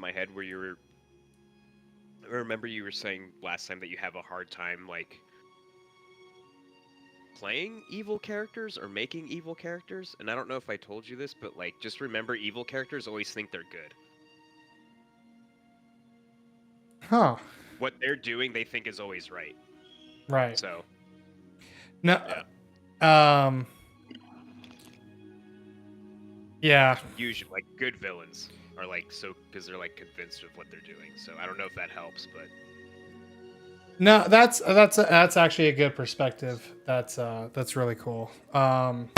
my head where you were. I remember you were saying last time that you have a hard time like playing evil characters or making evil characters, and I don't know if I told you this, but like just remember, evil characters always think they're good. Huh. What they're doing, they think is always right. Right. So. No. Yeah. Yeah. Usually, like good villains are like so because they're like convinced of what they're doing. So I don't know if that helps, but. No, that's actually a good perspective. That's really cool. I'm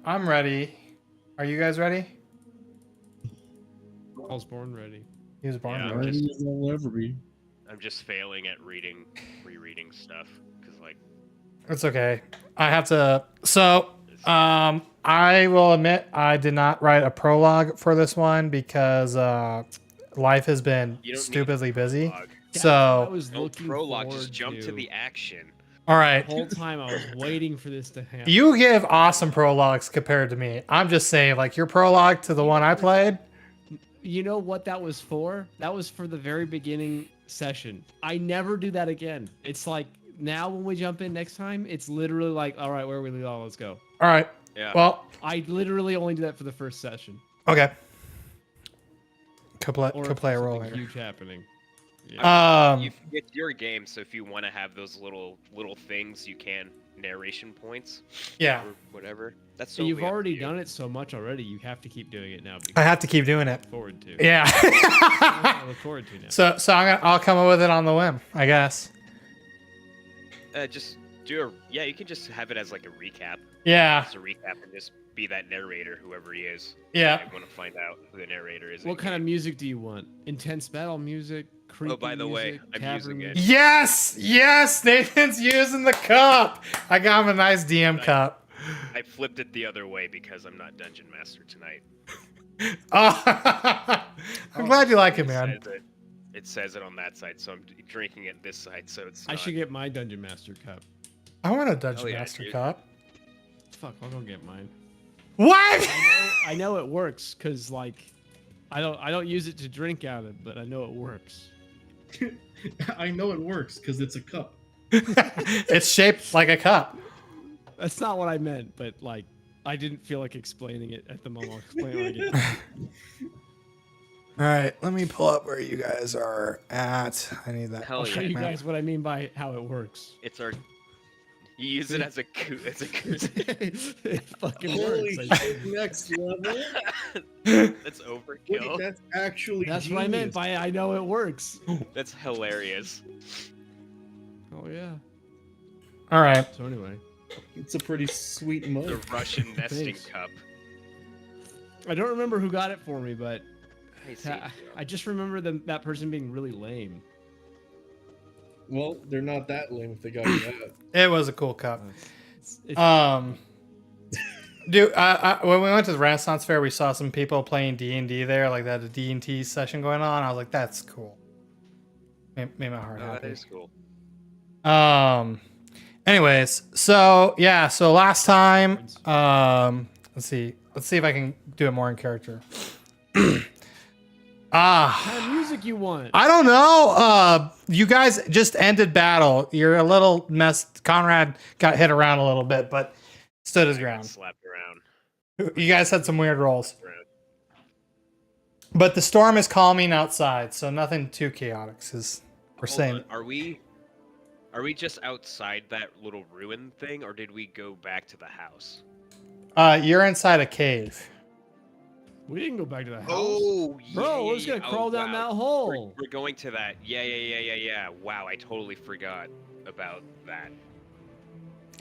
ready. Are you guys ready? I was born ready. He was born Yeah, ready. I'll ever be. I'm just failing at rereading stuff because like. It's okay. I have to. So, I will admit I did not write a prologue for this one because life has been stupidly busy. So I was looking prologue. Just forward jump to the action. all right. The whole time I was waiting for this to happen. You give awesome prologues compared to me. I'm just saying, like your prologue to the one I played. You know what that was for? That was for the very beginning session. I never do that again. It's like now when we jump in next time, it's literally like, all right, where we leave off, let's go. All right. Yeah. Well, I literally only do that for the first session. okay. Could play Or a role something here. huge happening. Yeah. It's your game, so if you want to have those little things, you can narration points. Yeah. Or whatever. That's So you've totally up to already you. done it so much already. You have to keep doing it now. I have to keep doing it. Look forward to. Yeah. I look forward to now. So I'll come up with it on the whim, I guess. Just do yeah. You can just have it as like a recap. Yeah. Just a recap and just be that narrator, whoever he is. Yeah. I want to find out who the narrator is. What kind of music do you want? Intense battle music? Creepy by the way, music, I'm cavern using it. music? Yes. Nathan's using the cup. I got him a nice DM cup. I flipped it the other way because I'm not dungeon master tonight. I'm glad you like it, man. It says it on that side, so I'm drinking it this side, so it's. I should get my Dungeon Master cup. I want a Dungeon yeah, Master dude. cup. Fuck, I'll go get mine. What? I know it works because like, I don't use it to drink out of, but I know it works. I know it works because it's a cup. It's shaped like a cup. That's not what I meant, but like, I didn't feel like explaining it at the moment. I'll explain it when I get. All right, let me pull up where you guys are at. I need that. Hell I'll show yeah. you guys what I mean by how it works. It's our. You use it as a It fucking Holy works. shit, next level. That's Wait, overkill. that's actually That's what I meant genius. by I know it works. That's hilarious. Oh yeah. All right. So anyway, It's a pretty sweet The mug. Russian nesting Thanks. cup. I don't remember who got it for me, but I see. I just remember that person being really lame. Well, they're not that lame if they got you that. It was a cool cup. It's- Dude, when we went to the Renaissance Fair, we saw some people playing D&D there, like they had a D&T session going on. I was like, that's cool. Made my heart That happy. is cool. Anyways, so yeah, so last time, let's see if I can do it more in character. What kind of music you want? I don't know. You guys just ended battle. You're a little messed. Conrad got hit around a little bit, but stood his ground. Slapped around. You guys had some weird rolls. But the storm is calming outside, so nothing too chaotic. Is we're Hold saying. on, Are we just outside that little ruin thing, or did we go back to the house? You're inside a cave. We didn't go back to the house. Oh, yeah. Bro, we're just gonna crawl down that hole. We're going to that. Yeah. Wow, I totally forgot about that.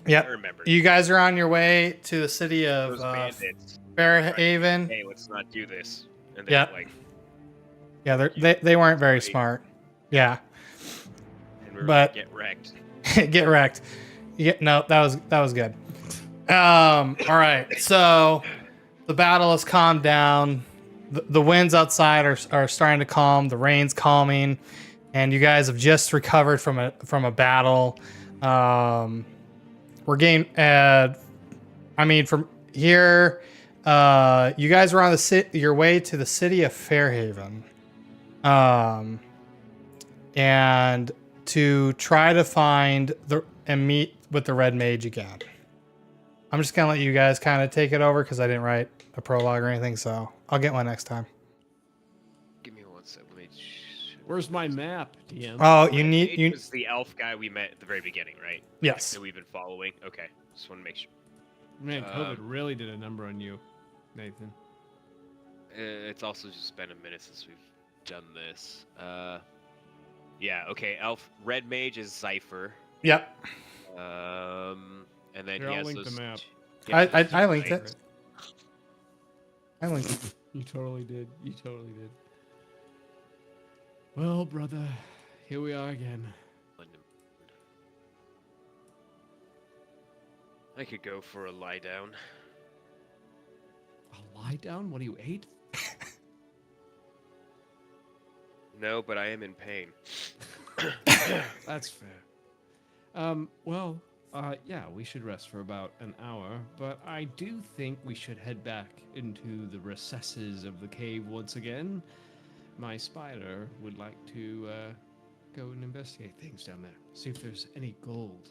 I Yep. remember. You guys are on your way to the city of Those bandits. Fairhaven. Hey, let's not do this. And then, Yep. like, Yeah, they weren't very smart. Yeah. and we were But- get wrecked. Get wrecked. Yeah, no, that was good. All right, so the battle has calmed down. The winds outside are starting to calm. The rain's calming, and you guys have just recovered from a battle. We're getting. I mean, from here, you guys were on your way to the city of Fairhaven, and to try to find and meet with the Red Mage again. I'm just gonna let you guys kind of take it over because I didn't write a prologue or anything, so I'll get one next time. Give me one sec. Let me. Where's my map, DM? Oh, you was the elf guy we met at the very beginning, right? yes. That we've been following. Okay, just want to make sure. Man, COVID really did a number on you, Nathan. It's also just been a minute since we've done this. Yeah. Okay. Elf Red Mage is Cypher. Yep. And then Here, he I'll has link those. the map. I linked it. I linked it. You totally did. You totally did. Well, brother, here we are again. I could go for a lie down. A lie down? What are you, 8? No, but I am in pain. That's fair. Well, yeah, we should rest for about an hour, but I do think we should head back into the recesses of the cave once again. My spider would like to go and investigate things down there, see if there's any gold.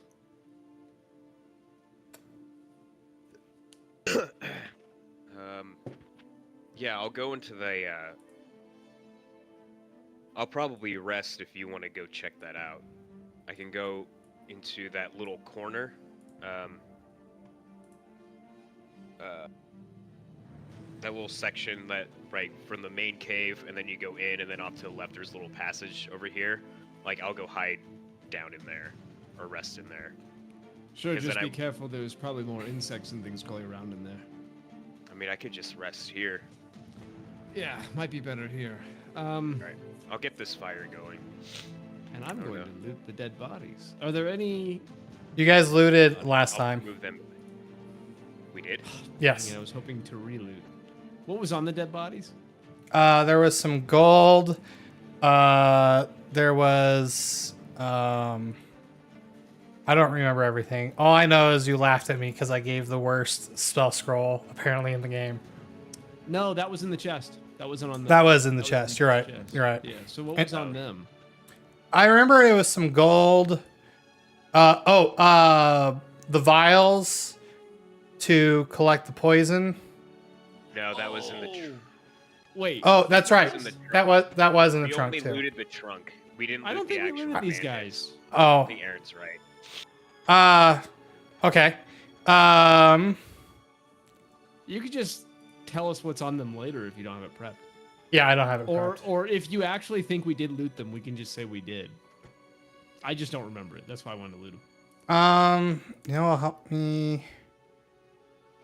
Yeah, I'll go into the. I'll probably rest if you want to go check that out. I can go into that little corner. That little section that right from the main cave, and then you go in, and then off to the left there's a little passage over here. Like I'll go hide down in there, or rest in there. Sure, 'Cause just then be careful. There's probably more insects and things going around in there. I mean, I could just rest here. Yeah, might be better here. Right. I'll get this fire going. And I'm Oh, going no. to loot the dead bodies. Are there any? You guys looted last I'll time. Move them. We did. Yes. I was hoping to reloot. What was on the dead bodies? There was some gold. There was. I don't remember everything. All I know is you laughed at me because I gave the worst spell scroll apparently in the game. No, that was in the chest. That wasn't on the. That was in the that was chest. in You're the right. chest. You're right. Yeah. So what And- was on them? I remember it was some gold. The vials to collect the poison. No, that was in the. Wait. Oh, that's right. in the That was in the We trunk only too. looted the trunk. We didn't. I loot don't the think we actual looted these bandits. guys. I Oh. think Aaron's right. Okay. You could just tell us what's on them later if you don't have it prepped. Yeah, I don't have it. Or prepped. or if you actually think we did loot them, we can just say we did. I just don't remember it. That's why I wanted to loot them. Help me.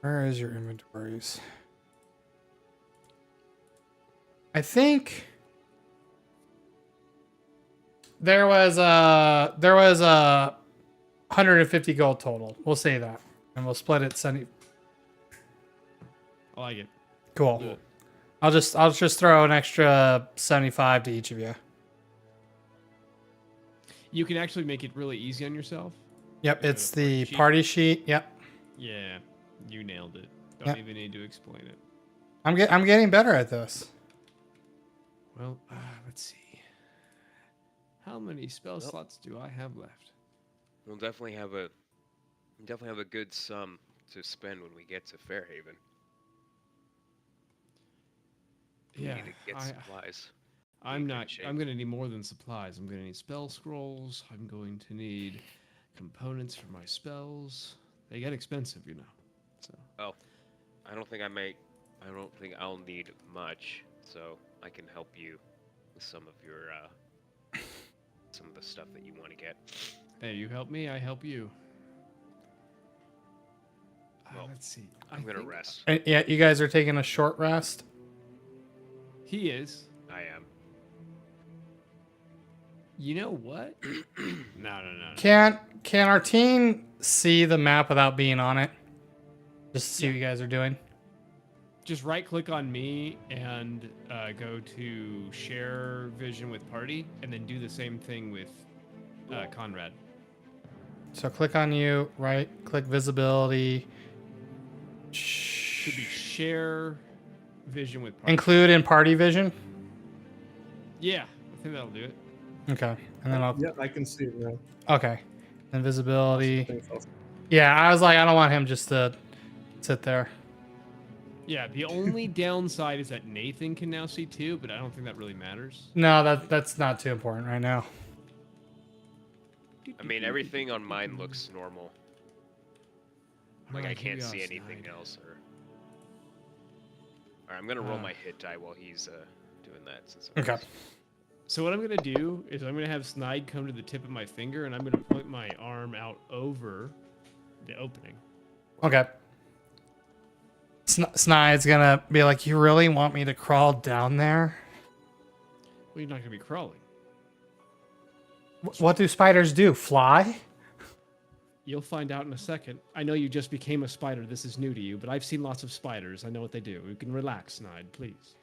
Where is your inventories? I think there was a 150 gold total. We'll say that, and we'll split it 70. I like it. Cool. Do it. I'll just throw an extra 75 to each of you. You can actually make it really easy on yourself. Yep, it's the sheet. party sheet. Yep, Yeah, you nailed it. Don't Yep. even need to explain it. I'm getting better at this. Well, let's see. How many spell slots do I have left? We'll definitely have a good sum to spend when we get to Fairhaven. We Yeah, need to get supplies. I'm good not. shape. I'm gonna need more than supplies. I'm gonna need spell scrolls. I'm going to need components for my spells. They get expensive, you know. So I don't think I'll need much, so I can help you with some of your some of the stuff that you want to get. hey, you help me, I help you. Well, Let's see. I'm gonna think rest. And yeah, you guys are taking a short rest. He is. I am. You know what? No. Can our team see the map without being on it? Just to see what you guys are doing. Just right click on me and go to share vision with party, and then do the same thing with Conrad. So click on you, right? Click visibility. Should be share vision with party. Include in party vision. Yeah, I think that'll do it. Okay, and then I'll. Yeah, I can see it now. Okay, invisibility. Thanks, Austin. Yeah, I was like, I don't want him just to sit there. Yeah, the only downside is that Nathan can now see too, but I don't think that really matters. No, that's not too important right now. I mean, everything on mine looks normal. Like, I Alright, here can't we see are, anything Snide. else. Alright, I'm gonna roll my hit die while he's doing that. Since I'm Okay. So what I'm gonna do is I'm gonna have Snide come to the tip of my finger, and I'm gonna point my arm out over the opening. Okay. Snide's gonna be like, you really want me to crawl down there? Well, you're not gonna be crawling. What do spiders do? Fly? You'll find out in a second. I know you just became a spider. This is new to you, but I've seen lots of spiders. I know what they do. You can relax, Snide, please.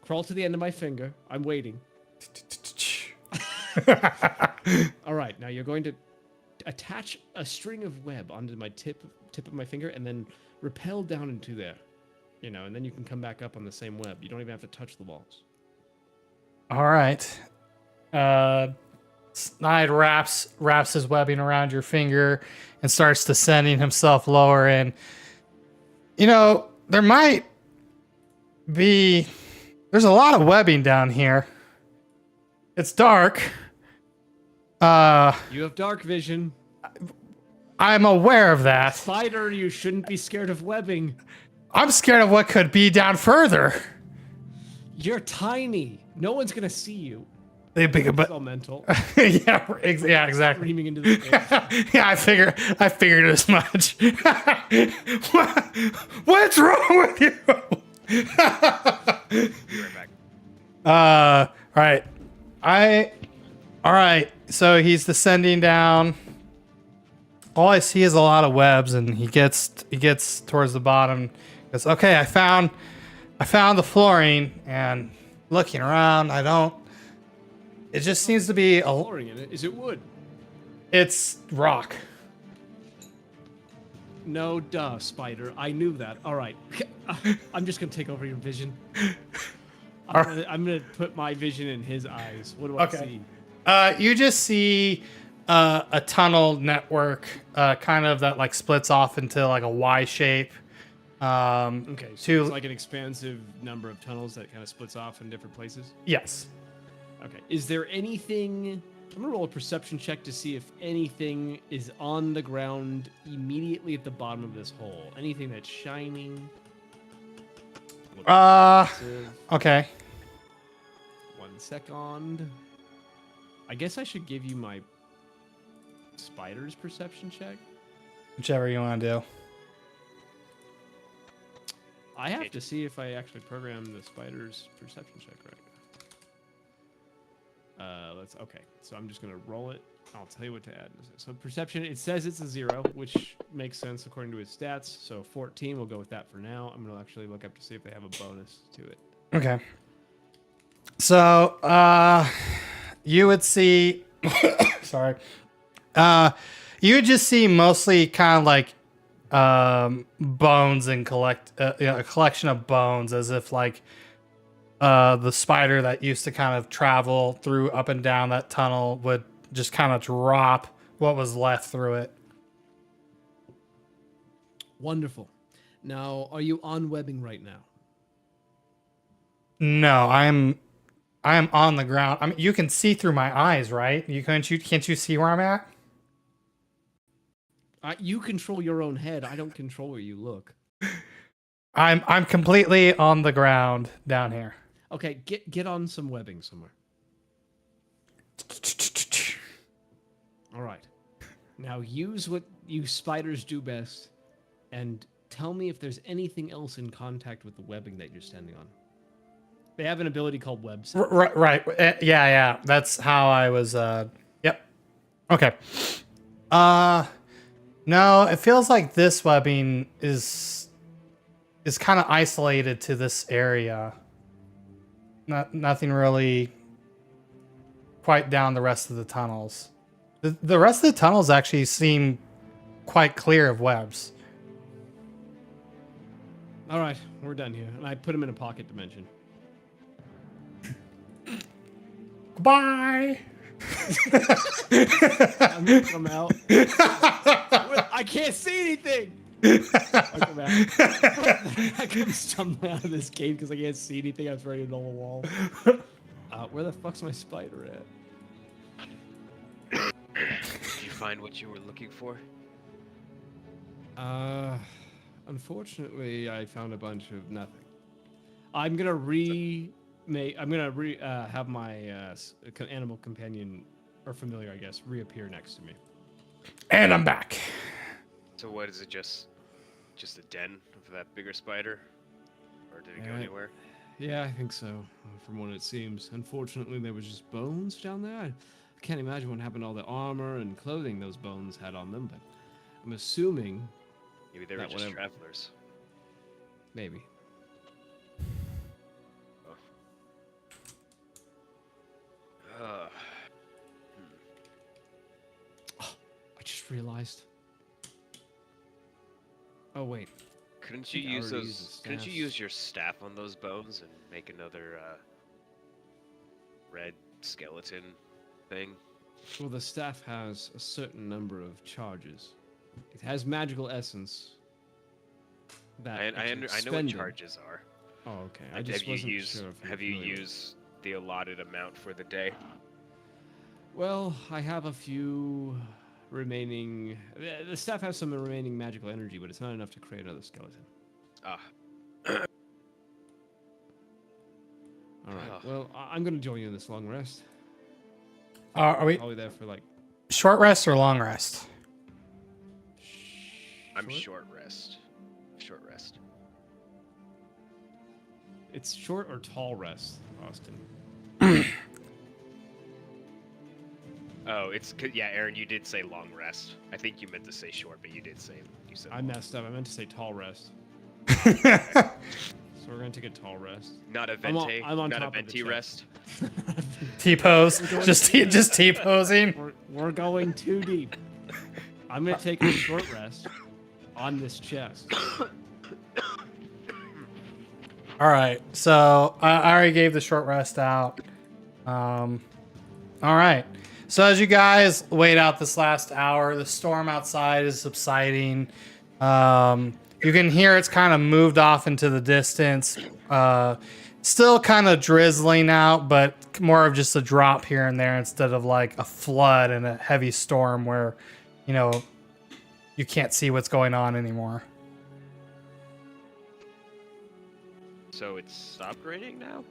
Crawl to the end of my finger. I'm waiting. All right, now you're going to attach a string of web onto my tip of my finger and then rappel down into there. You know, and then you can come back up on the same web. You don't even have to touch the walls. All right. Snide wraps his webbing around your finger and starts descending himself lower. And you know, there's a lot of webbing down here. It's dark. You have dark vision. I'm aware of that. Spider, you shouldn't be scared of webbing. I'm scared of what could be down further. You're tiny. No one's gonna see you. They big, It's but all mental. yeah, exactly. Screaming into the face. Yeah, I figured as much. What's wrong with you? be right back. All right. So he's descending down. All I see is a lot of webs, and he gets towards the bottom. Goes, okay, I found the flooring, and looking around, it just seems to be Flooring in it. Is it wood? it's rock. No, duh, spider. I knew that. All right. I'm just gonna take over your vision. I'm gonna put my vision in his eyes. What do I Okay. see? You just see a tunnel network, kind of that like splits off into like a Y shape. Okay, so to it's like an expansive number of tunnels that kind of splits off in different places. yes. Okay. Is there anything? I'm gonna roll a perception check to see if anything is on the ground immediately at the bottom of this hole. Anything that's shining. Looks impressive. Okay. 1 second. I guess I should give you my spider's perception check. Whichever you want to do. I have to see if I actually programmed the spider's perception check right. Okay. So I'm just gonna roll it. I'll tell you what to add. So perception, it says it's a 0, which makes sense according to his stats. So 14, we'll go with that for now. I'm gonna actually look up to see if they have a bonus to it. Okay. So, you would see, sorry, you would just see mostly kind of like, bones and a collection of bones, as if like, the spider that used to kind of travel through up and down that tunnel would just kind of drop what was left through it. Wonderful. Now, are you on webbing right now? No, I am on the ground. I mean, you can see through my eyes, right? Can't you see where I'm at? You control your own head. I don't control where you look. I'm completely on the ground down here. Okay, get on some webbing somewhere. All right. Now use what you spiders do best, and tell me if there's anything else in contact with the webbing that you're standing on. They have an ability called web sense. Right. Yeah. That's how I was. Yep. Okay. No, it feels like this webbing is kind of isolated to this area. Nothing really quite down the rest of the tunnels. The rest of the tunnels actually seem quite clear of webs. All right, we're done here. And I put him in a pocket dimension. Goodbye. I'm gonna come out. I can't see anything. I come out. I come stumbling out of this cave because I can't see anything. I was ready to know the wall. Where the fuck's my spider at? Did you find what you were looking for? Unfortunately, I found a bunch of nothing. I'm gonna have my animal companion or familiar, I guess, reappear next to me. And I'm back. So what is it? Just a den of that bigger spider, or did it go anywhere? Yeah, I think so. From what it seems. Unfortunately, there was just bones down there. I can't imagine what happened to all the armor and clothing those bones had on them, but I'm assuming Maybe they were just travelers. maybe. Oh. I just realized. Oh wait. Couldn't you use those? Couldn't you use your staff on those bones and make another red skeleton thing? Well, the staff has a certain number of charges. It has magical essence. That I know what charges are. Oh, okay. I just wasn't sure. Have you used the allotted amount for the day? Well, I have a few remaining. The staff has some remaining magical energy, but it's not enough to create another skeleton. Ah. All right. Well, I'm gonna join you in this long rest. Are we Probably there for like short rest or long rest? I'm short rest. Short rest. It's short or tall rest, Austin. Oh, yeah, Aaron, you did say long rest. I think you meant to say short, but you said. I messed up. I meant to say tall rest. So we're gonna take a tall rest. Not a I'm venti. on Not a top of the venti rest. T-pose. Just T-posing. We're going too deep. I'm gonna take a short rest on this chest. All right. So I already gave the short rest out. All right. So as you guys wait out this last hour, the storm outside is subsiding. You can hear it's kind of moved off into the distance. Still kind of drizzling out, but more of just a drop here and there instead of like a flood and a heavy storm where, you can't see what's going on anymore. So it's stopped raining now?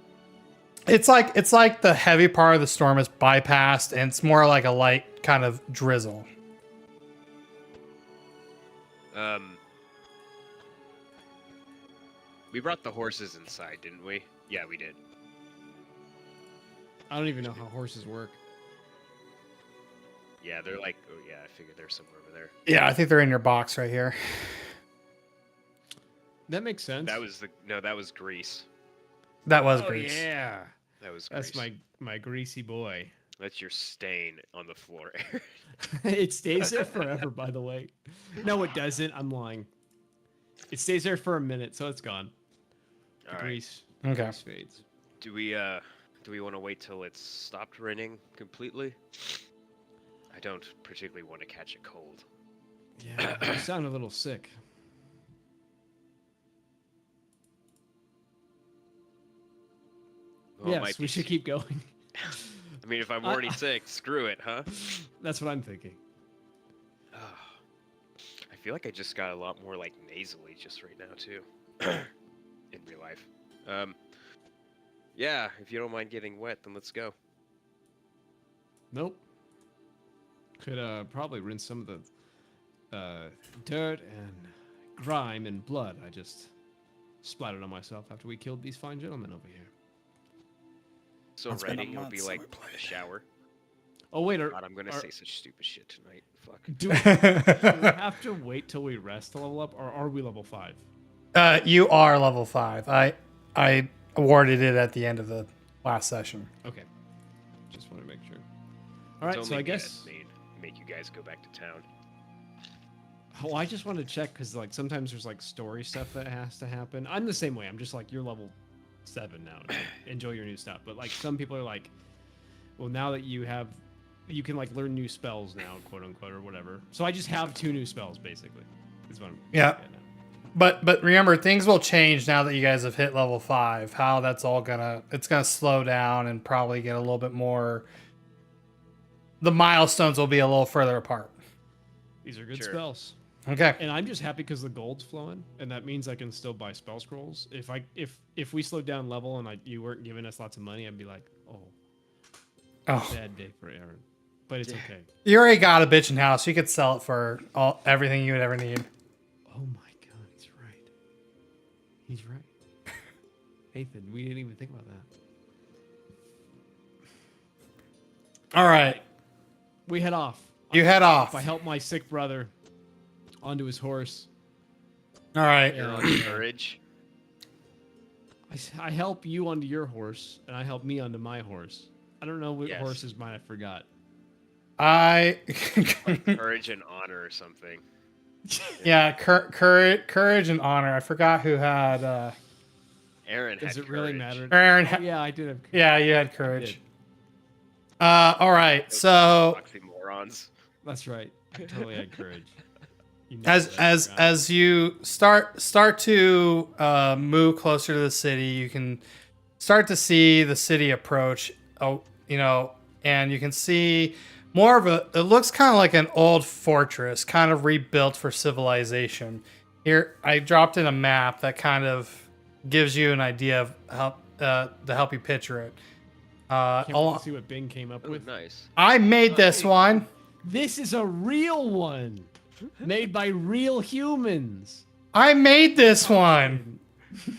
It's like the heavy part of the storm is bypassed and it's more like a light kind of drizzle. We brought the horses inside, didn't we? Yeah, we did. I don't even know how horses work. Yeah, they're like, oh yeah, I figured they're somewhere over there. Yeah, I think they're in your box right here. That makes sense. That was Grease. That was oh, Grease. Yeah. That was Grease. That's my greasy boy. That's your stain on the floor. It stays there forever, by the way. No, it doesn't. I'm lying. It stays there for a minute, so it's gone. The All grease. right. Okay. Grease fades. Do we want to wait till it's stopped raining completely? I don't particularly want to catch a cold. Yeah, you sound a little sick. Well, it Yes, might we be- should keep going. I mean, if I'm already sick, screw it, huh? That's what I'm thinking. I feel like I just got a lot more like nasally just right now too, in real life. Yeah, if you don't mind getting wet, then let's go. Nope. Could probably rinse some of the dirt and grime and blood I just splattered on myself after we killed these fine gentlemen over here. So It's been a raining will month, be so like we're planning. a shower. Oh wait, God, I'm gonna say such stupid shit tonight. Fuck. do we have to wait till we rest to level up, or are we level 5? You are level 5. I awarded it at the end of the last session. Okay. Just want to make sure. All right, Don't so I make me guess make you guys go back to town. Oh, I just want to check because like sometimes there's like story stuff that has to happen. I'm the same way. I'm just like you're level 7 now. Enjoy your new stuff. But like some people are like, well, now that you can like learn new spells now, quote unquote, or whatever. So I just have 2 new spells basically. Is what I'm Yeah. getting at. But remember, things will change now that you guys have hit level 5. How that's all it's gonna slow down and probably get a little bit more. The milestones will be a little further apart. These are good Sure. spells. Okay. And I'm just happy because the gold's flowing, and that means I can still buy spell scrolls. If we slowed down level and you weren't giving us lots of money, I'd be like, oh, Oh, bad day for Aaron. But it's okay. you already got a bitchin' house. You could sell it for everything you would ever need. Oh my God, he's right. He's right. Nathan, we didn't even think about that. All right. We head off. You head off. I help my sick brother onto his horse. All right. You're on courage. I help you onto your horse, and I help me onto my horse. I don't know what Yes. horse is mine. I forgot. Courage and honor or something. Yeah, courage and honor. I forgot who had. Aaron Does had it really courage. matter? Aaron. Oh, yeah, I did have. Yeah, you had I courage. did. All right. So Oxymorons. That's right. I totally had courage. You know as that, I as forgot. as you start to move closer to the city, you can start to see the city approach. Oh, and you can see more of a. It looks kind of like an old fortress, kind of rebuilt for civilization. Here, I dropped in a map that kind of gives you an idea of how to help you picture it. Can't wait to see what Bing came up Oh, with. nice. I made this one. This is a real one, made by real humans. I made this one.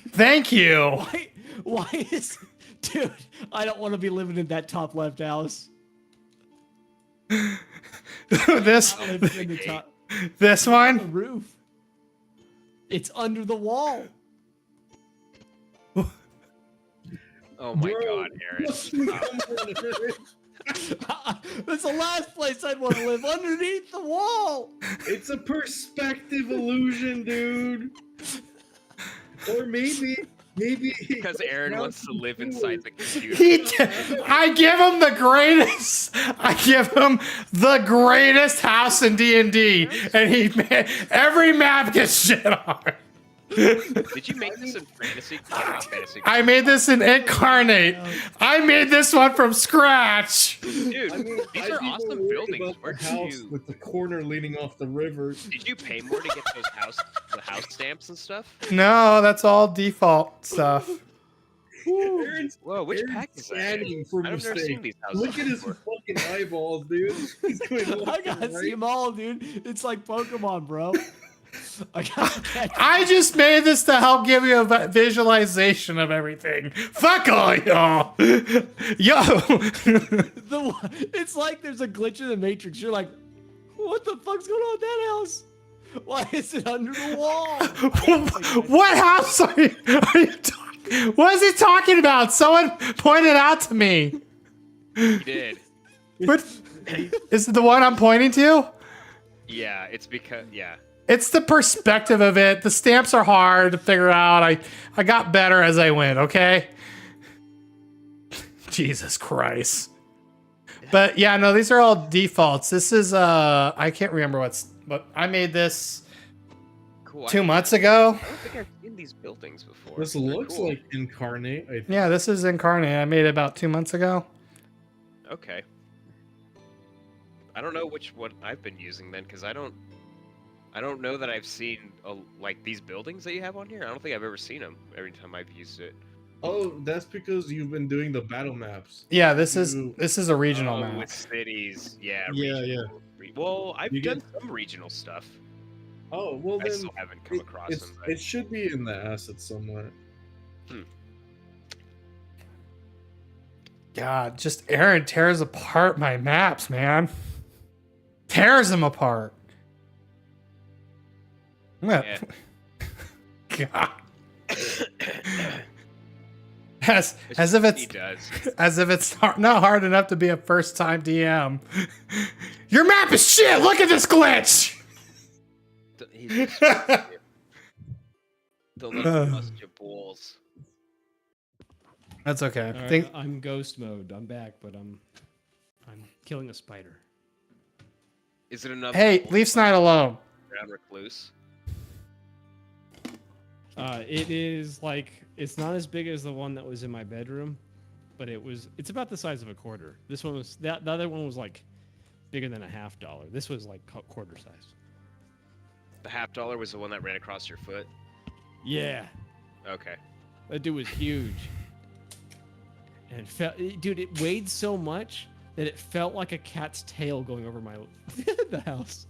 Thank you. Why is, dude? I don't want to be living in that top left house. this I live in the top this the one. roof. It's under the wall. Oh my Bro, God, Aaron. That's the last place I'd want to live, underneath the wall. It's a perspective illusion, dude. Or maybe Because Aaron wants to live inside the computer. I give him the greatest. I give him the greatest house in D&D, and every map gets shit on. Did you make this in fantasy? Fantasy. I made this in Incarnate. I made this one from scratch. Dude, I mean, these I'd are be more awesome worried buildings. about Where the did house you? with the corner leaning off the river. Did you pay more to get those the house stamps and stuff? No, that's all default stuff. Aaron's, Whoa, which Aaron's pack is that? scanning for I've never seen mistakes. these houses Look at his before. fucking eyeballs, dude. He's going left I and gotta right. see them all, dude. It's like Pokemon, bro. I gotta I just made this to help give you a visualization of everything. Fuck all y'all. Yo. It's like there's a glitch in the Matrix. You're like, what the fuck's going on with that house? Why is it under the wall? What house are you talking? What is he talking about? Someone pointed out to me. You did. What is it? The one I'm pointing to? Yeah, it's because It's the perspective of it. The stamps are hard to figure out. I got better as I went. Okay. Jesus Christ. But yeah, no, these are all defaults. This is I can't remember but I made this Cool. 2 months ago. I don't think I've seen these buildings before. This They're looks cool. like Incarnate. I think. Yeah, this is Incarnate. I made it about 2 months ago. Okay. I don't know which one I've been using then, because I don't know that I've seen like these buildings that you have on here. I don't think I've ever seen them every time I've used it. Oh, that's because you've been doing the battle maps. Yeah, this is You- a regional Oh, map. with cities. Yeah. Yeah, regional. Well, I've You done get- some regional stuff. Oh, well I then still haven't come across it's, them. it should be in the assets somewhere. God, just Aaron tears apart my maps, man. Tears them apart. Yeah. God. As if He it's does. as if it's not hard enough to be a first-time DM. Your map is shit. Look at this glitch. He's distracting you. Don't let him bust your balls. That's okay. All right, Think I'm ghost mode. I'm back, but I'm killing a spider. Is it enough? hey, leave Snide alone. Ground recluse. It is like it's not as big as the one that was in my bedroom, but it's about the size of a quarter. This one was the other one was like bigger than a $50. This was like quarter size. The $50 was the one that ran across your foot. Yeah, Okay. that dude was huge. And it felt, dude, it weighed so much that it felt like a cat's tail going over my the house.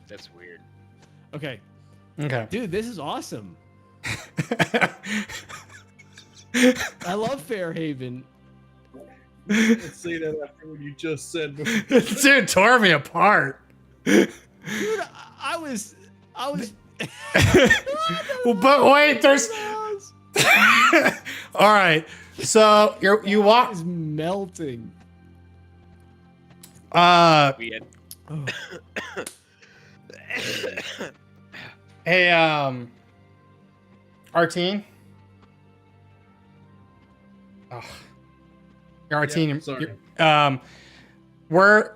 That's weird. Okay, Okay. dude, this is awesome. I love Fairhaven. Let's say that after what you just said. Dude tore me apart. Dude, I was. Well, but wait, there's. All right. So you walk. Is melting. We had Oh. Hey, Artine. Oh, Artine. Yeah, sorry. We're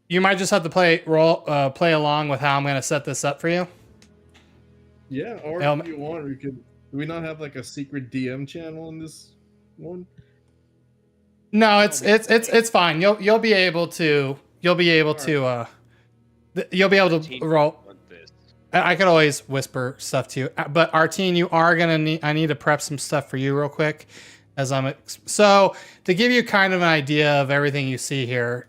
you might just have to play along with how I'm gonna set this up for you. Yeah, or if you want, we could. Do we not have like a secret DM channel in this one? No, it's fine. You'll be able to roll. want this. I could always whisper stuff to you, but Artine, you are gonna need. I need to prep some stuff for you real quick, so to give you kind of an idea of everything you see here.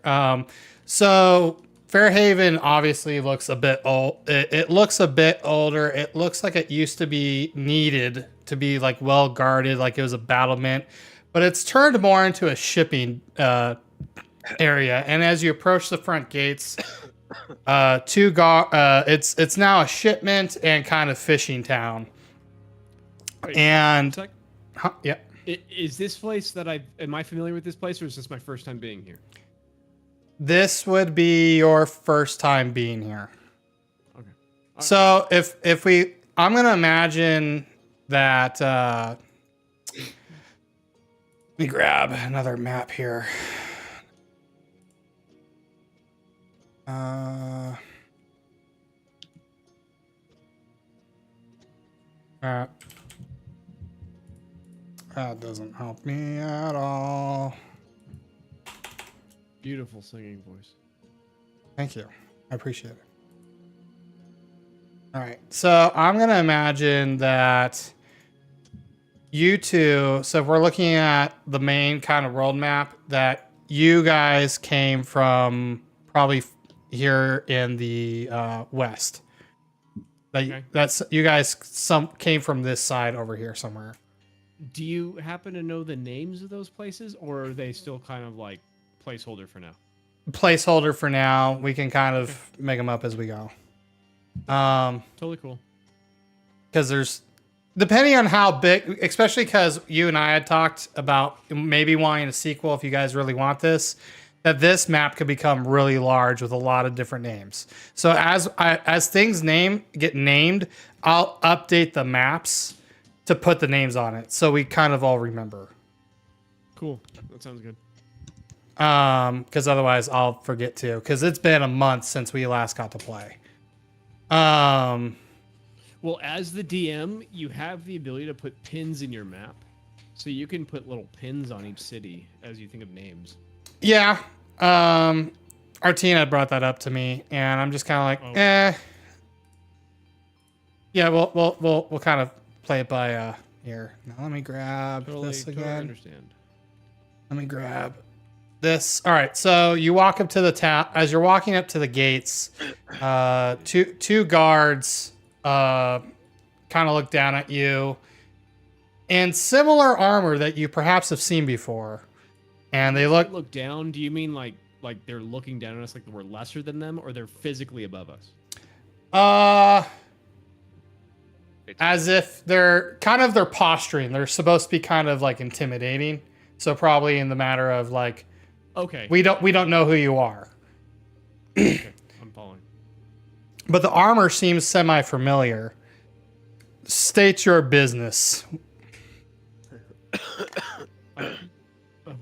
So Fairhaven obviously looks a bit old. It looks a bit older. It looks like it used to be needed to be like well guarded, like it was a battlement, but it's turned more into a shipping area. And as you approach the front gates, it's now a shipment and kind of fishing town. Wait, And yeah, is this place that am I familiar with this place, or is this my first time being here? this would be your first time being here. Okay. So I'm gonna imagine that. Let me grab another map here. That doesn't help me at all. Beautiful singing voice. Thank you. I appreciate it. All right. So I'm going to imagine that you two, so if we're looking at the main kind of world map, that you guys came from probably here in the west. Okay. That's you guys came from this side over here somewhere. Do you happen to know the names of those places, or are they still kind of like placeholder for now? Placeholder for now. We can kind of make them up as we go. Totally cool. Because there's, depending on how big, especially because you and I had talked about maybe wanting a sequel if you guys really want this, that this map could become really large with a lot of different names. So as things get named, I'll update the maps to put the names on it so we kind of all remember. Cool. That sounds good. Because otherwise I'll forget to, because it's been a month since we last got to play. Well, as the DM, you have the ability to put pins in your map. So you can put little pins on each city as you think of names. Yeah. Artina brought that up to me, and I'm just kind of like, Yeah, we'll kind of play it by here. Now let me grab this again. Totally understand. Let me grab this. All right, so you walk up to the town. As you're walking up to the gates, two guards kind of look down at you in similar armor that you perhaps have seen before, and they look down. Do you mean like they're looking down on us, like we're lesser than them, or they're physically above us? As if they're posturing. They're supposed to be kind of like intimidating. So probably in the matter of like, Okay. We don't know who you are. Okay, I'm following. But the armor seems semi-familiar. State your business.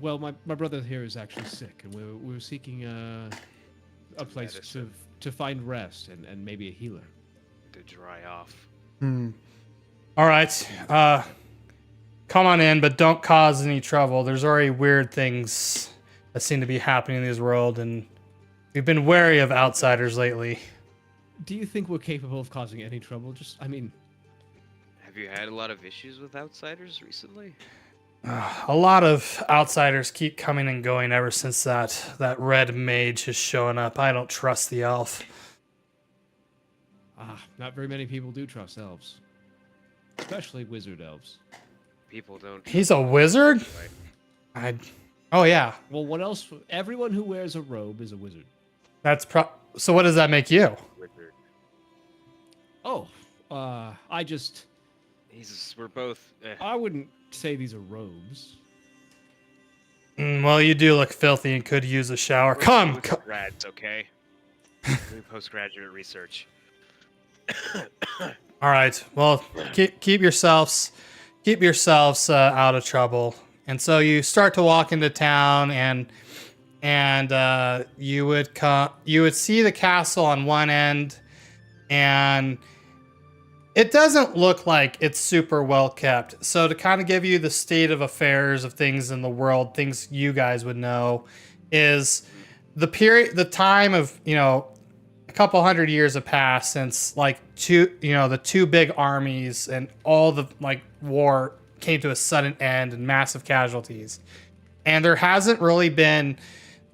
Well, my brother here is actually sick, and we were seeking a place to find rest and maybe a healer. To dry off. All right. Come on in, but don't cause any trouble. There's already weird things that seem to be happening in this world, and we've been wary of outsiders lately. Do you think we're capable of causing any trouble? Have you had a lot of issues with outsiders recently? A lot of outsiders keep coming and going ever since that red mage has shown up. I don't trust the elf. Not very many people do trust elves, especially wizard elves. People don't. He's a wizard? Oh yeah. Well, what else? Everyone who wears a robe is a wizard. So what does that make you? Wizard. Oh, We're both. I wouldn't say these are robes. Well, you do look filthy and could use a shower. Come. Grads, okay. We postgraduate research. All right. Well, keep yourselves out of trouble. And so you start to walk into town, and you would see the castle on one end, and it doesn't look like it's super well kept. So to kind of give you the state of affairs of things in the world, things you guys would know, is the time of, a couple hundred years have passed since the two big armies and all the war came to a sudden end and massive casualties. And there hasn't really been,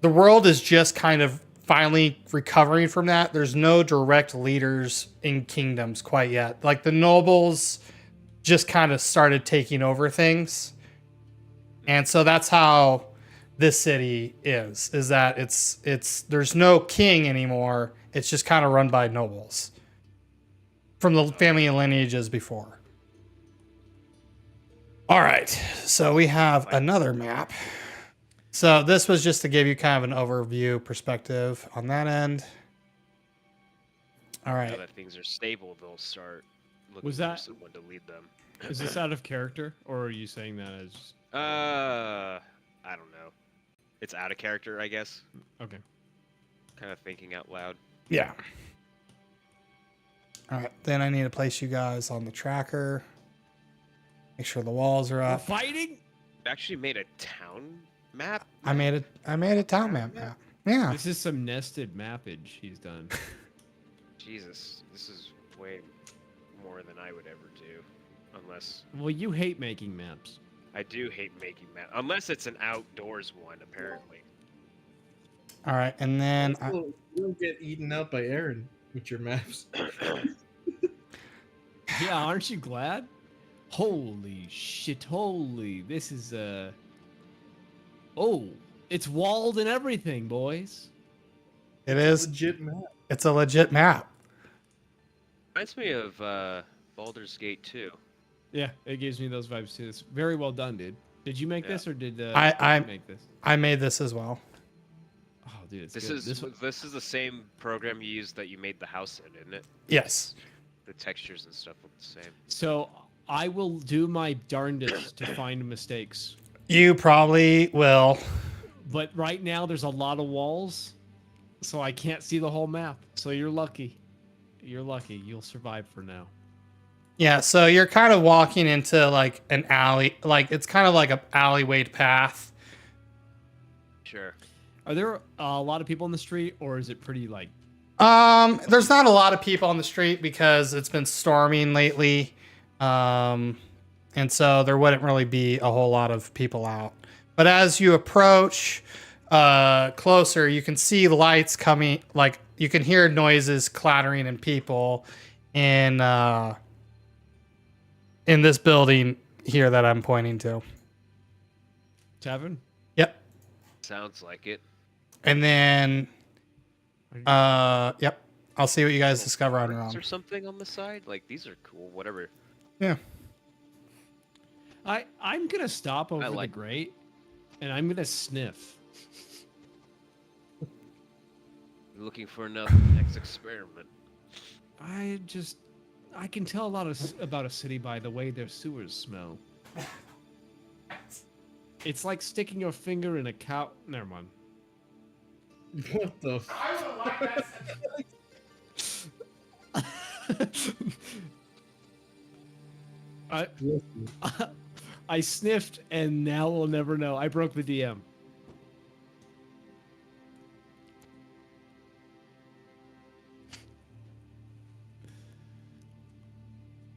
the world is just kind of finally recovering from that. There's no direct leaders in kingdoms quite yet. Like the nobles just kind of started taking over things. And so that's how this city is that it's there's no king anymore. It's just kind of run by nobles from the family and lineages before. All right, so we have another map. So this was just to give you kind of an overview perspective on that end. All right. Now that things are stable, they'll start looking Was for that- someone to lead them. Is this out of character, or are you saying that as? I don't know. It's out of character, I guess. Okay. Kind of thinking out loud. Yeah. All right, then I need to place you guys on the tracker. Make sure the walls are We're up. fighting. Actually made a town map. I made a town map. Yeah. This is some nested mappage he's done. Jesus, this is way more than I would ever do. Unless Well, you hate making maps. I do hate making maps. Unless it's an outdoors one, apparently. All right, and then You'll get eaten out by Aaron with your maps. Yeah, aren't you glad? Holy shit! This is Oh, it's walled and everything, boys. it is. Legit map. It's a legit map. Reminds me of Baldur's Gate 2. Yeah, it gives me those vibes too. It's very well done, dude. Did you make this or did I you make this? I made this as well. Oh, dude, it's This good. is this is the same program you used that you made the house in, isn't it? Yes. The textures and stuff look the same. So I will do my darndest to find mistakes. You probably will. But right now there's a lot of walls, so I can't see the whole map. So you're lucky. You're lucky. You'll survive for now. Yeah, so you're kind of walking into like an alley, like it's kind of like a alleyway path. Sure. Are there a lot of people in the street, or is it pretty like? There's not a lot of people on the street because it's been storming lately. And so there wouldn't really be a whole lot of people out. But as you approach closer, you can see lights coming, like you can hear noises clattering and people in this building here that I'm pointing to. Tavern? Yep. Sounds like it. And then yep. I'll see what you guys discover on your Is own. there something on the side? Like these are cool, whatever. Yeah. I'm gonna stop over like- the grate, and I'm gonna sniff. Looking for another next experiment. I can tell a lot about a city by the way their sewers smell. It's like sticking your finger in a cow. Never mind. What the? I would like that I sniffed, and now we'll never know. I broke the DM.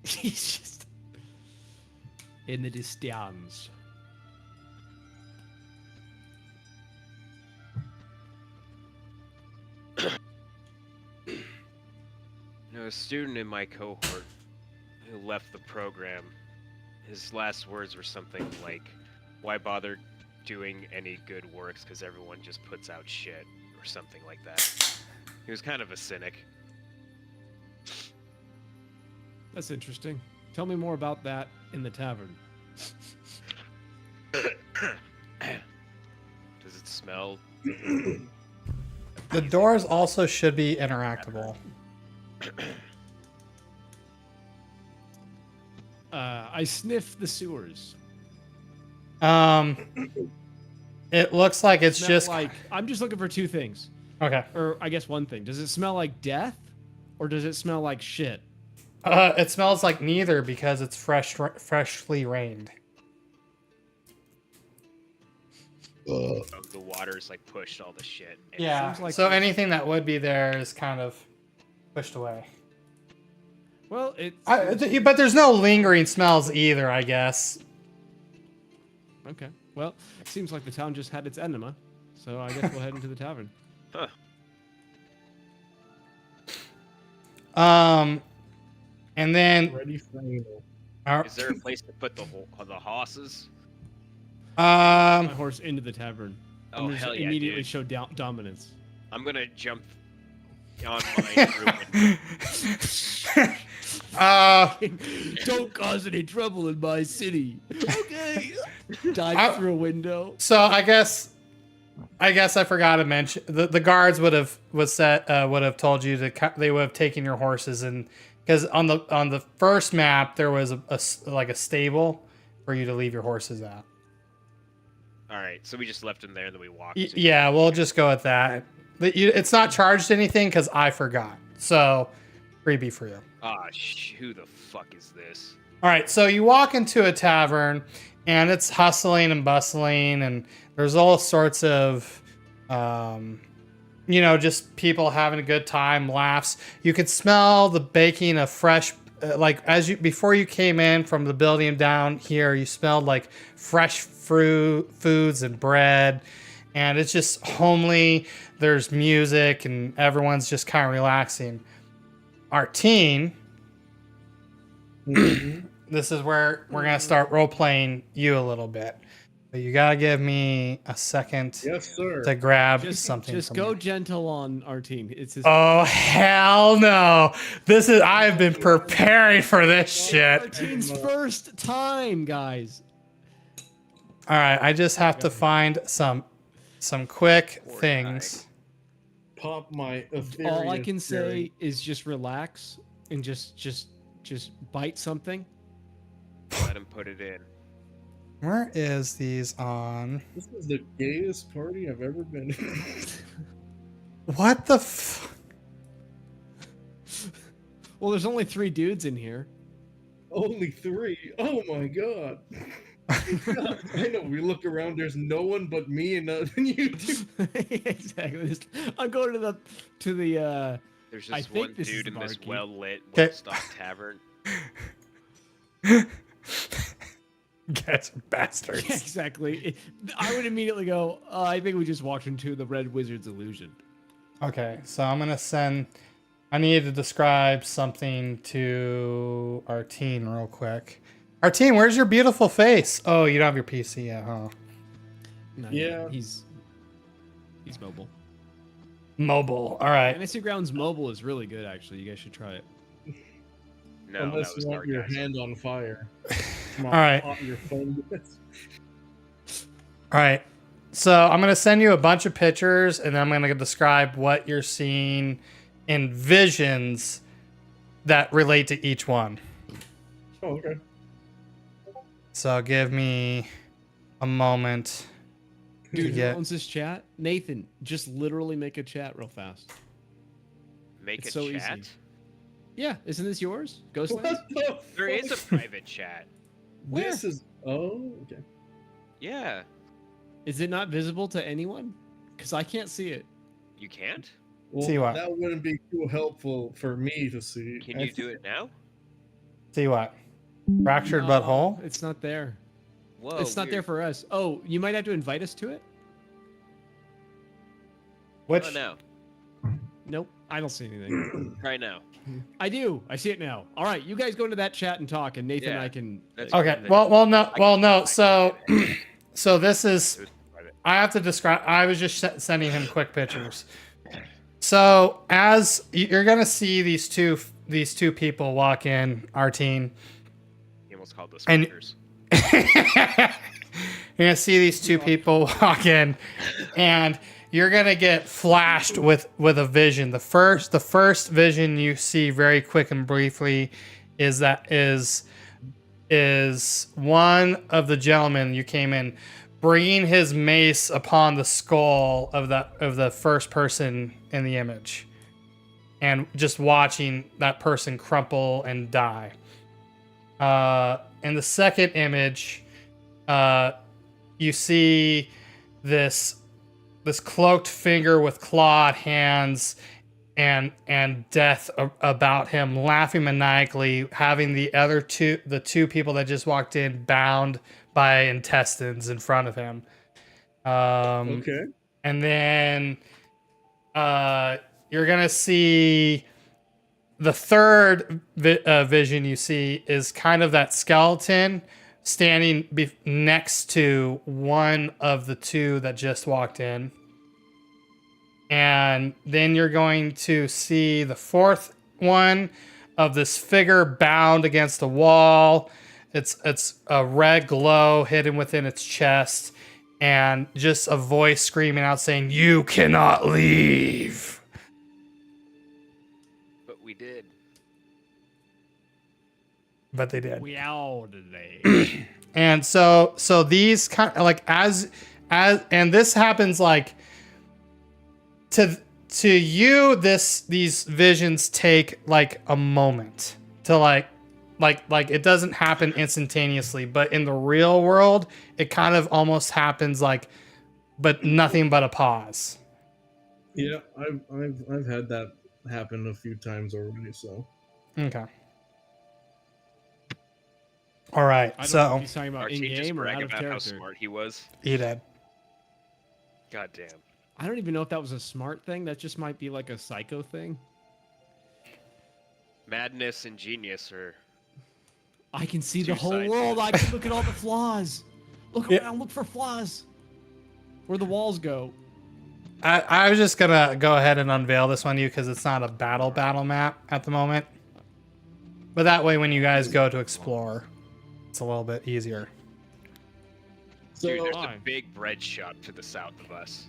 He's just in the distance. A student in my cohort who left the program, his last words were something like, "Why bother doing any good works because everyone just puts out shit," or something like that. He was kind of a cynic. That's interesting. Tell me more about that in the tavern. Does it smell? The doors also should be interactable. I sniff the sewers. It looks like it's Smell just like I'm just looking for two things, okay. or I guess one thing. Does it smell like death, or does it smell like shit? It smells like neither because it's freshly rained. The water's like pushed all the shit. Yeah. seems like So this- anything that would be there is kind of pushed away. Well, But there's no lingering smells either, I guess. okay. Well, it seems like the town just had its enema, so I guess we'll head into the tavern. Huh. And then Ready for anal. Is there a place to put the horses? My horse into the tavern. Oh, and just hell yeah, immediately dude. show dominance. I'm gonna jump on my group. Don't cause any trouble in my city. Okay. Dive through a window. So I guess I forgot to mention the guards would have told you they would have taken your horses, and because on the first map there was a stable for you to leave your horses at. All right, so we just left him there, and then we walked. Yeah, we'll just go with that. It's not charged anything because I forgot. So freebie for you. Ah, who the fuck is this? All right, so you walk into a tavern, and it's hustling and bustling, and there's all sorts of, just people having a good time, laughs. You could smell the baking of fresh, before you came in from the building down here, you smelled like fresh foods and bread, and it's just homely. There's music, and everyone's just kind of relaxing. Artine. This is where we're gonna start role playing you a little bit, but you gotta give me a second Yes, sir. to grab Just something. Just from go you. gentle on our team. It's his Oh hell no! I've been preparing for this shit. our team's first time, guys. All right, I just have to find some quick things. Pop my Aethera All I can cherry. say is just relax and just bite something. Let him put it in. Where is these on? This is the gayest party I've ever been in. What the Well, there's only 3 dudes in here. Only 3. Oh my god. I know. We look around. There's no one but me and you two. Exactly. I'm going to the. There's I just think one this is dude the in this barkeep. well-lit, Okay. well-stocked tavern. Guys are bastards. Exactly. I would immediately go. I think we just walked into the Red Wizard's illusion. Okay, so I'm gonna send. I need to describe something to Artine real quick. Artine, where's your beautiful face? Oh, you don't have your PC yet, huh? No, Yeah. He's mobile. Mobile. All right. Fantasy Grounds mobile is really good, actually. You guys should try it. No, Unless that was you want your sarcasm. hand on fire. All right. Your phone. All right. So I'm gonna send you a bunch of pictures, and then I'm gonna describe what you're seeing in visions that relate to each one. Oh, okay. So give me a moment. Dude, who get- owns this chat? Nathan, just literally make a chat real fast. Make It's a so chat. easy. Yeah, isn't this yours? Ghostlands? What the There is a fuck? private chat. This is. Oh, okay. Yeah. Is it not visible to anyone? Because I can't see it. You can't? Well, See what? that wouldn't be too helpful for me to see. Can you do it now? See what? Fractured No, butthole. It's not there. Whoa. It's not there weird. for us. Oh, you might have to invite us to it? Which Oh, no. Nope, I don't see anything. Try now. I do. I see it now. All right, you guys go into that chat and talk, and Nathan and Yeah, I can. that's okay. fine. No. So, so this is. It was private. I have to describe. I was just sending him quick pictures. So as you're gonna see these two people walk in, Artine. He almost called those And- fuckers. You're gonna see these two people walk in, and you're gonna get flashed with a vision. The first vision you see very quick and briefly is one of the gentlemen you came in bringing his mace upon the skull of the first person in the image, and just watching that person crumple and die. In the second image, you see this cloaked figure with clawed hands and death about him, laughing maniacally, having the two people that just walked in bound by intestines in front of him. Okay. And then you're gonna see the third vision you see is kind of that skeleton standing next to one of the two that just walked in. And then you're going to see the fourth one of this figure bound against the wall. It's a red glow hidden within its chest, and just a voice screaming out saying, "You cannot leave." But we did. But they did. We all today. And so these kind of like as and this happens like to you, these visions take like a moment to like it doesn't happen instantaneously, but in the real world it kind of almost happens like, but nothing but a pause. Yeah, I've had that happen a few times already. So Okay. All right. I don't know So if he's talking about Archie just in-game or brag out of about how character. smart he was. he did. God damn. I don't even know if that was a smart thing. That just might be like a psycho thing. Madness and genius are. I can see Two the whole sides. world. I can look at all the flaws. Look Yeah. around, look for flaws. Where the walls go. I was just gonna go ahead and unveil this one to you because it's not a battle map at the moment. But that way, when you guys go to explore, it's a little bit easier. So Dude, there's Why? a big bread shop to the south of us.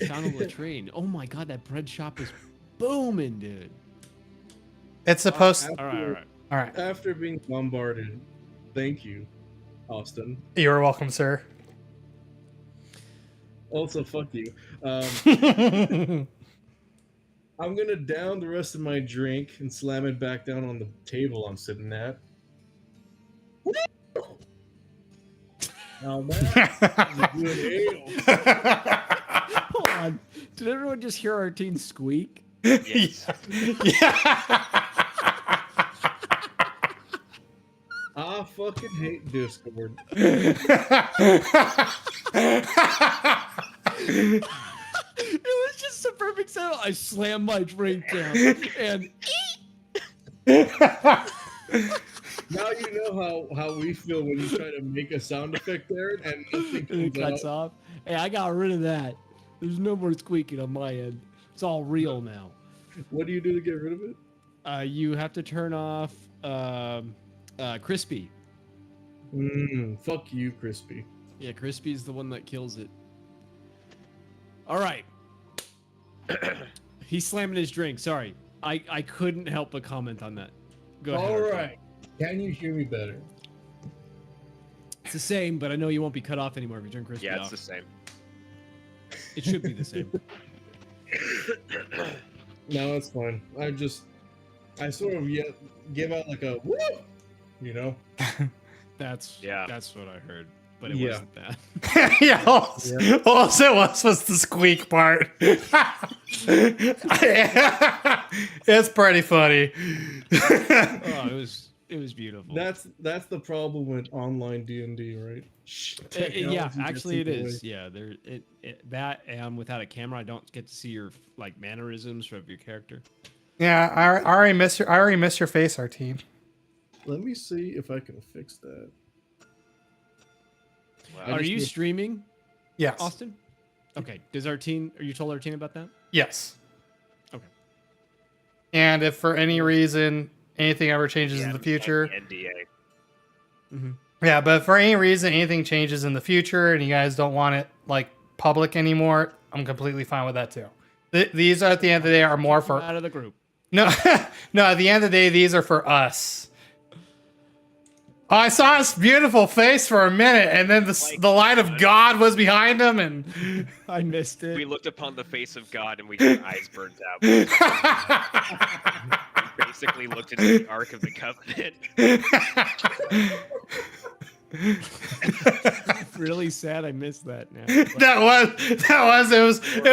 I found a latrine. Oh my god, that bread shop is booming, dude. It's supposed. All right, all right. All right. after being bombarded, thank you, Austin. You're welcome, sir. Also, fuck you. I'm gonna down the rest of my drink and slam it back down on the table I'm sitting at. Now that's a good ale. Hold on. Did everyone just hear our team squeak? Yes. Yeah. I fucking hate Discord. It was just a perfect sound. I slammed my drink down and Now you know how we feel when you try to make a sound effect there and nothing it comes cuts out. off. Hey, I got rid of that. There's no more squeaking on my end. It's all real now. What do you do to get rid of it? You have to turn off crispy. Fuck you, Crispy. Yeah, crispy is the one that kills it. All right. He's slamming his drink. Sorry. I couldn't help but comment on that. Go ahead. All Arthur. right. Can you hear me better? It's the same, but I know you won't be cut off anymore if you turn crispy Yeah, off. it's the same. It should be the same. No, it's fine. I sort of give out like a woo, you know. That's what I heard, but it Yeah. wasn't that. Yeah, all it was the squeak part. It's pretty funny. Oh, it was beautiful. That's the problem with online D&D, right? Yeah, Technology actually it gets in the is. way. Yeah, that and without a camera, I don't get to see your like mannerisms of your character. Yeah, I already miss your face, Artine. Let me see if I can fix that. Wow. Are you streaming, Yes. Austin? Okay. Are you told Artine about that? Yes. Okay. And if for any reason anything ever changes in the future, NDA. Mm-hmm. yeah, but if for any reason anything changes in the future and you guys don't want it like public anymore, I'm completely fine with that too. These are at the end of the day are more for Out of the group. no, no. At the end of the day, these are for us. Oh, I saw his beautiful face for a minute, and then the light of God was behind him, and I missed it. We looked upon the face of God and we got eyes burnt out. We basically looked into the Ark of the Covenant. Really sad I missed that now. it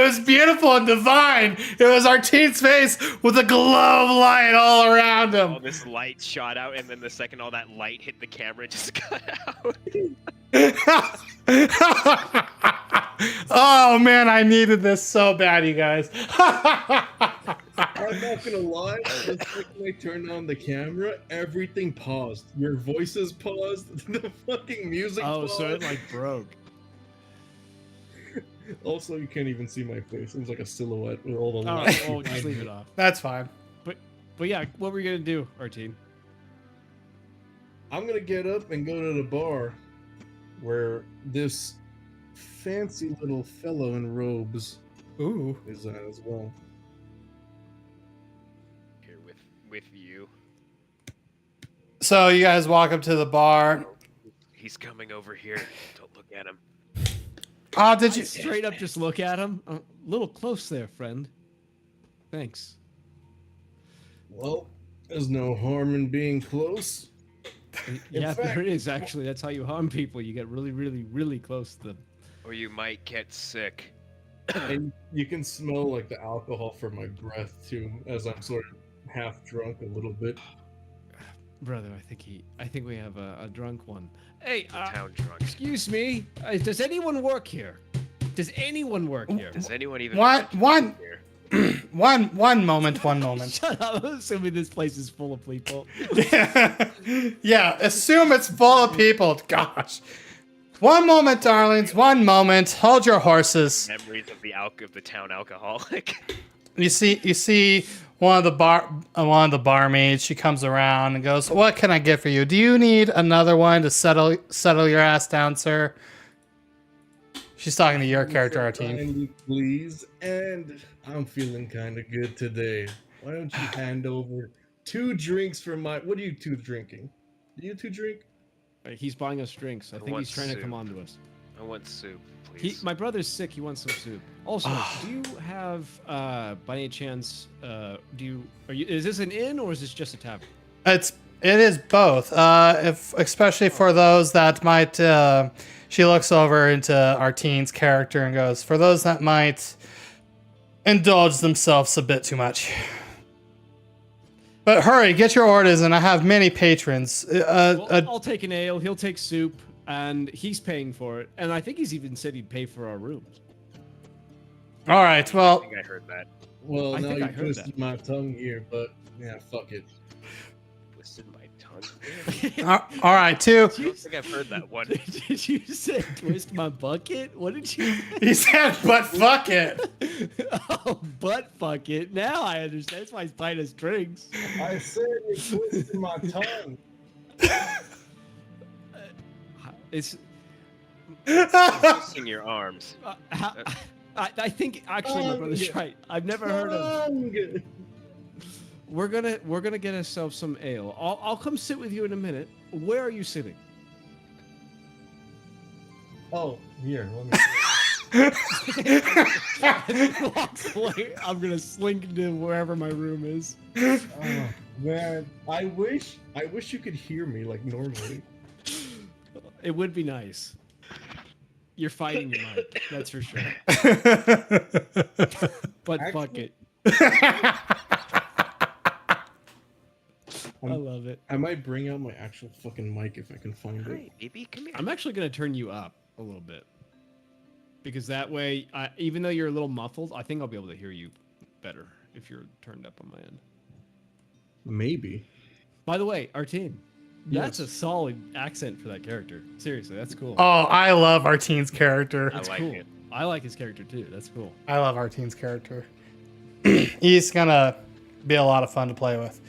was beautiful and divine. It was Artine's face with a glow of light all around All him. this light shot out, and then the second all that light hit the camera, it just cut out. Oh man, I needed this so bad, you guys. I'm not gonna lie, the second I turned on the camera, everything paused. Your voices paused, the fucking music paused. So it like broke. Also, you can't even see my face. It was like a silhouette with all the Oh, lights. just leave it off. That's fine. But yeah, what were you gonna do, Artine? I'm gonna get up and go to the bar where this fancy little fellow in robes Ooh. is at as well. Here with you. So you guys walk up to the bar. He's coming over here. Don't look at him. Oh, did you? Straight up just look at him. A little close there, friend. Thanks. Well, there's no harm in being close. Yeah, fact- there is actually. That's how you harm people. You get really, really, really close to them. Or you might get sick. And you can smell like the alcohol from my breath too, as I'm sort of half drunk a little bit. Brother, I think we have a drunk one. Hey, Town drunk. excuse me. Does anyone work here? Does anyone work here? Does anyone even One here? one moment. Shut up. I'm assuming this place is full of people. Yeah, assume it's full of people. Gosh. One moment, darlings. One moment. Hold your horses. Memories of the town alcoholic. You see one of the barmaids. She comes around and goes, "What can I get for you? Do you need another one to settle your ass down, sir?" She's talking to your character, Artine. Kindly, please, and I'm feeling kind of good today. Why don't you hand over 2 drinks for my? What are you 2 drinking? Do you 2 drink? He's buying us drinks. I think want he's trying to soup. come on to us. I want soup, please. My brother's sick. He wants some soup. Also, do you have, by any chance, is this an inn or is this just a tavern? It is both. Especially for those that might. She looks over into Artine's character and goes, "For those that might indulge themselves a bit too much." But hurry, get your orders, and I have many patrons. I'll take an ale. He'll take soup, and he's paying for it. And I think he's even said he'd pay for our rooms. All right, I well, think I heard that. Well, I now think you I heard twisted that. my tongue here, but yeah, fuck it. Twisted my tongue. all right, two. I don't think I've heard that one. Did you say twist my bucket? What did you say? He said, "But fuck it." Oh, butt fuck it. Now I understand. That's why he's buying us drinks. I said you twisted my tongue. It's Twisting your arms. I think actually my brother's right. I've never heard of. Tongue! We're gonna get ourselves some ale. I'll come sit with you in a minute. Where are you sitting? Oh, here. Let me. Walks away. I'm gonna slink into wherever my room is. Oh, man, I wish you could hear me like normally. It would be nice. You're fighting your mic, that's for sure. But fuck Actually- it. I love it. I might bring out my actual fucking mic if I can find it. Hi, baby, come here. I'm actually gonna turn you up a little bit. Because that way, even though you're a little muffled, I think I'll be able to hear you better if you're turned up on my end. Maybe. By the way, Artine, that's Yes. a solid accent for that character. Seriously, that's cool. Oh, I love Artine's character. I That's like cool. it. I like his character too. That's cool. I love Artine's character. He's gonna be a lot of fun to play with.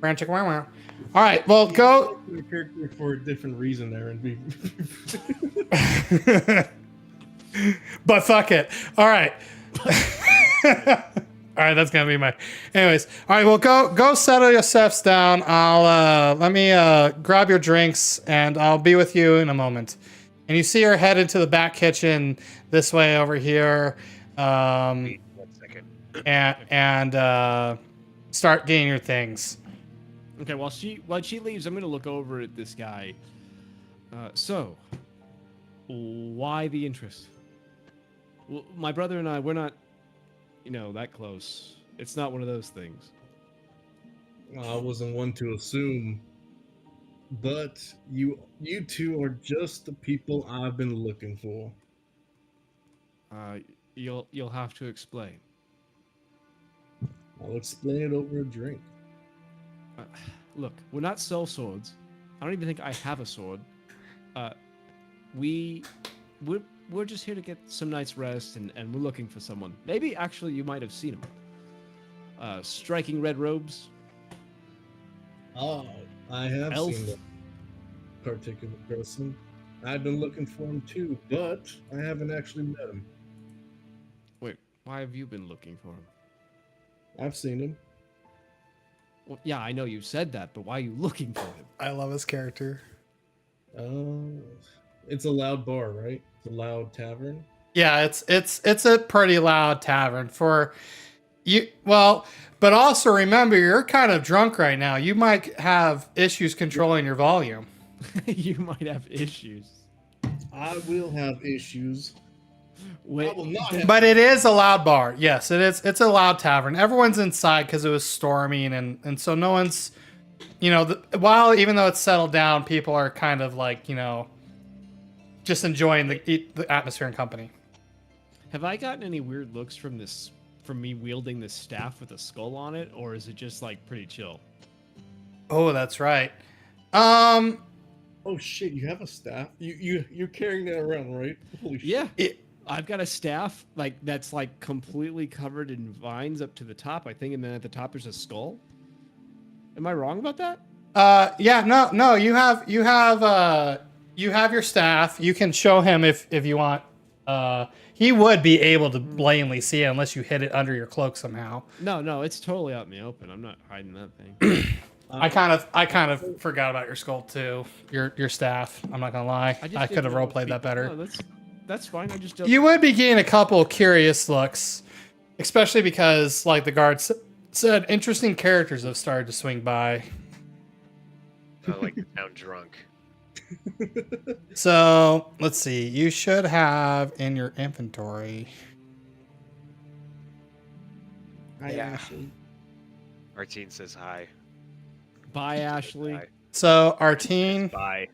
Branch wow wow. All right, well, go. Your character for a different reason there and be. But fuck it. All right. All right, that's gonna be my. Anyways, all right. Well, go settle yourselves down. I'll let me grab your drinks and I'll be with you in a moment. And you see her head into the back kitchen this way over here, Wait 1 second. and start getting your things. Okay, while she leaves, I'm gonna look over at this guy. So, why the interest? Well, my brother and I, we're not, that close. It's not one of those things. I wasn't one to assume, but you two are just the people I've been looking for. You'll have to explain. I'll explain it over a drink. Look, we're not sell swords. I don't even think I have a sword. We're just here to get some night's rest, and we're looking for someone. Maybe actually you might have seen him. Striking red robes. Oh, I have Elf. seen that particular person. I've been looking for him too, but I haven't actually met him. Wait, why have you been looking for him? I've seen him. Well, yeah, I know you said that, but why are you looking for him? I love his character. It's a loud bar, right? It's a loud tavern. Yeah, it's a pretty loud tavern for you. Well, but also remember you're kind of drunk right now. You might have issues controlling your volume. You might have issues. I will have issues. Wait, I will not have. But it is a loud bar. Yes, it is. It's a loud tavern. Everyone's inside because it was storming, and so no one's, while even though it's settled down, people are kind of like, just enjoying the atmosphere and company. have I gotten any weird looks from me wielding this staff with a skull on it, or is it just like pretty chill? Oh, that's right. Oh shit! You have a staff. You're carrying that around, right? Holy shit! Yeah. I've got a staff that's like completely covered in vines up to the top, I think, and then at the top there's a skull. Am I wrong about that? Yeah, no. You have your staff. You can show him if you want. He would be able to blatantly see it unless you hid it under your cloak somehow. No, it's totally out in the open. I'm not hiding that thing. I kind of forgot about your skull too. Your staff. I'm not gonna lie. I could have roleplayed that better. No, that's fine. I just don't. You would be getting a couple curious looks, especially because, like the guards said, interesting characters have started to swing by. Like the town drunk. So let's see. You should have in your inventory. Hi, Yeah. Ashley. Artine says hi. Bye, Ashley. Hi. So Artine, Bye.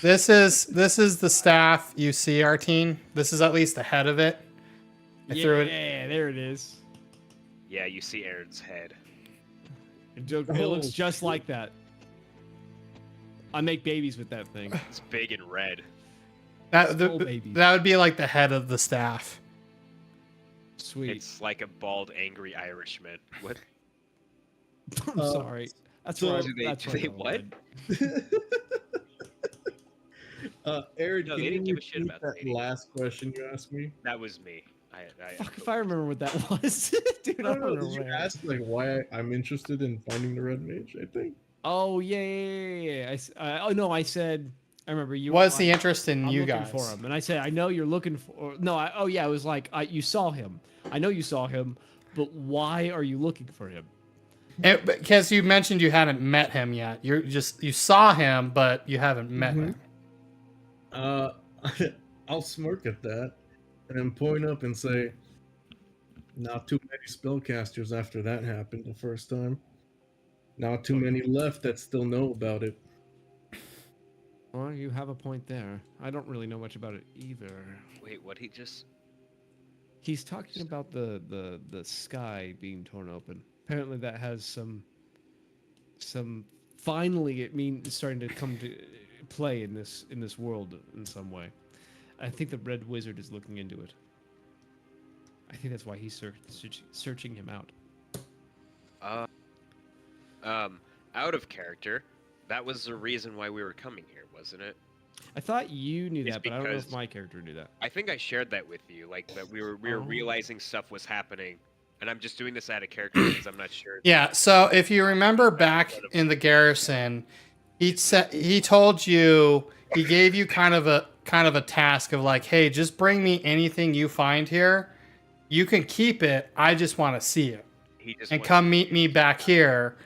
this is the staff you see, Artine. This is at least the head of it. I threw it. Yeah, there it is. Yeah, you see Aaron's head. It looks just like that. I make babies with that thing. It's big and red. Skull babies. That would be like the head of the staff. Sweet. It's like a bald, angry Irishman. What? I'm sorry. That's so where do they- that's do where I they go what? red. Aaron, No, can they didn't you give a shit repeat about that dating. last question you asked me? That was me. Fuck if I remember what that was, dude. I don't know. Did you remember. ask like why I'm interested in finding the red mage? I think. Oh yeah. Oh no, I said. I remember you. What's the like, interest in I'm you looking guys? for him, and I said, I know you're looking for. No, oh yeah, it was like you saw him. I know you saw him, but why are you looking for him? Because you mentioned you hadn't met him yet. You saw him, but you haven't met him. I'll smirk at that, and then point up and say, "Not too many spellcasters after that happened the first time. Not too many left that still know about it." Well, you have a point there. I don't really know much about it either. Wait, what he just? He's talking about the sky being torn open. Apparently, that has some. Finally, it means it's starting to come to play in this world in some way. I think the Red Wizard is looking into it. I think that's why he's searching him out. Out of character. That was the reason why we were coming here, wasn't it? I thought you knew It's that, but I don't know if because- my character knew that. I think I shared that with you, like that we were Oh. realizing stuff was happening, and I'm just doing this out of character because I'm not sure. Yeah. So if you remember back in the garrison, he told you, he gave you kind of a task of like, hey, just bring me anything you find here. You can keep it. I just want to see it. He just And wanted- come meet me back here.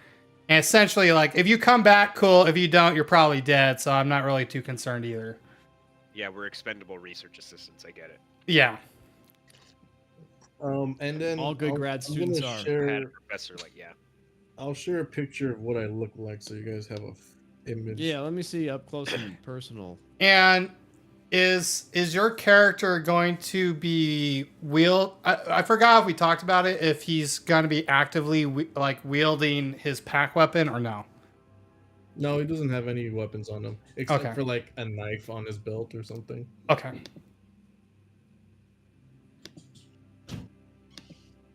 And essentially, like, if you come back, cool. If you don't, you're probably dead. So I'm not really too concerned either. Yeah, we're expendable research assistants. I get it. Yeah. And then All good grad I'm students gonna are. I had share. a professor like, yeah. I'll share a picture of what I look like so you guys have a image. Yeah, let me see up close and personal. And is your character going to be I forgot if we talked about it, if he's going to be actively wielding his pack weapon or no. No, he doesn't have any weapons on him except Okay. for like a knife on his belt or something. Okay.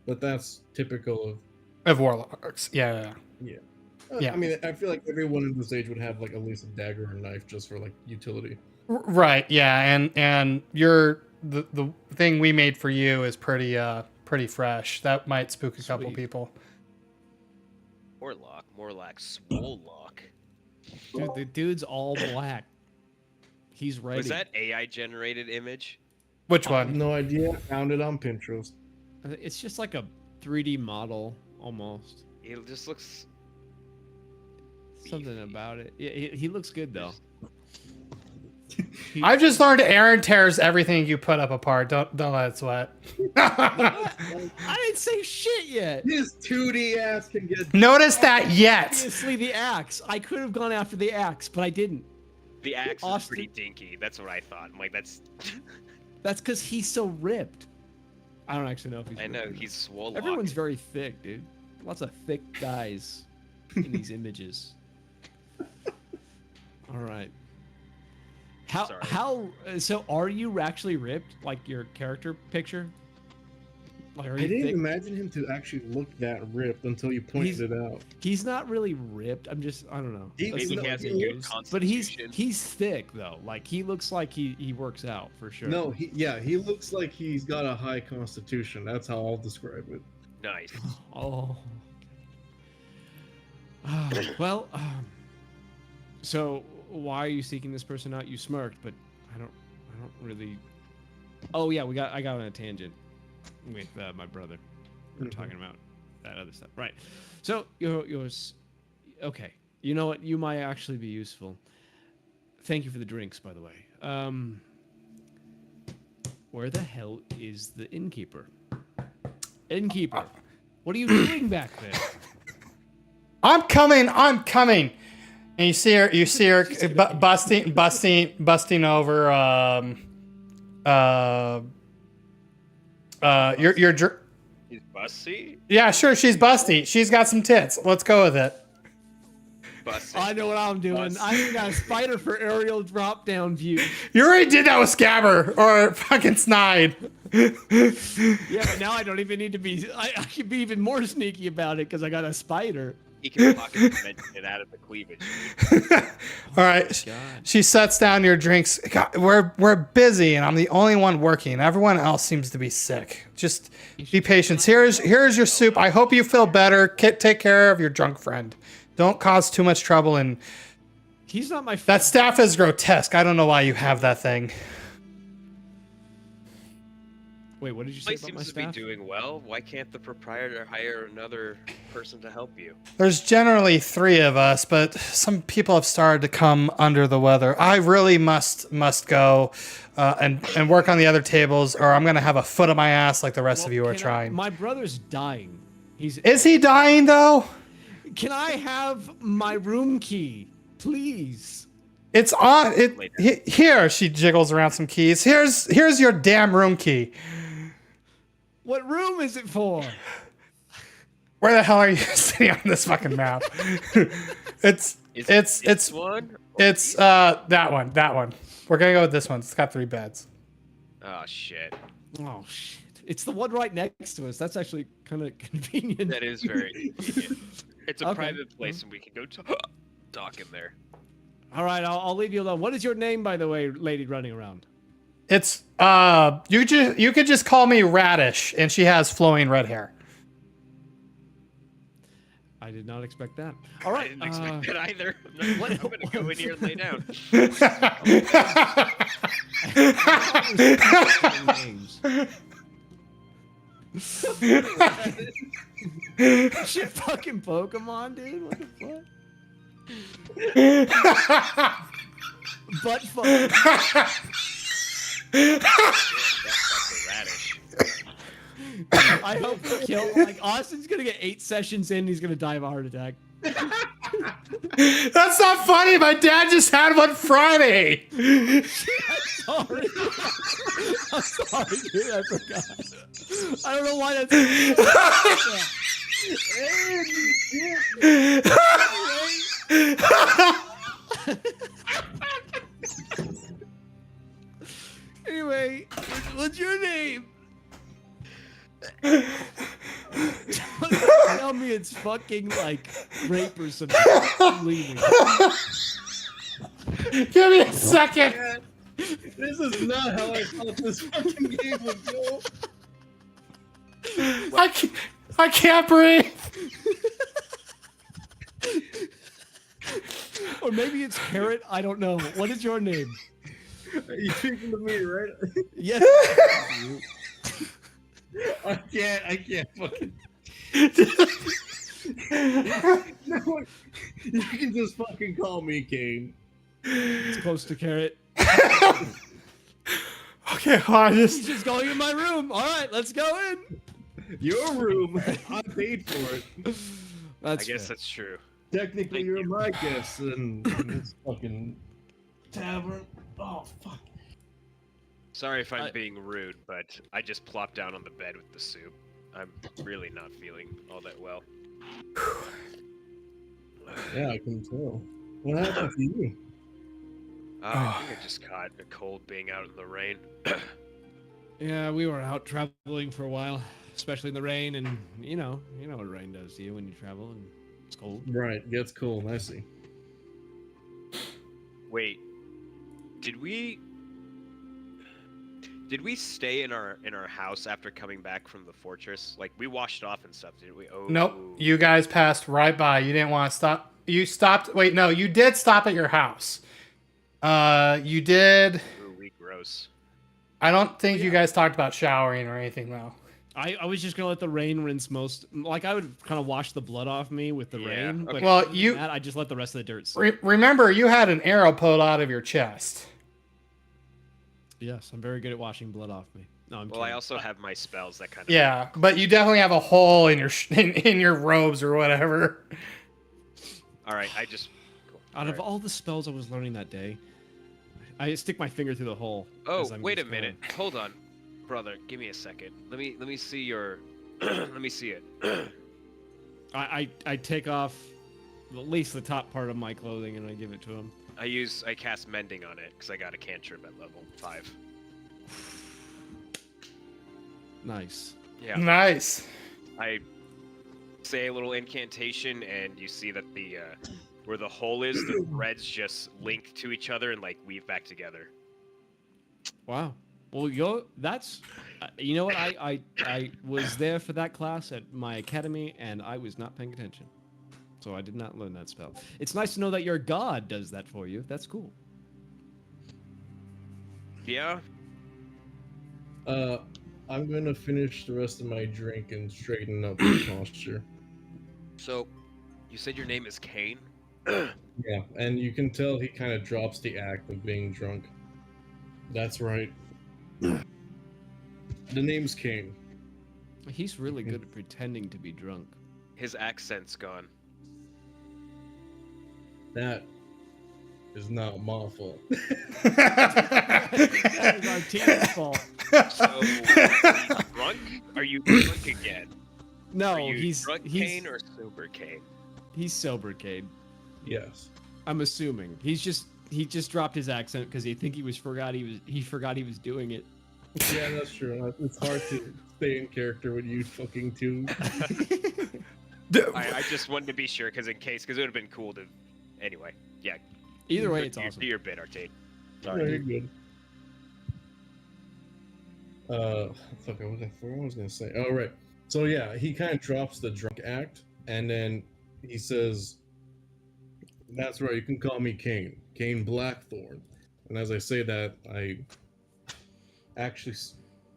But that's typical of. Of warlocks. Yeah. Yeah. I mean, I feel like everyone in this age would have like at least a dagger or knife just for like utility. Right. Yeah. And the thing we made for you is pretty fresh. That might spook a couple Sweet. people. More like Swolelock. Dude, the dude's all black. He's ready. Was that AI generated image? Which I have one? no idea. Found it on Pinterest. It's just like a 3D model almost. He just looks. Something beefy. about it. Yeah, he looks good though. I've just learned Aaron tears everything you put up apart. Don't let it sweat. I didn't say shit yet. His 2D ass can get. Notice that yet. Obviously, the axe. I could have gone after the axe, but I didn't. The axe is Austin- pretty dinky. That's what I thought. I'm like, that's. That's because he's so ripped. I don't actually know if he's. I know ripped. he's Swolelock. Everyone's very thick, dude. Lots of thick guys in these images. All right. Sorry. So are you actually ripped, like your character picture? Like, are I you didn't thick? imagine him to actually look that ripped until you pointed it out. He's not really ripped. I don't know. He- That's Maybe the he way has I a think it good is. constitution. But he's thick though. Like he looks like he works out for sure. No, he looks like he's got a high constitution. That's how I'll describe it. Nice. Oh. Well, so why are you seeking this person out? You smirked, but I don't really. Oh yeah, I got on a tangent with my brother. We were Mhm. talking about that other stuff, right? So yours. Okay, you know what? You might actually be useful. Thank you for the drinks, by the way. Where the hell is the innkeeper? Innkeeper, what are you doing back there? I'm coming. And you see her busting over. He's bussy. Yeah, sure. She's busty. She's got some tits. Let's go with it. Bussy. I know what I'm doing. Bus. I got a spider for aerial drop down view. You already did that with Scabber or fucking Snide. Yeah, but now I don't even need to be. I can be even more sneaky about it because I got a spider. He can pocket it out of the cleavage. All right. God. She sets down your drinks. God, we're busy, and I'm the only one working. Everyone else seems to be sick. Just be patient. Here's your soup. I hope you feel better. Take care of your drunk friend. Don't cause too much trouble. And He's not my that friend. staff is grotesque. I don't know why you have that thing. Wait, what did you say Place about my seems to be staff? doing well. Why can't the proprietor hire another person to help you? There's generally 3 of us, but some people have started to come under the weather. I really must go and work on the other tables, or I'm gonna have a foot of my ass like the rest of you are Can I- trying. my brother's dying. Is he dying though? Can I have my room key, please? It's on it here. She jiggles around some keys. Here's your damn room key. What room is it for? Where the hell are you sitting on this fucking map? It's one. that one. We're gonna go with this one. It's got 3 beds. Oh shit. Oh shit! It's the one right next to us. That's actually kind of convenient. That is very convenient. It's a Okay. private place, and we can go talk in there. All right, I'll leave you alone. What is your name, by the way, lady running around? It's you could just call me Radish, and she has flowing red hair. I did not expect that. All I right. didn't expect that either. what- I'm gonna go in here and lay down. Shit, fucking Pokemon, dude. What the fuck? Butt fuck. That's the radish. I hope we kill. Like Austin's gonna get 8 sessions in. He's gonna die of a heart attack. That's not funny. My dad just had one Friday. Sorry. I'm sorry, dude. I forgot. I don't know why that's. Anyway, what's your name? Tell me it's fucking like rape or something. I'm leaving. Give me a second. This is not how I thought this fucking game would go. I can't breathe. Or maybe it's Carrot. I don't know. What is your name? Are you speaking to me, right? Yes. I can't fucking. No, you can just fucking call me Kane. It's close to Carrot. Okay, hold on, He's just going in my room. All right, let's go in. Your room, I paid for it. That's I guess fair. that's true. Technically, Thank you're you. my guest in this fucking tavern. Oh fuck. Sorry if I'm I- being rude, but I just plopped down on the bed with the soup. I'm really not feeling all that well. Yeah, I can tell. What happened to you? I think I just caught a cold being out in the rain. Yeah, we were out traveling for a while, especially in the rain, and you know what rain does to you when you travel and it's cold. Right, gets cold. I see. Wait, did we stay in our house after coming back from the fortress? Like we washed off and stuff, didn't we? Oh Nope. You guys passed right by. You didn't want to stop. You stopped. Wait, no, you did stop at your house. You did. Ooh, gross. I don't think you guys talked about showering or anything though. I was just gonna let the rain rinse most. Like I would kind of wash the blood off me with the Yeah, rain. But okay. Well, other than you- that, I just let the rest of the dirt. Remember, you had an arrow pulled out of your chest. Yes, I'm very good at washing blood off me. No, I'm Well, I kidding. also have my spells that kind of. Yeah, but you definitely have a hole in your in your robes or whatever. All right, I just. Cool. Out of Alright. all the spells I was learning that day, I stick my finger through the hole. Oh, as I'm wait a just minute. Hold on, brother. Give me a second. Let me see your. Let me see it. I take off at least the top part of my clothing and I give it to him. I cast mending on it because I got a cantrip at level 5. Nice. Yeah. Nice. I say a little incantation, and you see that the where the hole is, the threads just link to each other and like weave back together. Wow. Well, that's you know what, I was there for that class at my academy, and I was not paying attention, so I did not learn that spell. It's nice to know that your god does that for you. That's cool. Yeah. I'm gonna finish the rest of my drink and straighten up the posture. So, you said your name is Kane? Yeah, and you can tell he kind of drops the act of being drunk. That's right. The name's Kane. He's really good at pretending to be drunk. His accent's gone. That is not my fault. That is our team's fault. So, are you drunk? Are you drunk again? No, Are you he's drunk Kane or sober Kane? he's sober, Cade. Yes. I'm assuming he just dropped his accent because he forgot he was doing it. Yeah, that's true. It's hard to stay in character when you fucking too. I just wanted to be sure, because it would have been cool to. Anyway, yeah. Either way, it's Do awesome. your bit, Arcade. No, you're good. Fuck, I was gonna say. Oh, right. So yeah, he kind of drops the drunk act, and then he says, "That's right. You can call me Kane Blackthorn." And as I say that, I actually,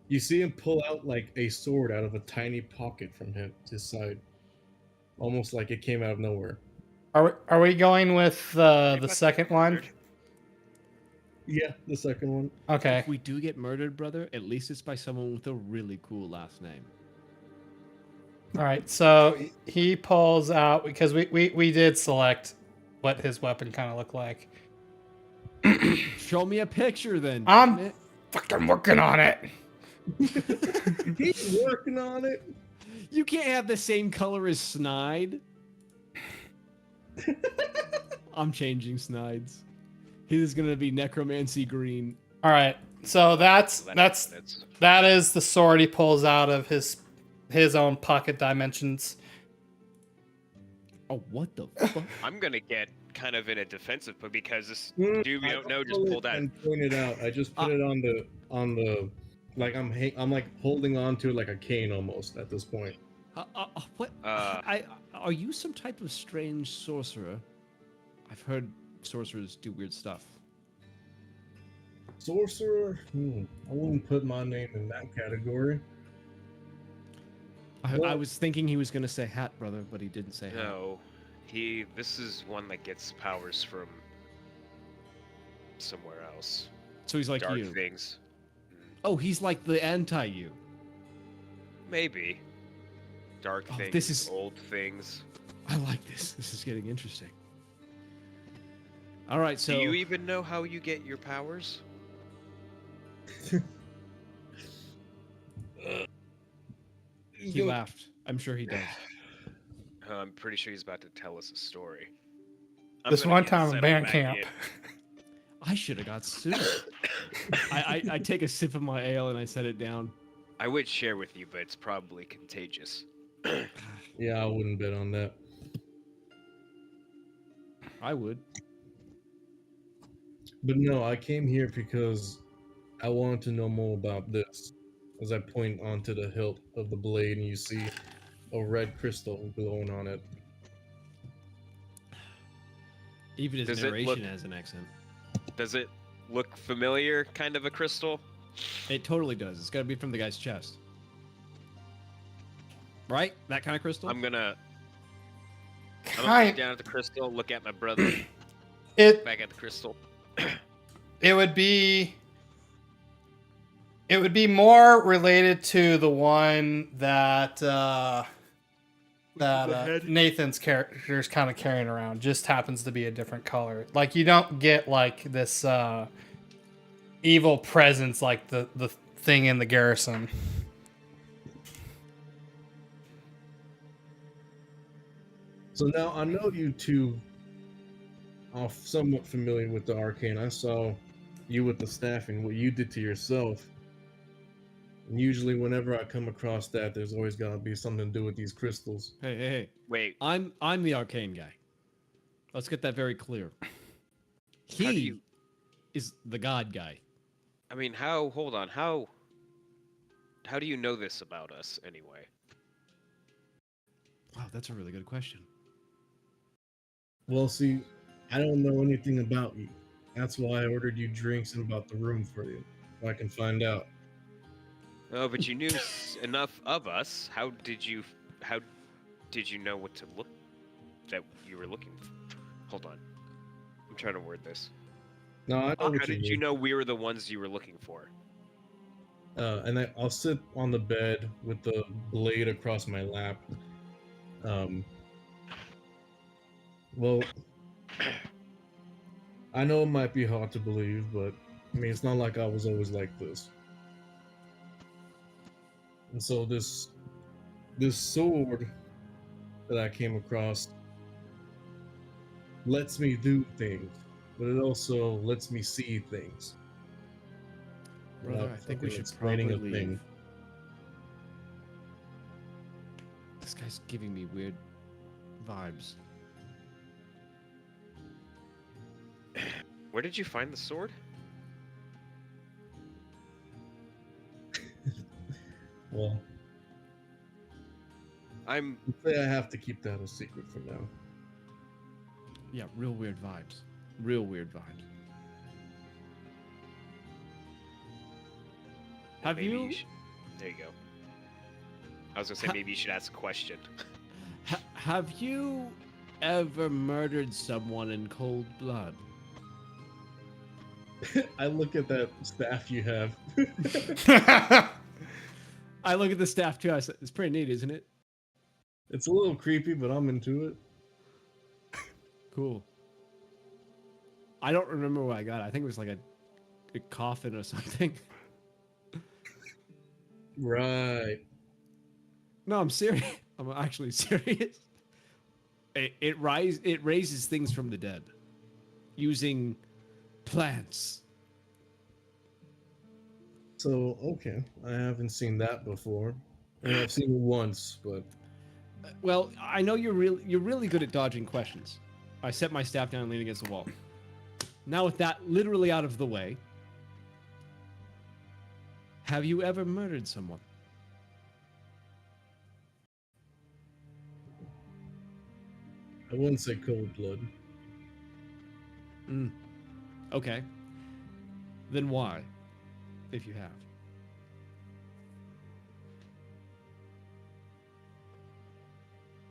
you see him pull out like a sword out of a tiny pocket from his side, almost like it came out of nowhere. Are we going with the second one? Yeah, the second one. Okay. If we do get murdered, brother, at least it's by someone with a really cool last name. All right. So he pulls out, because we did select what his weapon kind of looked like. Show me a picture then. I'm damn it. fucking working on it. He's working on it. You can't have the same color as Snide. I'm changing Snides. His is gonna be necromancy green. All right. So that is the sword he pulls out of his own pocket dimensions. Oh, what the fuck? I'm gonna get kind of in a defensive put because this Mm, dude we I don't know just pulled it pulled out. and pointed out. I just put it on the like I'm like holding on to it like a cane almost at this point. What? Are you some type of strange sorcerer? I've heard sorcerers do weird stuff. Sorcerer? I wouldn't put my name in that category. I was thinking he was gonna say hat, brother, but he didn't say hat. No, this is one that gets powers from somewhere else. So he's like Dark you. things. Oh, he's like the anti-you. Maybe. Dark Oh, things, this is- old things. I like this. This is getting interesting. All right, so Do you even know how you get your powers? he laughed. I'm sure he does. I'm pretty sure he's about to tell us a story. This gonna one get time in settled band back camp. in. I should have got sooner. I take a sip of my ale and I set it down. I would share with you, but it's probably contagious. Yeah, I wouldn't bet on that. I would. But no, I came here because I wanted to know more about this. As I point onto the hilt of the blade, and you see a red crystal glowing on it. Even his Does it narration look- has an accent. Does it look familiar, kind of a crystal? It totally does. It's got to be from the guy's chest. Right? That kind of crystal? I'm gonna look Kind, down at the crystal, look at my brother, it back at the crystal. it would be more related to the one that Nathan's character is kind of carrying around. Just happens to be a different color. Like, you don't get like this evil presence like the thing in the garrison. So now I know you two are somewhat familiar with the arcane. I saw you with the staff and what you did to yourself And usually, whenever I come across that, there's always got to be something to do with these crystals. Hey. Wait, I'm the arcane guy. Let's get that very clear. How do He you- is the god guy. I mean, how? Hold on. How do you know this about us anyway? Wow, that's a really good question. Well, see, I don't know anything about you. That's why I ordered you drinks and bought the room for you, so I can find out. Oh, but you knew enough of us. How did you know what to look that you were looking for? Hold on. I'm trying to word this. No, I know How what you did mean. you know we were the ones you were looking for? I'll sit on the bed with the blade across my lap. Well, I know it might be hard to believe, but I mean, it's not like I was always like this. And so this sword that I came across lets me do things, but it also lets me see things. Brother, without I think we fucking should probably explaining a thing. leave. This guy's giving me weird vibes. Where did you find the sword? Well, I'm I'd say I have to keep that a secret for now. Yeah, real weird vibes. Real weird vibes. Have maybe you should- There you go. I was gonna say Ha- maybe you should ask a question. have you ever murdered someone in cold blood? I look at that staff you have. I look at the staff too. I said, it's pretty neat, isn't it? It's a little creepy, but I'm into it. Cool. I don't remember what I got. I think it was like a coffin or something. Right. No, I'm serious. I'm actually serious. It raises things from the dead using plants. So, okay. I haven't seen that before. I mean, I've seen it once, but Well, I know you're really good at dodging questions. I set my staff down and lean against the wall. Now with that literally out of the way, have you ever murdered someone? I wouldn't say cold blood. Okay. Then why? If you have.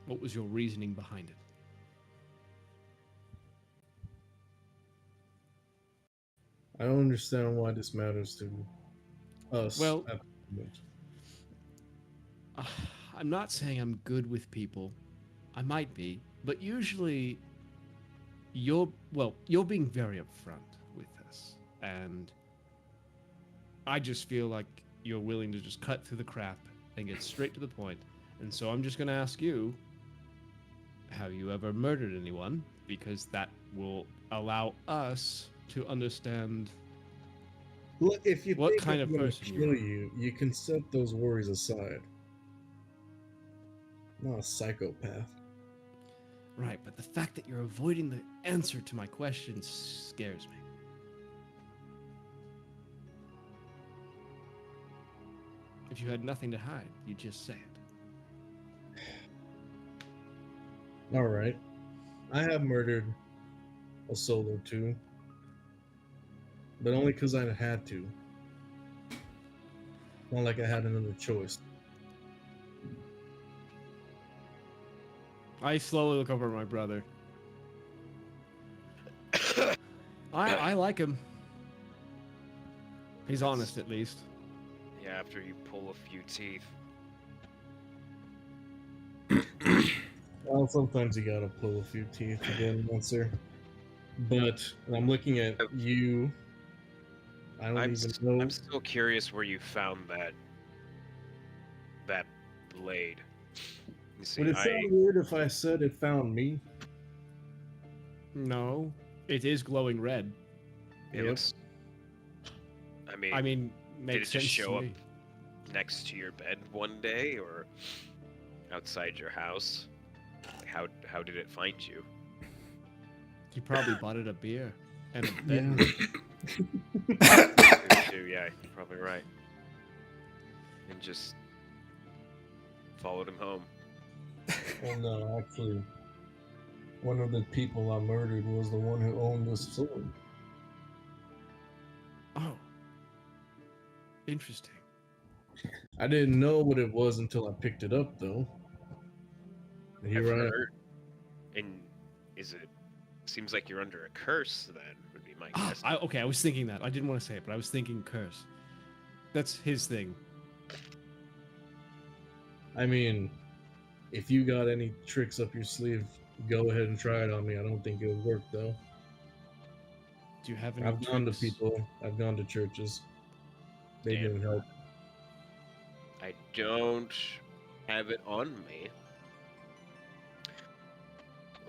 What was your reasoning behind it? I don't understand why this matters to us. Well- at the moment. I'm not saying I'm good with people. I might be, but usually you're being very upfront with this, and I just feel like you're willing to just cut through the crap and get straight to the point. And so I'm just going to ask you, have you ever murdered anyone? Because that will allow us to understand. Look, if you What think kind I'm of gonna person you kill are. you, you can set those worries aside. I'm not a psychopath. Right, but the fact that you're avoiding the answer to my question scares me. If you had nothing to hide, you'd just say it. All right. I have murdered a soul or two, but only because I had to. Not like I had another choice. I slowly look over at my brother. I like him. He's honest, at least. Yeah, after you pull a few teeth. Well, sometimes you gotta pull a few teeth to get an answer. But I'm looking at you. I don't I'm even know. I'm still curious where you found that blade. You see, Would it sound weird if I said it found me? No, it is glowing red. it looks. I mean, I mean, did it makes just sense show to up? me. next to your bed one day, or outside your house? How did it find you? He probably bought it a beer and a Yeah. bed. Yeah, you're probably right. And just followed him home. Oh no, actually, one of the people I murdered was the one who owned this sword. Oh, interesting. I didn't know what it was until I picked it up, though. I've Here I am. heard. And is it? Seems like you're under a curse. Then would be my guess. Okay, I was thinking that. I didn't want to say it, but I was thinking curse. That's his thing. I mean, if you got any tricks up your sleeve, go ahead and try it on me. I don't think it would work, though. Do you have any I've gone to tricks? people. I've gone to churches. They Damn. didn't help. I don't have it on me.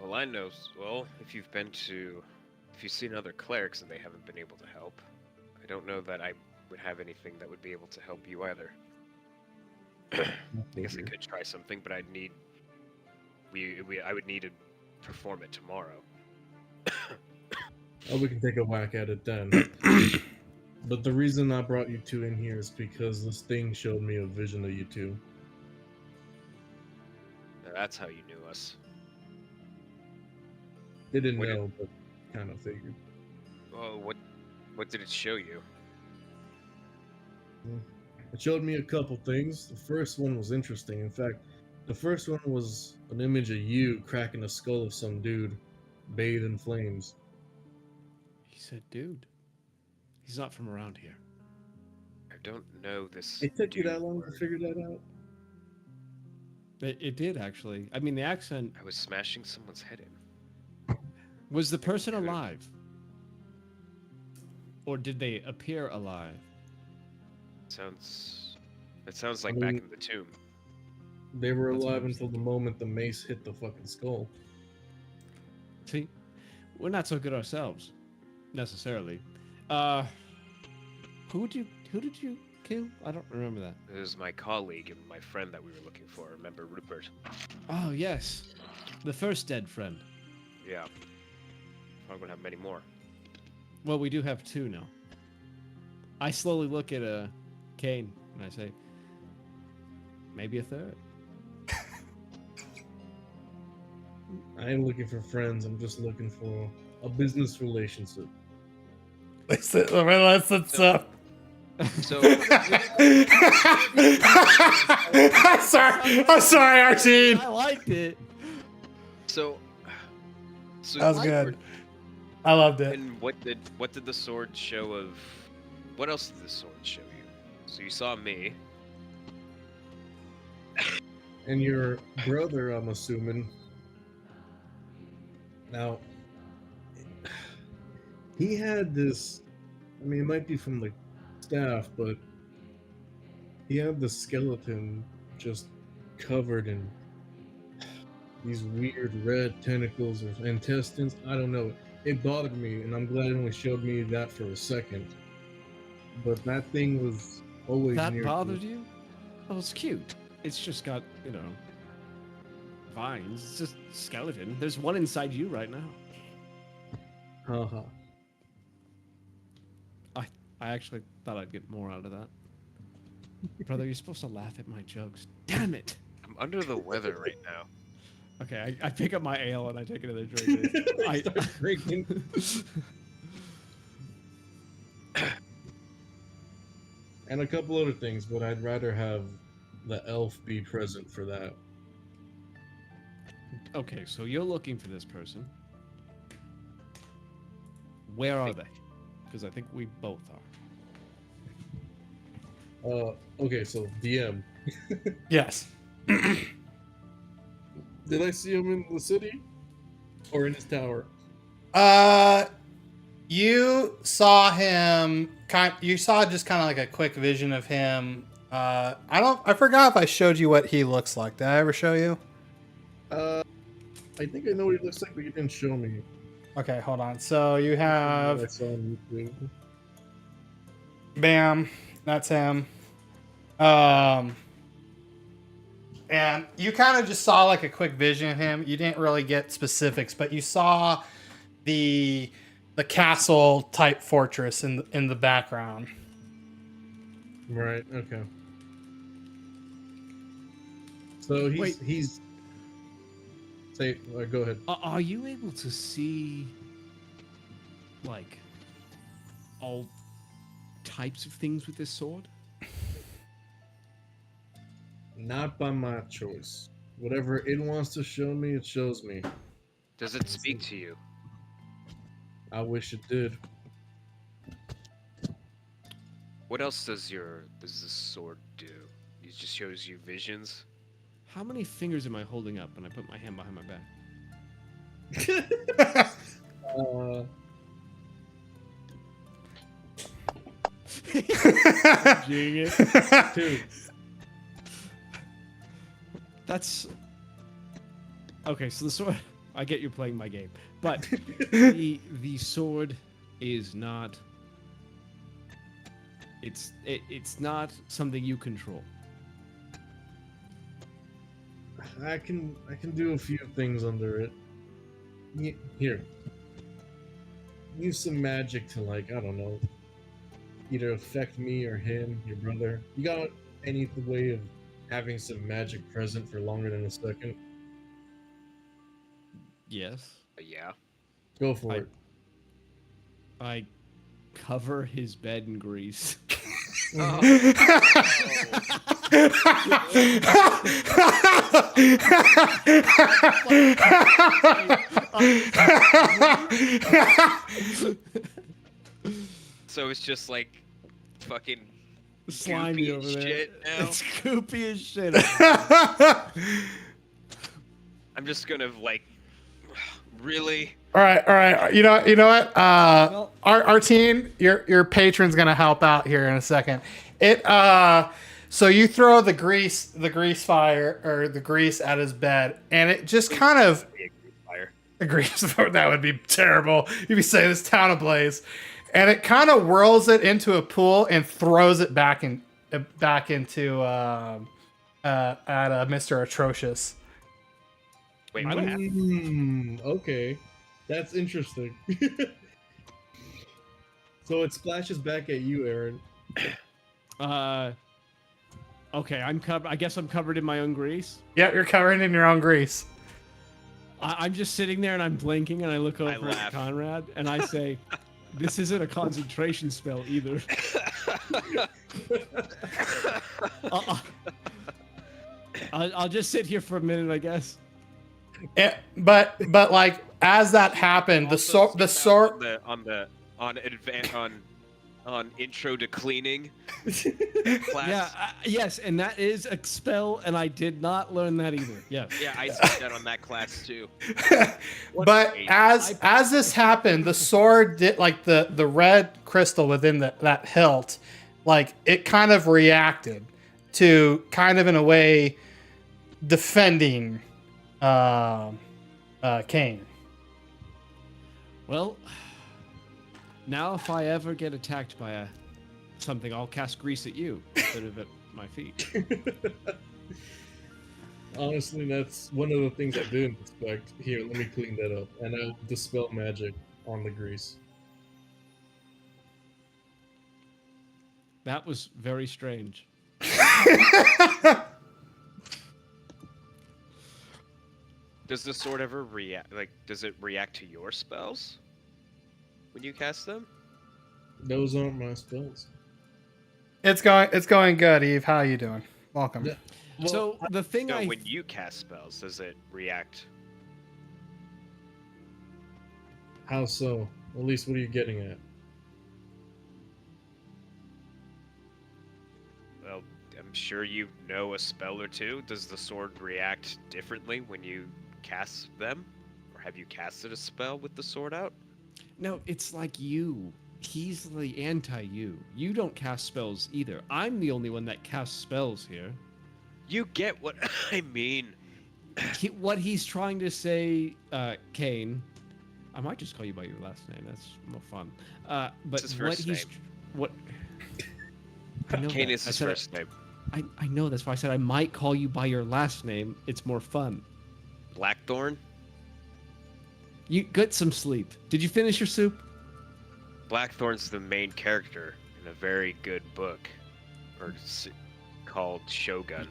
Well, I know. Well, if you've seen other clerics and they haven't been able to help, I don't know that I would have anything that would be able to help you either. I guess I could try something, but I'd need. I would need to perform it tomorrow. Oh, we can take a whack at it then. But the reason I brought you two in here is because this thing showed me a vision of you two. Now, that's how you knew us. They didn't What did- know, but kind of figured. Oh, what did it show you? It showed me a couple things. The first one was interesting. In fact, the first one was an image of you cracking the skull of some dude, bathed in flames. He said, dude. He's not from around here. I don't know this. It took you that dude long to word. figure that out? It did, actually. I mean, the accent. I was smashing someone's head in. Was the person Good. alive? Or did they appear alive? That sounds like back mean- in the tomb. They were That's what alive I was until the moment the mace hit the fucking skull. See, we're not so good ourselves, necessarily. Who did you kill? I don't remember that. It was my colleague and my friend that we were looking for. Remember Rupert? Oh yes, the first dead friend. Yeah. Probably gonna have many more. Well, we do have two now. I slowly look at Kane and I say, maybe a third. I ain't looking for friends. I'm just looking for a business relationship. Let's up. So I'm sorry, Archie. I liked it. so That was good. I loved it. And what did the sword show of? What else did the sword show you? So you saw me. And your brother, I'm assuming. Now, he had this. I mean, it might be from the staff, but he had the skeleton just covered in these weird red tentacles or intestines. I don't know. It bothered me, and I'm glad it only showed me that for a second. But that thing was always That near bothered you? Oh, it's cute. It's just got, vines. It's just skeleton. There's one inside you right now. Haha. I actually thought I'd get more out of that. Brother, you're supposed to laugh at my jokes. Damn it! I'm under the weather right now. Okay, I pick up my ale and I take another drink. I Start drinking. And a couple other things, but I'd rather have the elf be present for that. Okay, so you're looking for this person. Where are they? Because I think we both are. Okay, so DM. Yes. Did I see him in the city? Or in his tower? You saw him. You saw just kind of like a quick vision of him. I forgot if I showed you what he looks like. Did I ever show you? I think I know what he looks like, but you didn't show me. Okay, hold on. So you I have, saw him. bam, that's him. And you kind of just saw like a quick vision of him. You didn't really get specifics, but you saw the castle type fortress in the background. Right. Okay. So Wait. he's. Say. Go ahead. Are you able to see, like, all types of things with this sword? Not by my choice. Whatever it wants to show me, it shows me. Does it speak to you? I wish it did. What else does this sword do? It just shows you visions. How many fingers am I holding up when I put my hand behind my back? Genius. Two. That's okay. So the sword. I get you're playing my game, but the sword is not. It's not something you control. I can do a few things under it. Here. Use some magic to, like, I don't know, either affect me or him, your brother. You got any way of having some magic present for longer than a second? Yes. Yeah. Go for it. I cover his bed in grease. So it's just like fucking Slimy goopy over as there. shit now. It's goopy as shit. I'm just gonna like really. All right. You know what? Our team, your patron's gonna help out here in a second. So you throw the grease fire or the grease at his bed, and it just kind of Fire. the grease. That would be terrible if you say this town ablaze, and it kind of whirls it into a pool and throws it back into at Mr. Atrocious. Wait, what happened? Okay. That's interesting. So it splashes back at you, Aaron. Okay, I'm covered. I guess I'm covered in my own grease. Yeah, you're covered in your own grease. I'm just sitting there and I'm blinking and I look over laugh. at Conrad and I say, "This isn't a concentration spell either." I'll just sit here for a minute, I guess. But like as that happened, the sword on intro to cleaning class. Yeah, yes, and that is a spell, and I did not learn that either. Yes. Yeah, I see that on that class too. But as this happened, the sword did like the red crystal within that hilt, like it kind of reacted to kind of in a way defending Kane. Well, now if I ever get attacked by something, I'll cast grease at you instead of at my feet. Honestly, that's one of the things I didn't expect. Here, let me clean that up. And I'll dispel magic on the grease. That was very strange. Does the sword ever react? Like, does it react to your spells when you cast them? Those aren't my spells. It's going good, Eve. How are you doing? Welcome. Yeah. Well, So the thing No, when you cast spells, does it react? how so? At least, what are you getting at? Well, I'm sure you know a spell or two. Does the sword react differently when you cast them? Or have you casted a spell with the sword out? No, it's like you. He's the anti-you. You don't cast spells either. I'm the only one that casts spells here. You get what I mean. What he's trying to say, Kane. I might just call you by your last name. That's more fun. But It's his what first he's name. what? I know Kane that. is I his said it- first name. I know, that's why I said I might call you by your last name. It's more fun. Blackthorn? You get some sleep. Did you finish your soup? Blackthorn's the main character in a very good book, called Shogun.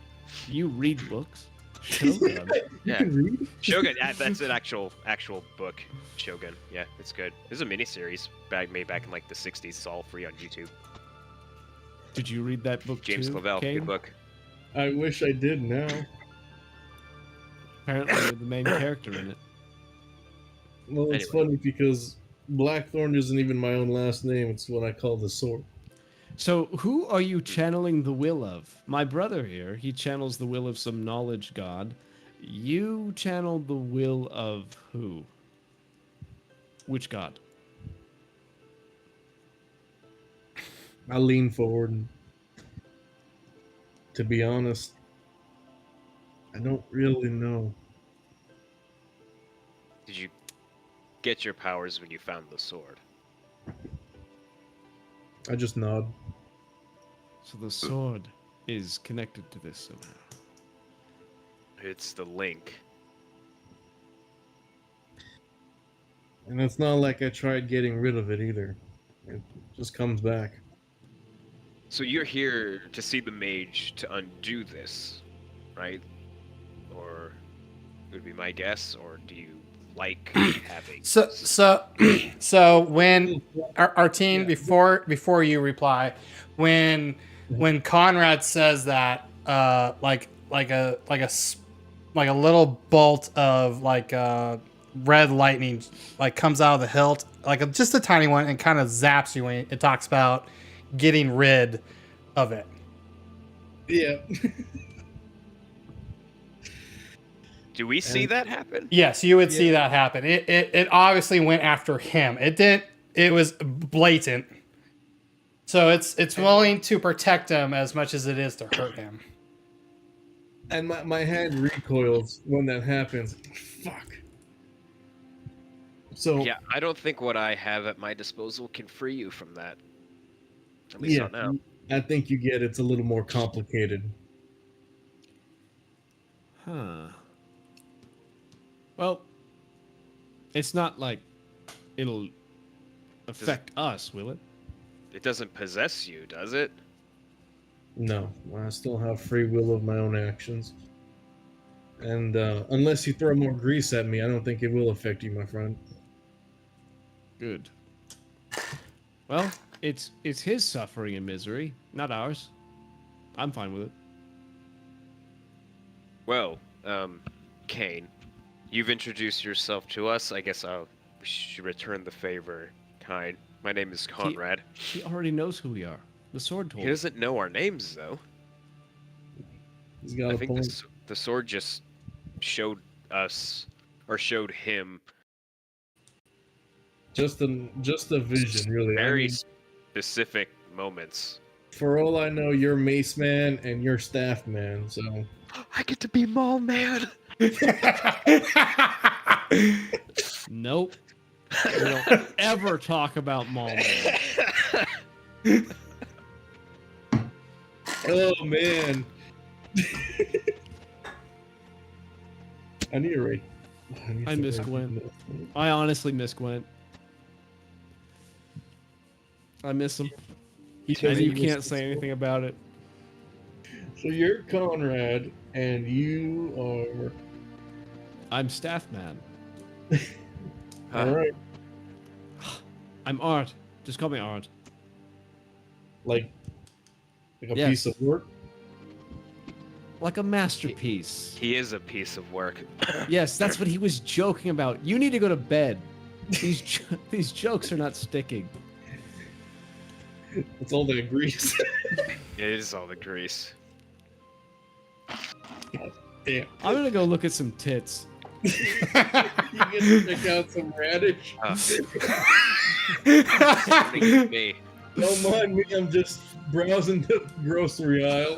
You read books? Shogun. You Yeah. can read? Shogun. That's an actual book. Shogun. Yeah, it's good. It's a miniseries made back in like the '60s. It's all free on YouTube. Did you read that book James too, Clavell, Kane? good book. I wish I did now. Apparently you're the main character in it. Well, it's Anyway. funny because Blackthorn isn't even my own last name. It's what I call the sword. So who are you channeling the will of? My brother here, he channels the will of some knowledge god. You channel the will of who? Which god? I lean forward. And, to be honest, I don't really know. Did you get your powers when you found the sword? I just nod. So the sword is connected to this somehow. It's the link. And it's not like I tried getting rid of it either. It just comes back. So you're here to see the mage to undo this, right? Or it would be my guess, or do you like having So when our team, Yeah. before you reply, when Conrad says that, like a little bolt of red lightning comes out of the hilt, just a tiny one, and kind of zaps you when it talks about getting rid of it. Yeah. Do we see that happen? Yes, you would see Yeah. that happen. It obviously went after him. It didn't. It was blatant. So it's willing to protect him as much as it is to hurt him. And my hand recoils when that happens. Fuck. So Yeah, I don't think what I have at my disposal can free you from that. At least yeah, not now. I think you get it's a little more complicated. Huh. Well, it's not like it'll affect us, will it? It doesn't possess you, does it? No, I still have free will of my own actions. And unless you throw more grease at me, I don't think it will affect you, my friend. Good. Well, it's his suffering and misery, not ours. I'm fine with it. Well, Kane, you've introduced yourself to us. I guess we should return the favor, kind. My name is Conrad. He already knows who we are. The sword told He him. doesn't know our names, though. He's got I a think point. the sword just showed us, or showed him, Just a vision, really. I very mean, specific moments. for all I know, you're Mace Man and you're Staff Man, so I get to be Mall Man. Nope. We don't ever talk about Maul Man. oh man. I need to rate. I miss Gwen. I honestly miss Gwent. I miss him. And you can't say anything about it. So you're Conrad, and you are. I'm staff man. Huh. All right, I'm Art. Just call me Art. like a Yes. piece of work. Like a masterpiece. He is a piece of work. Yes, that's what he was joking about. You need to go to bed. These jokes are not sticking. It's all that grease. It is all the grease. Damn. I'm gonna go look at some tits. You get to check out some radish. Me. Don't mind me. I'm just browsing the grocery aisle.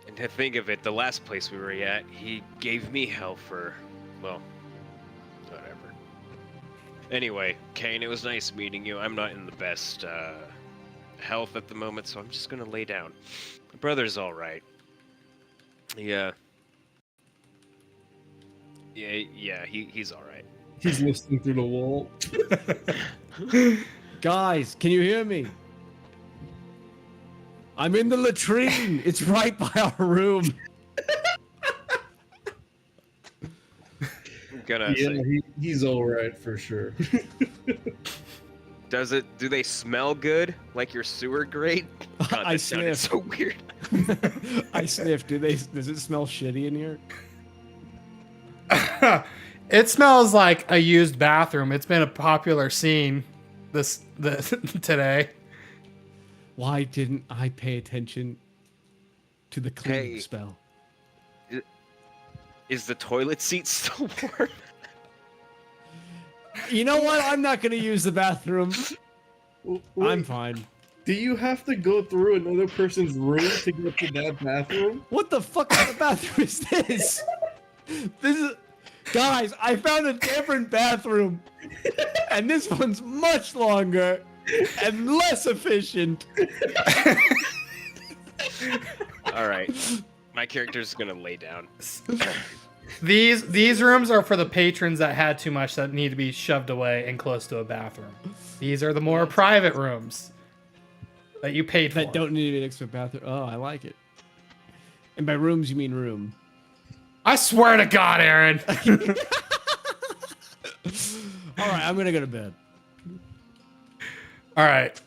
And to think of it, the last place we were at, he gave me hell for, well, whatever. Anyway, Kane, it was nice meeting you. I'm not in the best health at the moment, so I'm just gonna lay down. Brother's all right. Yeah. Yeah. He's all right. He's listening through the wall. Guys, can you hear me? I'm in the latrine. It's right by our room. I'm gonna Yeah, say, he's all right for sure. do they smell good? Like your sewer grate? God, I that sounded sniff. so weird. I sniff. Does it smell shitty in here? It smells like a used bathroom. It's been a popular scene today. Why didn't I pay attention to the cleaning Hey. spell? Is the toilet seat still warm? You know what? I'm not going to use the bathroom. I'm Wait, fine. do you have to go through another person's room to get to that bathroom? What the fuck kind of bathroom is this? This is... Guys, I found a different bathroom. And this one's much longer and less efficient. All right. My character's gonna lay down. These rooms are for the patrons that had too much that need to be shoved away and close to a bathroom. These are the more private rooms that you paid for. That don't need an extra bathroom. Oh, I like it. And by rooms, you mean room. I swear to God, Aaron. All right, I'm going to go to bed. All right.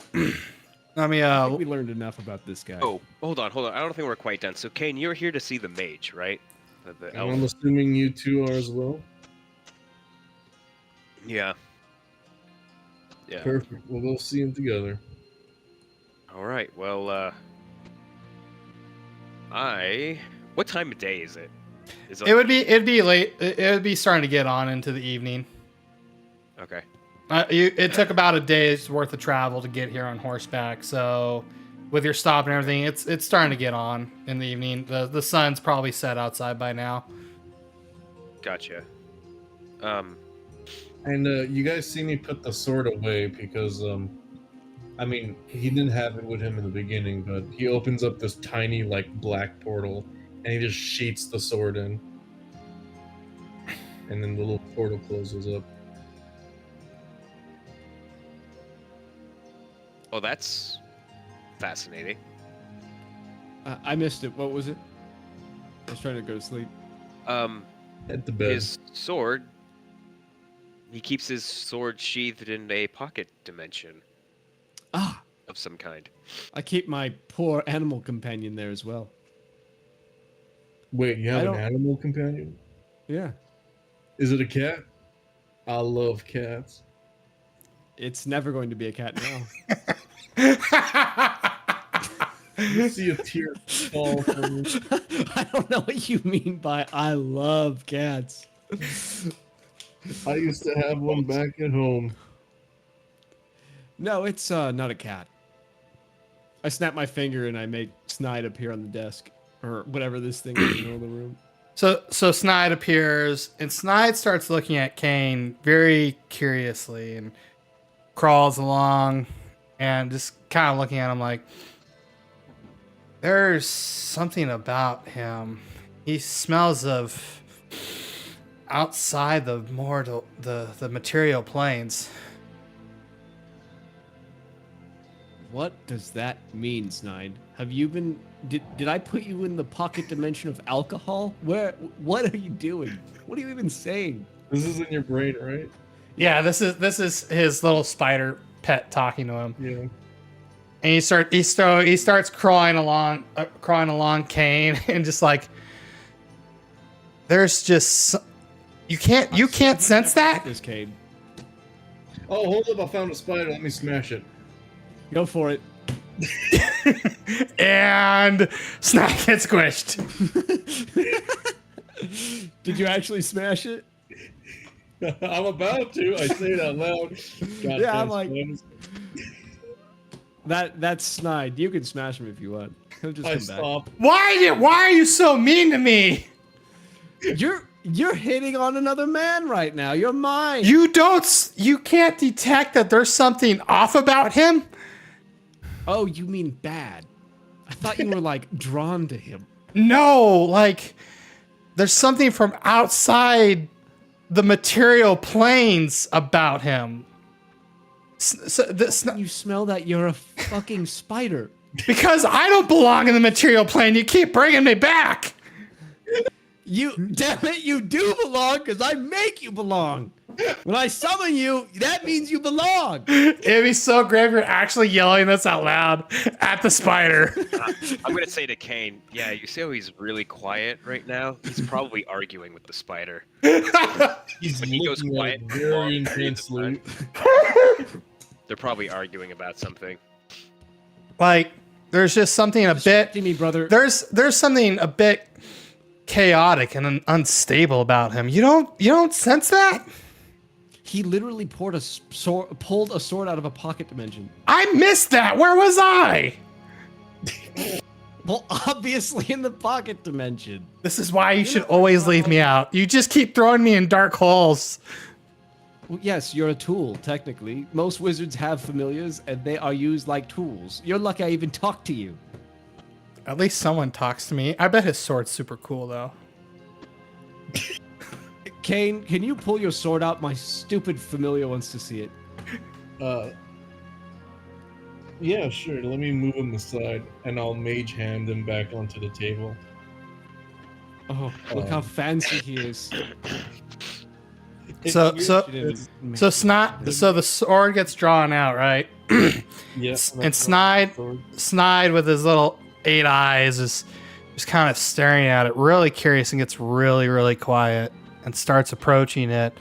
Let me I think we learned enough about this guy. Oh, hold on. I don't think we're quite done. So, Kane, you're here to see the mage, right? The elf. I'm assuming you two are as well. Yeah. Yeah. Perfect. We'll go see him together. All right. Well, what time of day is it? Is it'd be late. It would be starting to get on into the evening. Okay. It took about a day's worth of travel to get here on horseback. So, with your stop and everything, it's starting to get on in the evening. The sun's probably set outside by now. Gotcha. And you guys see me put the sword away because, I mean, he didn't have it with him in the beginning, but he opens up this tiny, like, black portal, and he just sheets the sword in. And then the little portal closes up. Oh, that's fascinating. I missed it. What was it? I was trying to go to sleep. At the bed. His sword. He keeps his sword sheathed in a pocket dimension Ah, of some kind. I keep my poor animal companion there as well. Wait, you I have an don't- animal companion? Yeah. Is it a cat? I love cats. It's never going to be a cat now. You see a tear fall from me. I don't know what you mean by I love cats. I used to have one back at home. No, it's not a cat. I snap my finger and I make Snide appear on the desk. Or whatever this thing is in the middle of the room. So Snide appears, and Snide starts looking at Kane very curiously and crawls along and just kind of looking at him like, there's something about him. He smells of outside the mortal, the material planes. What does that mean, Snide? Have you been... Did I put you in the pocket dimension of alcohol? What are you doing? What are you even saying? This is in your brain, right? Yeah, this is his little spider pet talking to him. Yeah. And he starts crawling along Kane and just like, there's just you can't sense that. This Cade. Oh, hold up! I found a spider. Let me smash it. Go for it. And Snack gets squished. Did you actually smash it? I'm about to. I say it out loud. God Yeah, damn I'm like- spiders. That's Snide. You can smash him if you want. He'll just I come back. stop. Why are you so mean to me? You're hitting on another man right now. You're mine. You can't detect that there's something off about him? Oh, you mean bad. I thought you were like drawn to him. No, like there's something from outside the material planes about him. You smell that you're a fucking spider. Because I don't belong in the material plane. You keep bringing me back. You, damn it, you do belong because I make you belong. When I summon you, that means you belong. It'd be so great if you're actually yelling this out loud at the spider. I'm gonna say to Kane, yeah, you see how he's really quiet right now? He's probably arguing with the spider. He's When he goes looking quiet at for it long very periods of intensely. They're probably arguing about something. Like, there's just something a bit. Me, brother. There's something a bit chaotic and unstable about him. You don't sense that? He literally pulled a sword out of a pocket dimension. I missed that. Where was I? Well, obviously in the pocket dimension. This is why you should always leave me out. You just keep throwing me in dark holes. Well, yes, you're a tool, technically. Most wizards have familiars, and they are used like tools. You're lucky I even talked to you. At least someone talks to me. I bet his sword's super cool, though. Kane, can you pull your sword out? My stupid familiar wants to see it. Yeah, sure. Let me move him aside, and I'll mage hand him back onto the table. Oh, look how fancy he is. So the sword gets drawn out, right? Yeah. And Snide with his little 8 eyes is just kind of staring at it, really curious, and gets really, really quiet and starts approaching it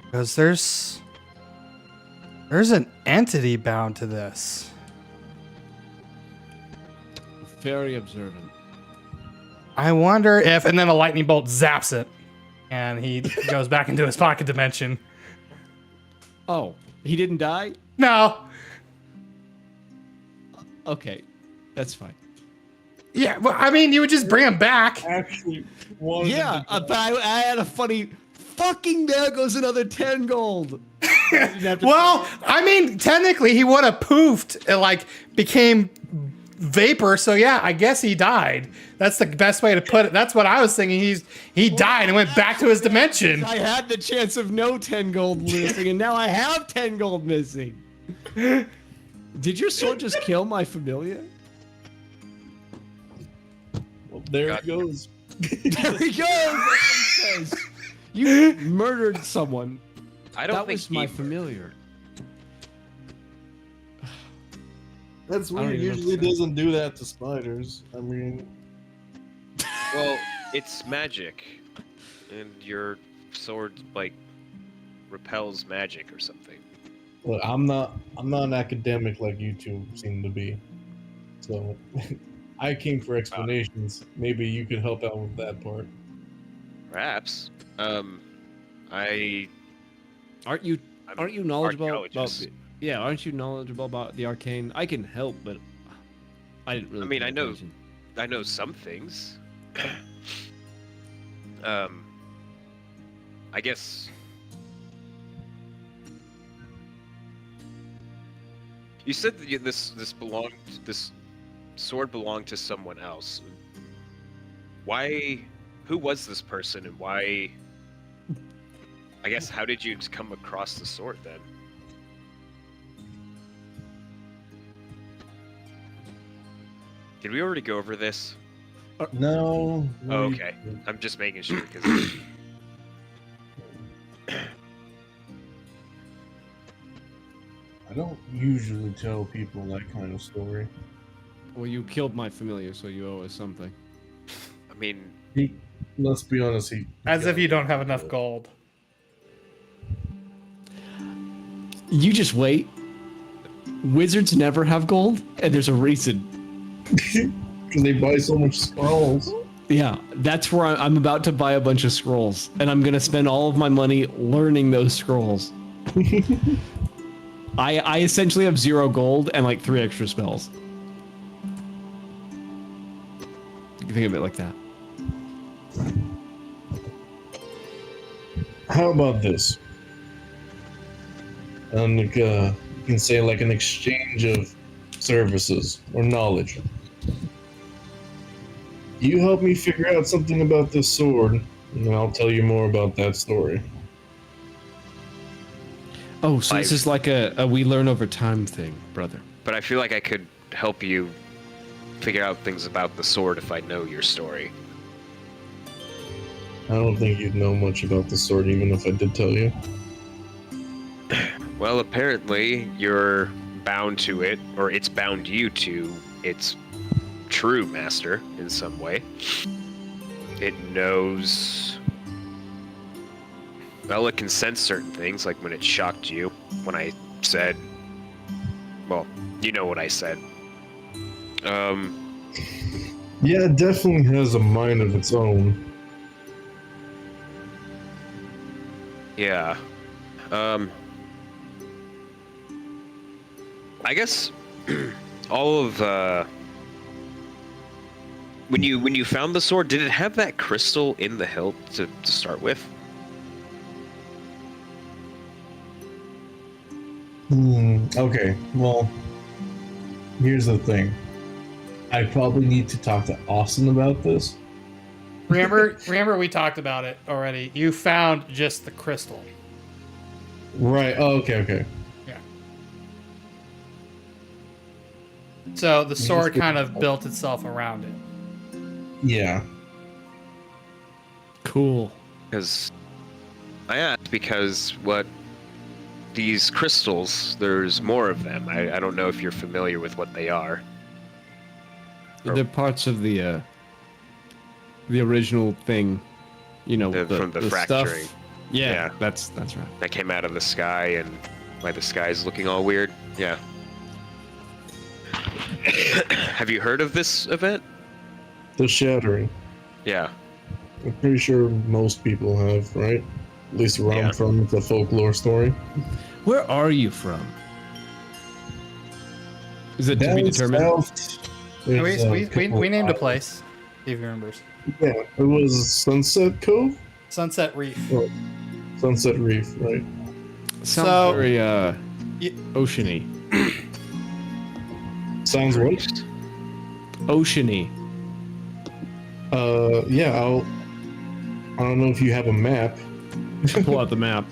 because there's an entity bound to this. Very observant. I wonder if, and then a lightning bolt zaps it, and he goes back into his pocket dimension. Oh, he didn't die? No. Okay, that's fine. Yeah, well, I mean, you would just bring him back. Actually, Yeah, but I had a funny. Fucking there goes another 10 gold. Well, I mean, technically, he would have poofed, and like became vapor. So yeah, I guess he died. That's the best way to put it. That's what I was thinking. He died and went back to his dimension. I had the chance of no 10 gold missing, and now I have 10 gold missing. Did your sword just kill my familiar? Well, there it goes. There he goes. That's what he says. You murdered someone. I don't That think was my familiar. That's I don't weird. even Usually understand. doesn't do that to spiders. I mean, Well, it's magic, and your sword like repels magic or something. look, I'm not an academic like you two seem to be. So I came for explanations. Maybe you could help out with that part. Perhaps. I Aren't you I'm knowledgeable about archaeologist. aren't you knowledgeable about the arcane? I can help, but I didn't really I mean, pay I know- attention. I know some things. I guess. You said that this sword belonged to someone else. Why? Who was this person, and why? I guess how did you come across the sword then? Did we already go over this? No. Oh, okay. I'm just making sure because I don't usually tell people that kind of story. Well, you killed my familiar, so you owe us something. I mean, Let's be honest. As if you don't have enough gold. You just wait. Wizards never have gold, and there's a reason. Because they buy so much scrolls. Yeah, that's where I'm about to buy a bunch of scrolls, and I'm gonna spend all of my money learning those scrolls. I essentially have 0 gold and like 3 extra spells. You can think of it like that. How about this? Like, you can say like an exchange of services or knowledge. You help me figure out something about this sword, and I'll tell you more about that story. Oh, so this is like a we learn over time thing, brother. But I feel like I could help you figure out things about the sword if I know your story. I don't think you'd know much about the sword, even if I did tell you. Well, apparently you're bound to it, or it's bound you to its true master in some way. It knows... Well, it can sense certain things, like when it shocked you, when I said... Well, you know what I said. Yeah, it definitely has a mind of its own. Yeah. I guess all of when you found the sword, did it have that crystal in the hilt to start with? Okay, well, here's the thing. I probably need to talk to Austin about this. Remember we talked about it already. You found just the crystal. Right, oh, okay. Yeah. So the sword kind of built itself around it. Yeah. Cool. Because I asked because what these crystals, there's more of them. I don't know if you're familiar with what they are. They're parts of the original thing, you know, From the fracturing. Stuff. Yeah, Yeah. that's right. That came out of the sky, and why the sky's looking all weird. Yeah. Have you heard of this event? The Shattering. Yeah. I'm pretty sure most people have, right? At least where I'm from, it's a folklore story. Where are you from? Is it to be Down determined? south, there's We couple named a of place. If you remember. Yeah, it was Sunset Cove? Sunset Reef. Oh, Sunset Reef, right? Sounds So- very Y- oceany. Sounds what? Oceany. Yeah, I don't know if you have a map, I'll pull out the map.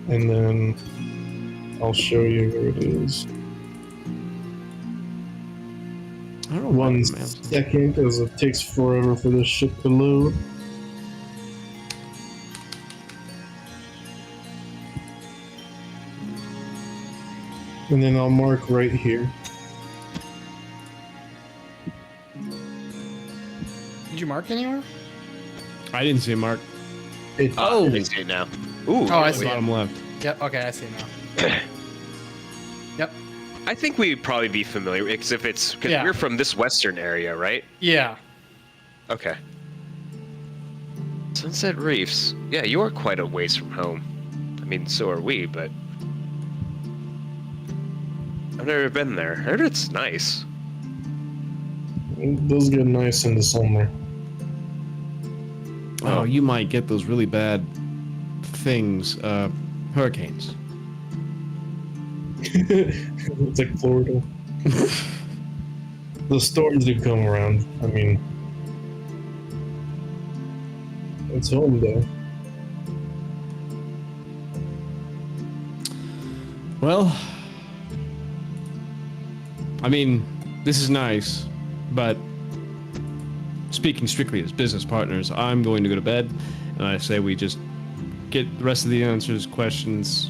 and then I'll show you where it is. I don't know. One what the map's- second, as it takes forever for this ship to load. And then I'll mark right here. Did you mark anywhere? I didn't see a mark. Oh, I see it now. Ooh. Oh, I It's see. bottom left. Yep. Okay, I see now. Yep. I think we'd probably be familiar because if it's because Yeah. we're from this western area, right? Yeah. Okay. Sunset Reefs. Yeah, you are quite a ways from home. I mean, so are we, but I've never been there. I heard it's nice. It does get nice in the summer. Oh, you might get those really bad things, hurricanes. It's like Florida. The storms do come around. I mean, it's home though. Well, I mean, this is nice, but speaking strictly as business partners, I'm going to go to bed, and I say we just get the rest of the answers, questions,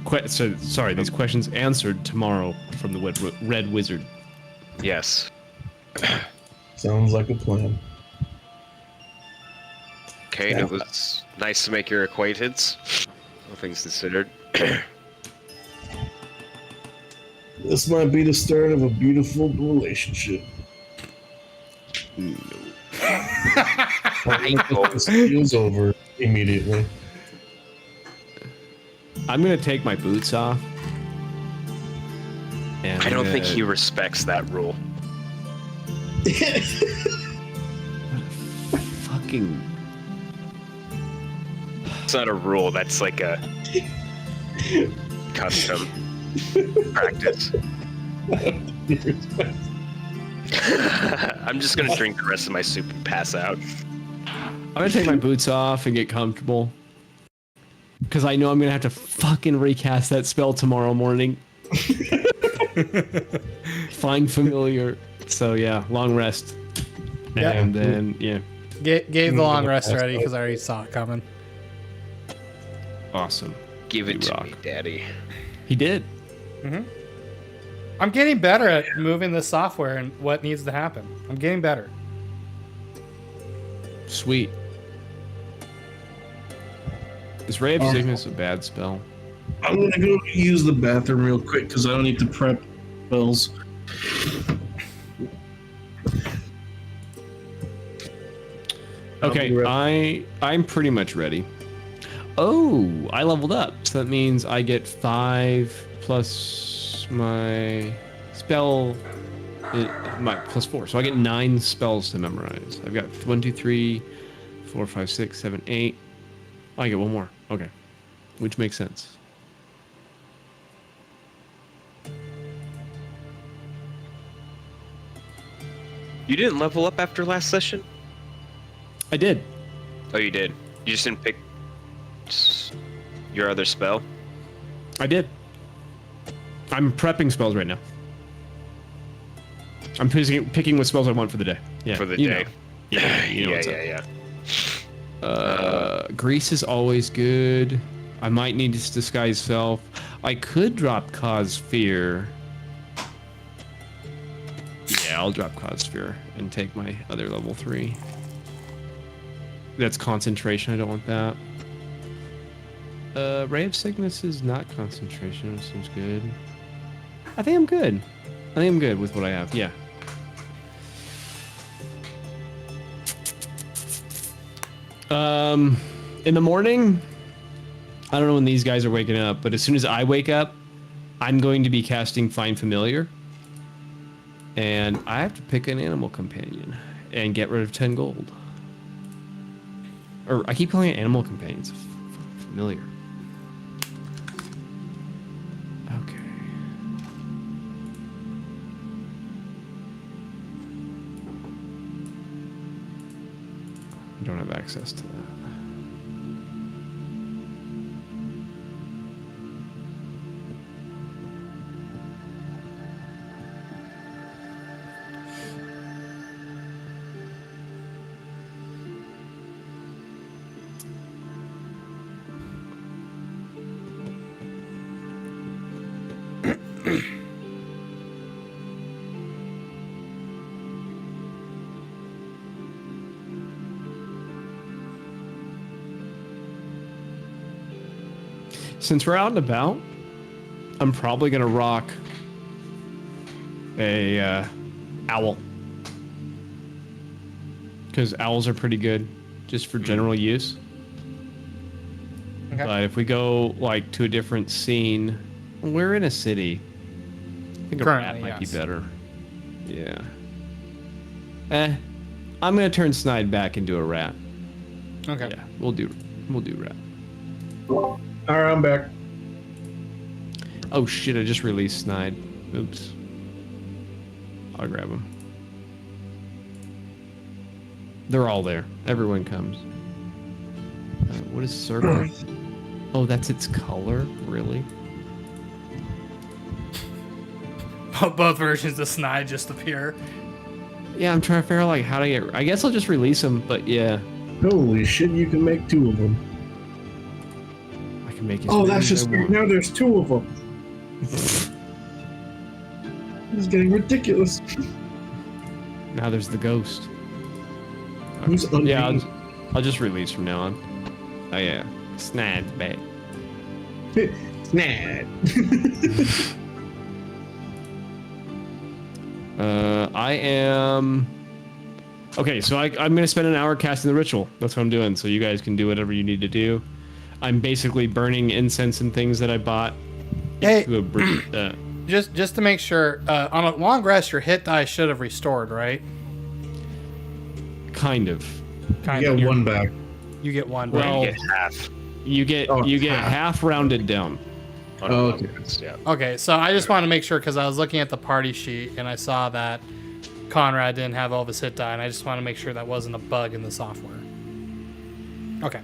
these questions answered tomorrow from the Red Wizard. Yes. Sounds like a plan. Okay, Yeah. it was nice to make your acquaintance. All things considered. This might be the start of a beautiful relationship. No. This feels over immediately. I'm gonna take my boots off. And I don't think he respects that rule. fucking. It's not a rule, that's like a custom practice. I'm just gonna drink the rest of my soup and pass out. I'm gonna take my boots off and get comfortable. Because I know I'm gonna have to fucking recast that spell tomorrow morning. Find familiar. So yeah, long rest. Yeah. And then, yeah. Gave the long rest already because I already saw it coming. Awesome. Give it You to rock. me, Daddy. He did. I'm getting better at moving the software and what needs to happen. I'm getting better. Sweet. Is Ray of Sickness a bad spell? I'm gonna go use the bathroom real quick because I don't need to prep spells. Okay, I'm pretty much ready. Oh, I leveled up, so that means I get 5 plus my spell, my plus 4. So I get 9 spells to memorize. I've got 1, 2, 3, 4, 5, 6, 7, 8. I get 1 more. Okay, which makes sense. You didn't level up after last session? I did. Oh, you did. You just didn't pick your other spell? I did. I'm prepping spells right now. I'm picking what spells I want for the day. Yeah, For the you day. know. Yeah, you know yeah, what's up. yeah. Grease is always good. I might need to disguise self. I could drop cause fear. Yeah, I'll drop cause fear and take my other level 3. That's concentration. I don't want that. Ray of Sickness is not concentration. It seems good. I think I'm good. I think I'm good with what I have. Yeah. In the morning, I don't know when these guys are waking up, but as soon as I wake up, I'm going to be casting Find Familiar. And I have to pick an animal companion and get rid of 10 gold. Or I keep calling it animal companions. Familiar. Okay. I don't have access to that. Since we're out and about, I'm probably gonna rock a owl, because owls are pretty good just for general use. Okay. But if we go like to a different scene, we're in a city. I think a rat Currently, might yes. be better. Yeah. I'm gonna turn Snide back into a rat. Okay. Yeah, we'll do rat. All right, I'm back. Oh shit, I just released Snide. Oops. I'll grab them. They're all there. Everyone comes. What is circle? Oh, that's its color? Really? Both versions of Snide just appear. Yeah, I'm trying to figure out like how to get... I guess I'll just release them, but yeah. Holy shit, you can make 2 of them. I can make as Oh, many that's as just... I want. Now there's 2 of them. This is getting ridiculous. Now there's the ghost. Who's Yeah, unbeaten? I'll just release from now on. Oh yeah. Snide's back. Snad. I am... Okay, so I'm going to spend an hour casting the ritual. That's what I'm doing, so you guys can do whatever you need to do. I'm basically burning incense and things that I bought. Hey, To a just to make sure, on a long rest, your hit die should have restored, right? kind of. Kind You of. get 1 back. You get one. Well, You get half. You get Oh, half rounded down. On Oh, one okay. rest, yeah. Okay, so I just want to make sure because I was looking at the party sheet and I saw that Conrad didn't have all of his hit die, and I just want to make sure that wasn't a bug in the software. Okay,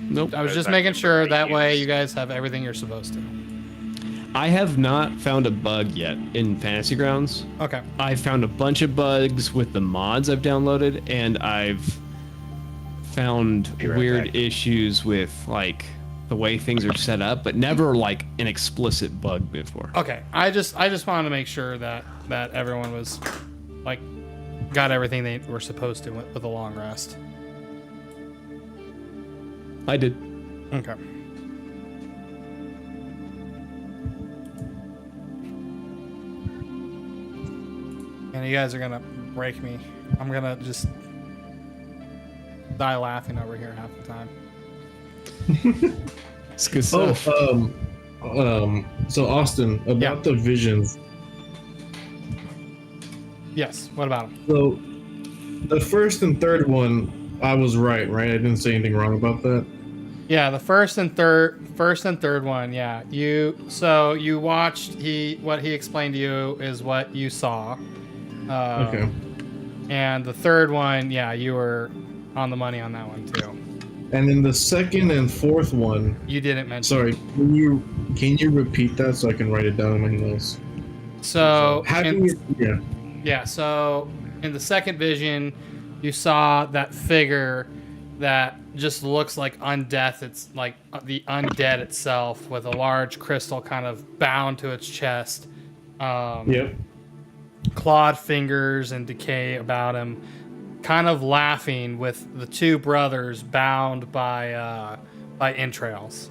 Nope. I was That's just making actually sure pretty that way used. you guys have everything you're supposed to. I have not found a bug yet in Fantasy Grounds. Okay. I've found a bunch of bugs with the mods I've downloaded, and I've found Be right weird back. issues with like the way things are set up, but never like an explicit bug before. Okay. I just wanted to make sure that everyone was like got everything they were supposed to with a long rest. I did. Okay. And you guys are gonna break me. I'm gonna just die laughing over here half the time. It's good Oh, stuff. so Austin, about Yeah. the visions. Yes. What about them? So the first and third one, I was right? I didn't say anything wrong about that. Yeah, the first and third one. Yeah, you watched what he explained to you is what you saw. Okay. And the third one, yeah, you were on the money on that one too. And then the second and fourth one. You didn't mention. Sorry, can you repeat that so I can write it down in my notes? So Yeah. yeah, so in the second vision, you saw that figure that just looks like undeath. It's like the undead itself with a large crystal kind of bound to its chest. Yep. Clawed fingers and decay about him, kind of laughing with the two brothers bound by entrails.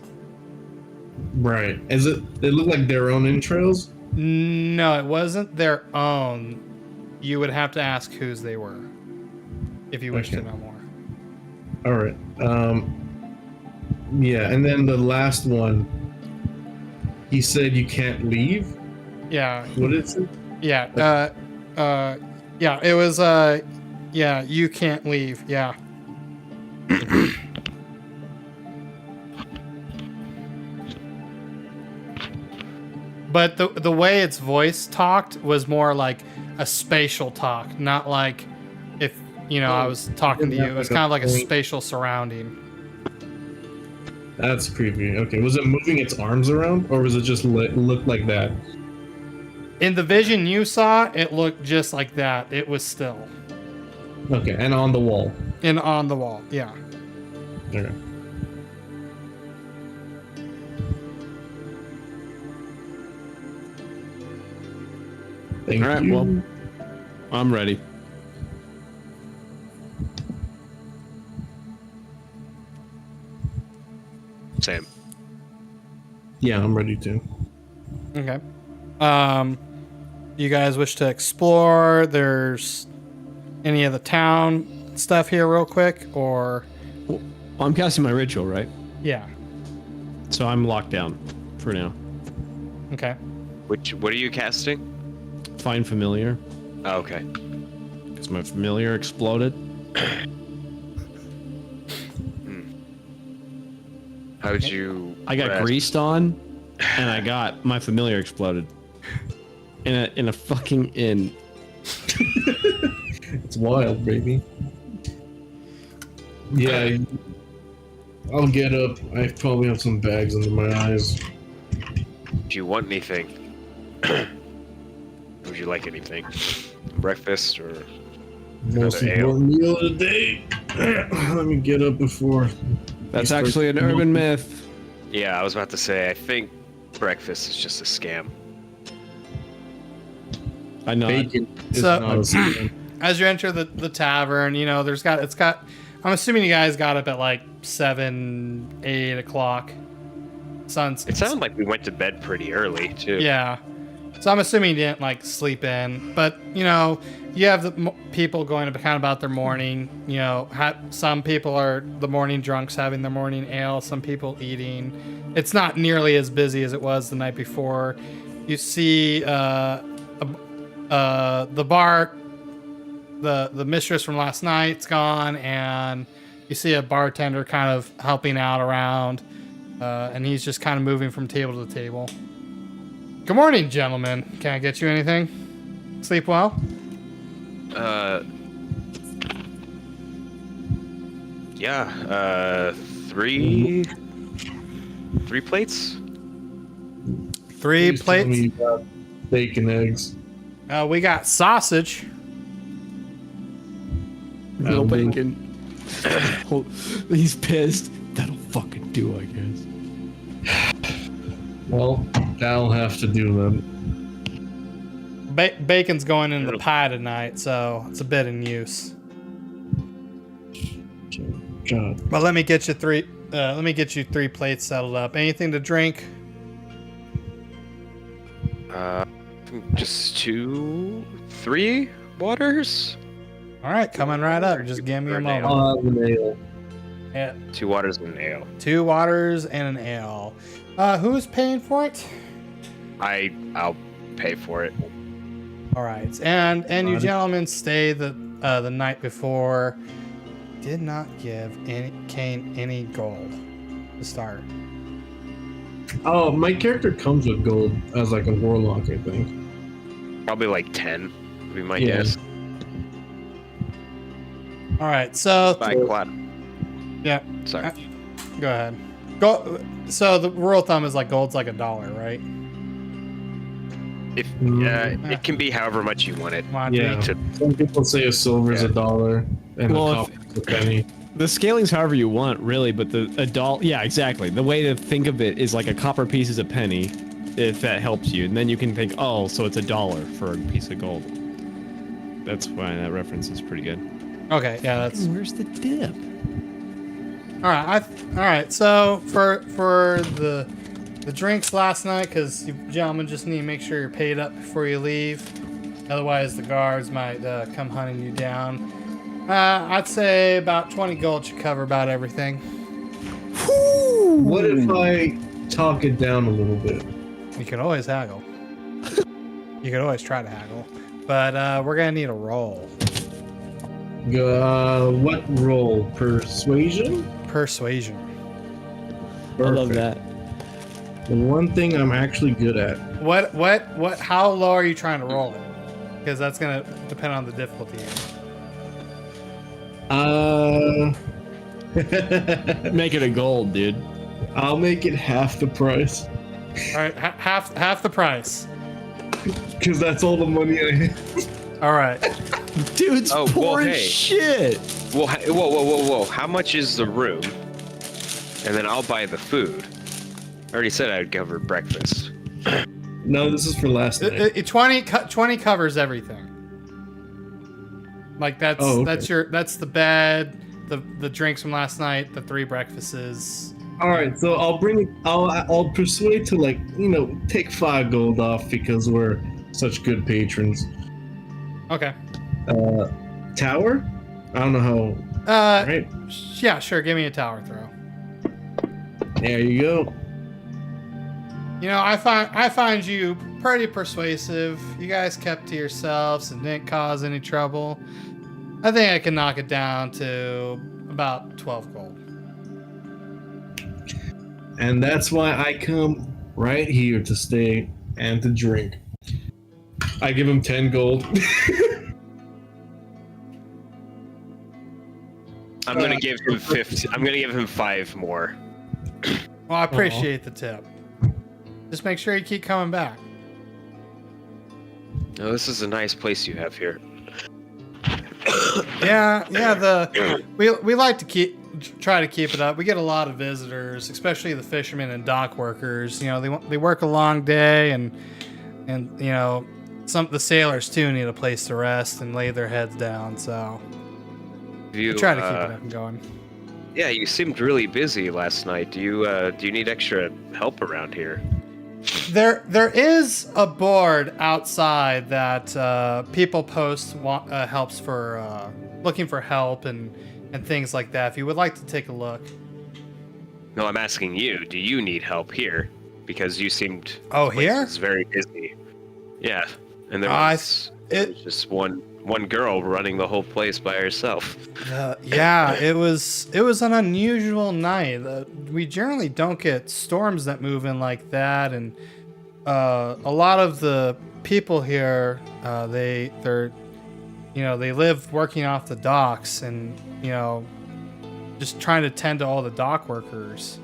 Right. Is it? They look like their own entrails. No, it wasn't their own. You would have to ask whose they were if you wish to Okay. know more. All right. Yeah, and then the last one. He said you can't leave. Yeah, What is it? yeah, yeah. It was yeah. You can't leave. Yeah. But the way its voice talked was more like a spatial talk, not like if I was talking to you. It was kind of like a spatial surrounding. That's creepy. Okay, was it moving its arms around, or was it just look like that? In the vision you saw, it looked just like that. It was still Okay, and on the wall. on the wall. Yeah. Okay. Thank All right, you. well, I'm ready. Same. Yeah, I'm ready to. Okay. You guys wish to explore? There's any of the town stuff here, real quick, or Well, I'm casting my ritual, right? yeah. So I'm locked down for now. Okay. What are you casting? Find familiar, Oh, okay. because my familiar exploded. How'd you? I got rest? greased on, and I got my familiar exploded in a fucking inn. It's wild, baby. Yeah, I'll get up. I probably have some bags under my eyes. Do you want anything? Would you like anything? Breakfast or? Most Another ale. important meal of the day. Let me get up before. That's you start actually an smoking. urban myth. Yeah, I was about to say. I think breakfast is just a scam. I know. Bacon is So- not a scam. As you enter the tavern, it's got. I'm assuming you guys got up at like 7, 8 o'clock. Sun's. It sounded like we went to bed pretty early too. Yeah. So I'm assuming you didn't like sleep in, but you have the people going to kind of about their morning. Some people are the morning drunks having their morning ale. Some people eating. It's not nearly as busy as it was the night before. You see the bar, the mistress from last night's gone, and you see a bartender kind of helping out around, and he's just kind of moving from table to table. Good morning, gentlemen. Can I get you anything? Sleep well? Yeah. Three plates. Three Please tell plates. me you got bacon eggs. We got sausage. No Um, bacon. He's pissed. That'll fucking do, I guess. Well, that'll have to do then. Bacon's going in the pie tonight, so it's a bit in use. God. But let me get you three. Let me get you 3 plates settled up. Anything to drink? Just 2, 3 waters. All right, coming right up. Just give me a moment. I'll have an ale. Yeah, 2 waters and an ale. 2 waters and an ale. Who's paying for it? I'll pay for it. All right, and you gentlemen stay the night before. Did not give Kane any gold to start. Oh, my character comes with gold as like a warlock, I think. Probably like 10 would be my Yeah. guess. All right, so By Clad. yeah, Sorry. go ahead. Go. So the rule of thumb is like gold's like $1, right? If it can be however much you want it. Come on, Yeah. drink. Some people say a silver's Yeah. $1 and Well, a copper's a penny. The scaling's however you want, really, but the adult, yeah, exactly. The way to think of it is like a copper piece is a penny, if that helps you, and then you can think, oh, so it's $1 for a piece of gold. That's why that reference is pretty good. Okay, yeah, that's Where's the dip? all right. All right. So for the drinks last night, because you gentlemen just need to make sure you're paid up before you leave. Otherwise, the guards might come hunting you down. I'd say about 20 gold should cover about everything. What if I talk it down a little bit? You could always haggle. You could always try to haggle, but we're gonna need a roll. What roll? Persuasion? Persuasion. I love Perfect. that. The one thing I'm actually good at. What? How low are you trying to roll it? Because that's gonna depend on the difficulty. Make it a gold, dude. I'll make it half the price. All right, half the price. Because that's all the money I have. All right. Dude's Oh, well, poor as hey. shit. Well, whoa. How much is the room? And then I'll buy the food. I already said I'd cover breakfast. No, this is for last night. 20 covers everything. Like that's Oh, okay. that's the bed, the drinks from last night, the 3 breakfasts. All right, so I'll persuade to take 5 gold off because we're such good patrons. Okay. Tower? I don't know how. Right. Yeah, sure. Give me a tower throw. There you go. You know, I find you pretty persuasive. You guys kept to yourselves and didn't cause any trouble. I think I can knock it down to about 12 gold. And that's why I come right here to stay and to drink. I give him 10 gold. I'm gonna give him 50. I'm gonna give him 5 more. Well, I appreciate the tip. Just make sure you keep coming back. Oh, this is a nice place you have here. Yeah. We like to try to keep it up. We get a lot of visitors, especially the fishermen and dock workers. You know, they work a long day, and you know, the sailors too need a place to rest and lay their heads down. So we try to keep it up and going. Yeah, you seemed really busy last night. Do you need extra help around here? There is a board outside that people post helps for looking for help and things like that. If you would like to take a look. No, I'm asking you. Do you need help here? Because you seemed Here? was very busy. Yeah, and there I- was just one girl running the whole place by herself. Yeah, it was an unusual night. We generally don't get storms that move in like that, and a lot of the people here, they're they live working off the docks and, just trying to tend to all the dock workers.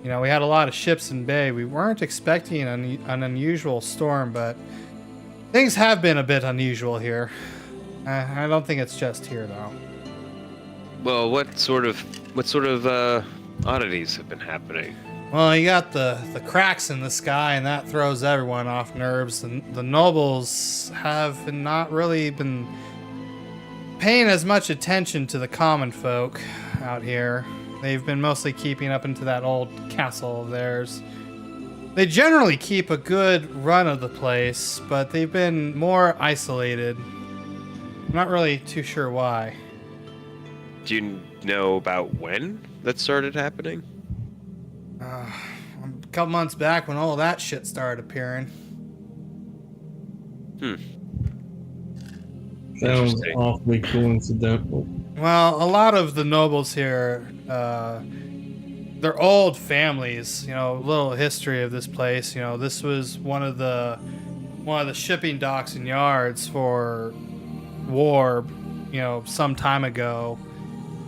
We had a lot of ships in bay. We weren't expecting an unusual storm, but things have been a bit unusual here. I don't think it's just here, though. Well, what sort of oddities have been happening? Well, you got the cracks in the sky, and that throws everyone off nerves. The nobles have not really been paying as much attention to the common folk out here. They've been mostly keeping up into that old castle of theirs. They generally keep a good run of the place, but they've been more isolated. I'm not really too sure why. Do you know about when that started happening? A couple months back when all that shit started appearing. Sounds Interesting. awfully coincidental. Well, a lot of the nobles here, they're old families. Little history of this place. This was one of the shipping docks and yards for war. Some time ago,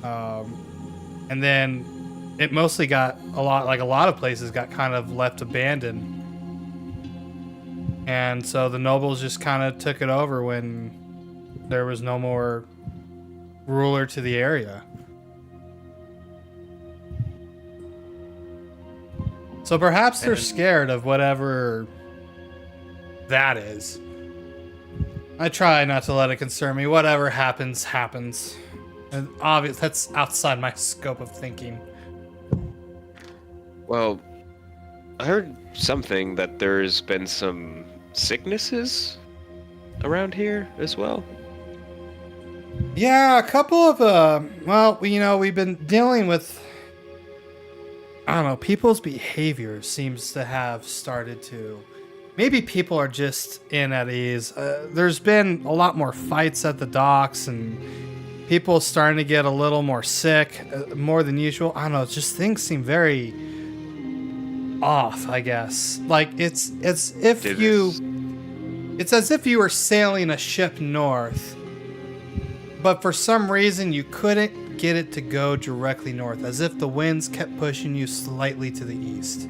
and then it mostly got a lot of places got kind of left abandoned, and so the nobles just kind of took it over when there was no more ruler to the area. So perhaps they're scared of whatever that is. I try not to let it concern me. Whatever happens, happens. And obvious that's outside my scope of thinking. Well, I heard something that there's been some sicknesses around here as well. Yeah, a couple of we've been dealing with, I don't know, people's behavior seems to have started to, maybe people are just in at ease. There's been a lot more fights at the docks and people starting to get a little more sick, more than usual. I don't know, just things seem very off, I guess. Like it's as if you were sailing a ship north, but for some reason you couldn't get it to go directly north, as if the winds kept pushing you slightly to the east.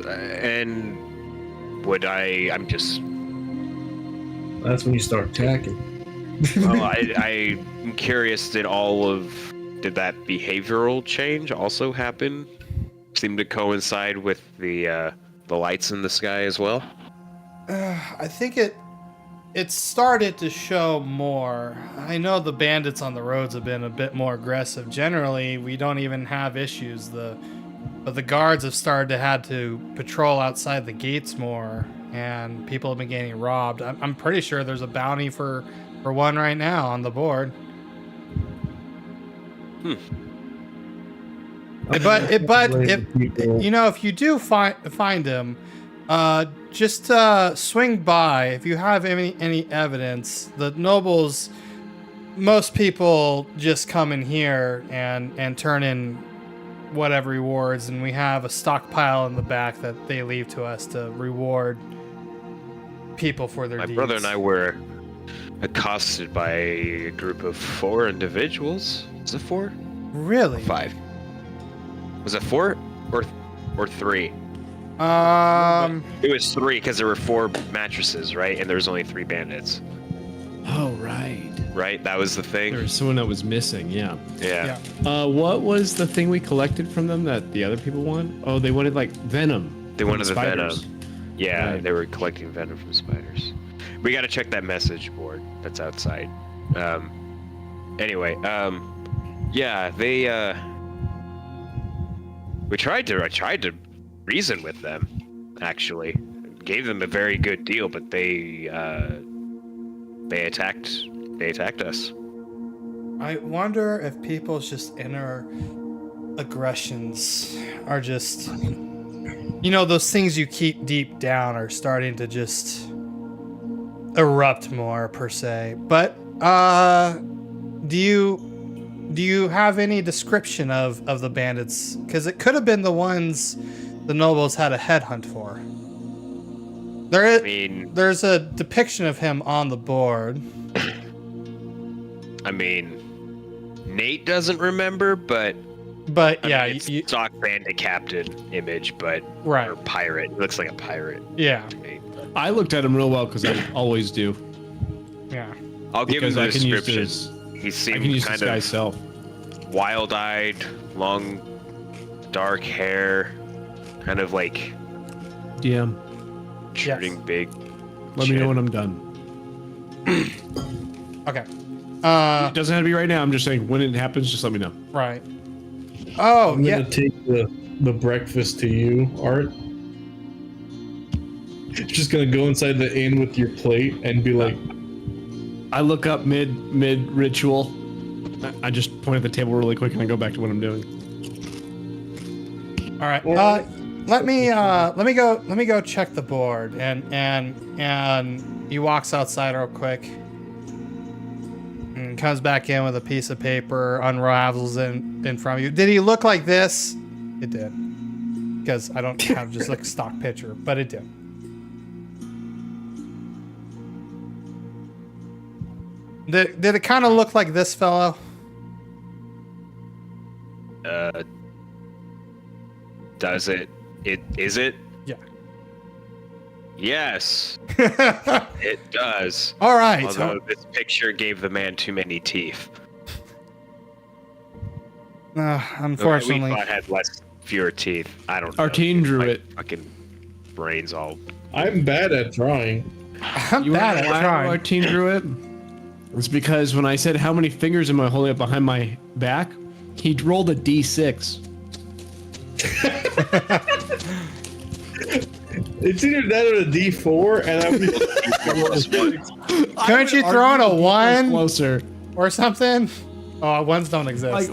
And I'm just... That's when you start tacking. Well, I'm curious, did that behavioral change also happen? Seem to coincide with the lights in the sky as well? I think it started to show more. I know the bandits on the roads have been a bit more aggressive. Generally, we don't even have issues. But the guards have started to had to patrol outside the gates more, and people have been getting robbed. I'm pretty sure there's a bounty for one right now on the board. But if you do find him, just swing by if you have any evidence. The nobles, most people just come in here and turn in whatever rewards, and we have a stockpile in the back that they leave to us to reward people for their deeds. My brother and I were accosted by a group of 4 individuals. Was it 4? Really? 5. Was it 4 or 3? It was 3 because there were 4 mattresses, right? And there was only 3 bandits. Oh, right. Right? That was the thing? There was someone that was missing, yeah. Yeah. What was the thing we collected from them that the other people wanted? Oh, they wanted, like, venom. They wanted the spiders. venom. Yeah, Right. they were collecting venom from spiders. We gotta check that message board that's outside. Anyway, yeah, they, I tried to reason with them, actually. Gave them a very good deal, but they attacked us. I wonder if people's just inner aggressions are just, those things you keep deep down are starting to just erupt more, per se. But do you have any description of the bandits? Because it could have been the ones the nobles had a headhunt for. There's a depiction of him on the board. I mean, Nate doesn't remember, but yeah, it's stock bandit captain image, but right, or pirate. It looks like a pirate. Yeah. To me. I looked at him real well because I always do. Yeah. I'll give him the description. He I seemed can use kind this guy's self. wild-eyed, long, dark hair, kind of like DM. shooting big. Let me know when I'm done. Okay. It doesn't have to be right now. I'm just saying when it happens, just let me know. Right. Oh, I'm yeah. gonna take the breakfast to you, Art. Just gonna go inside the inn with your plate and be like, I look up mid ritual. I just point at the table really quick and I go back to what I'm doing. All right. Let me go check the board, and he walks outside real quick and comes back in with a piece of paper, unravels in front of you. Did he look like this? It did, because I don't have just like a stock picture, but it did. Did it kind of look like this fellow? Does it? Is it? Yeah. Yes, it does. All right. Although this picture gave the man too many teeth. Unfortunately. We thought had fewer teeth. I don't know. Artine drew My it. Fucking brains all. I'm bad at drawing. I'm bad at trying. Artine drew it. It's because when I said how many fingers am I holding up behind my back, he rolled a D6. It's either that or a D4, and I'm Couldn't you throw in a 1 closer or something? Oh, 1s don't exist. Like,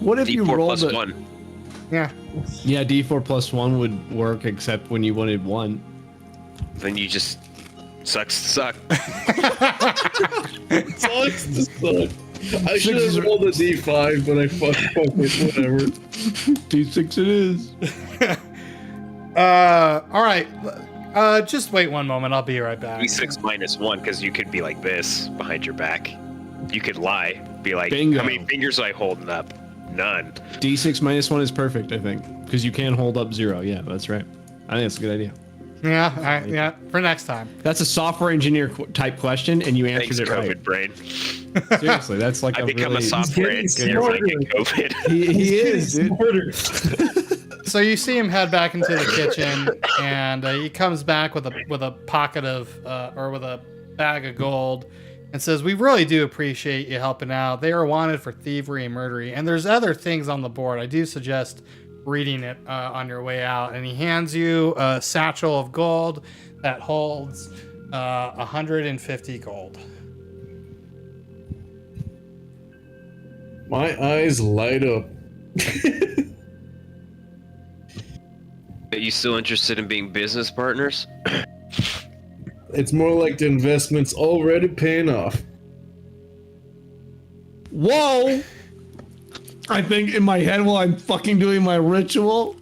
what if you D4 rolled plus 1. Yeah. Yeah, D4 plus 1 would work, except when you wanted 1. Then you just sucks to suck. sucks to suck. I should have rolled a D5, but I fucked it. Whatever. D6 it is. All right. Just wait one moment. I'll be right back. D6 minus 1, because you could be like this behind your back. You could lie. Be like, Bingo. how many fingers am I holding up? None. D6 minus 1 is perfect, I think. Because you can hold up 0. Yeah, that's right. I think that's a good idea. Yeah, all right, yeah, for next time. That's a software engineer type question, and you answered Thanks, it COVID right. brain. Seriously, that's like I become really... a software engineer when I get COVID. He is, dude. So you see him head back into the kitchen, and he comes back with a pocket of or with a bag of gold, and says, "We really do appreciate you helping out. They are wanted for thievery and murdery, and there's other things on the board. I do suggest reading it on your way out." And he hands you a satchel of gold that holds 150 gold. My eyes light up. Are you still interested in being business partners? It's more like the investment's already paying off. Whoa! I think in my head while I'm fucking doing my ritual.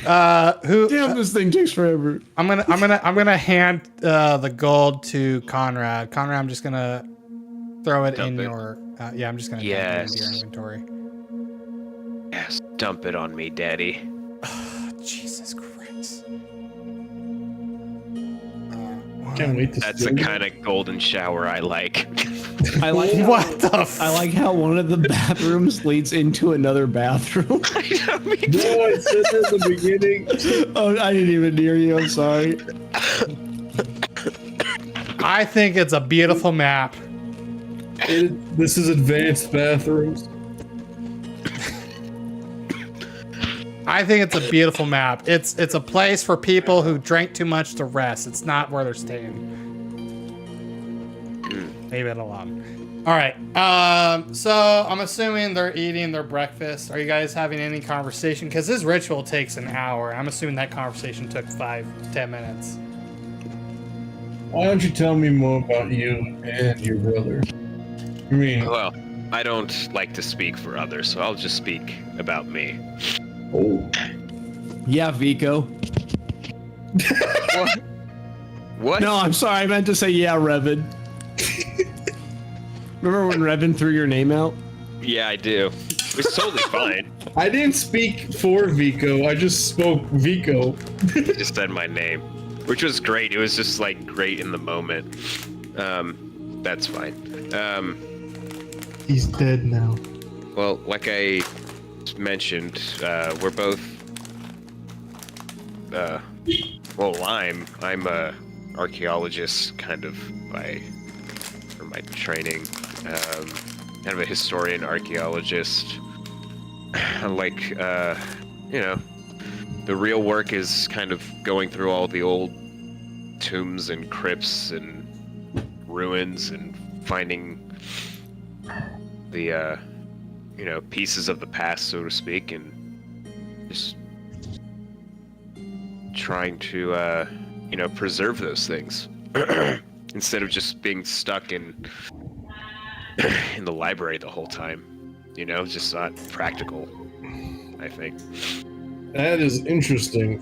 Damn, this thing takes forever. I'm gonna hand the gold to Conrad. Conrad, I'm just gonna throw it in your. Yeah, I'm just gonna dump it into your inventory. Yes, dump it on me, Daddy. Jesus Christ! Can't wait to That's see the it. kind of golden shower I like. I like how, What the? I like how one of the bathrooms leads into another bathroom. No, I said that at the beginning. Oh, I didn't even hear you. I'm sorry. I think it's a beautiful map. This is advanced bathrooms. I think it's a beautiful map. It's a place for people who drank too much to rest. It's not where they're staying. Leave it alone. All right. So I'm assuming they're eating their breakfast. Are you guys having any conversation? Because this ritual takes an hour. I'm assuming that conversation took 5-10 minutes. Why don't you tell me more about you and your brother? I mean, Well, I don't like to speak for others, so I'll just speak about me. oh, Yeah, Vico. What? What? No, I'm sorry. I meant to say, yeah, Revan. Remember when Revan threw your name out? Yeah, I do. It was totally fine. I didn't speak for Vico. I just spoke Vico. Just said my name, which was great. It was just like great in the moment. That's fine. He's dead now. Well, like I mentioned, we're both. Well, I'm a archaeologist, kind of for my training. Kind of a historian archaeologist. Like, you know, the real work is kind of going through all the old tombs and crypts and ruins and finding the, you know, pieces of the past, so to speak, and just trying to, you know, preserve those things instead of just being stuck in the library the whole time. You know, it's just not practical, I think. That is interesting.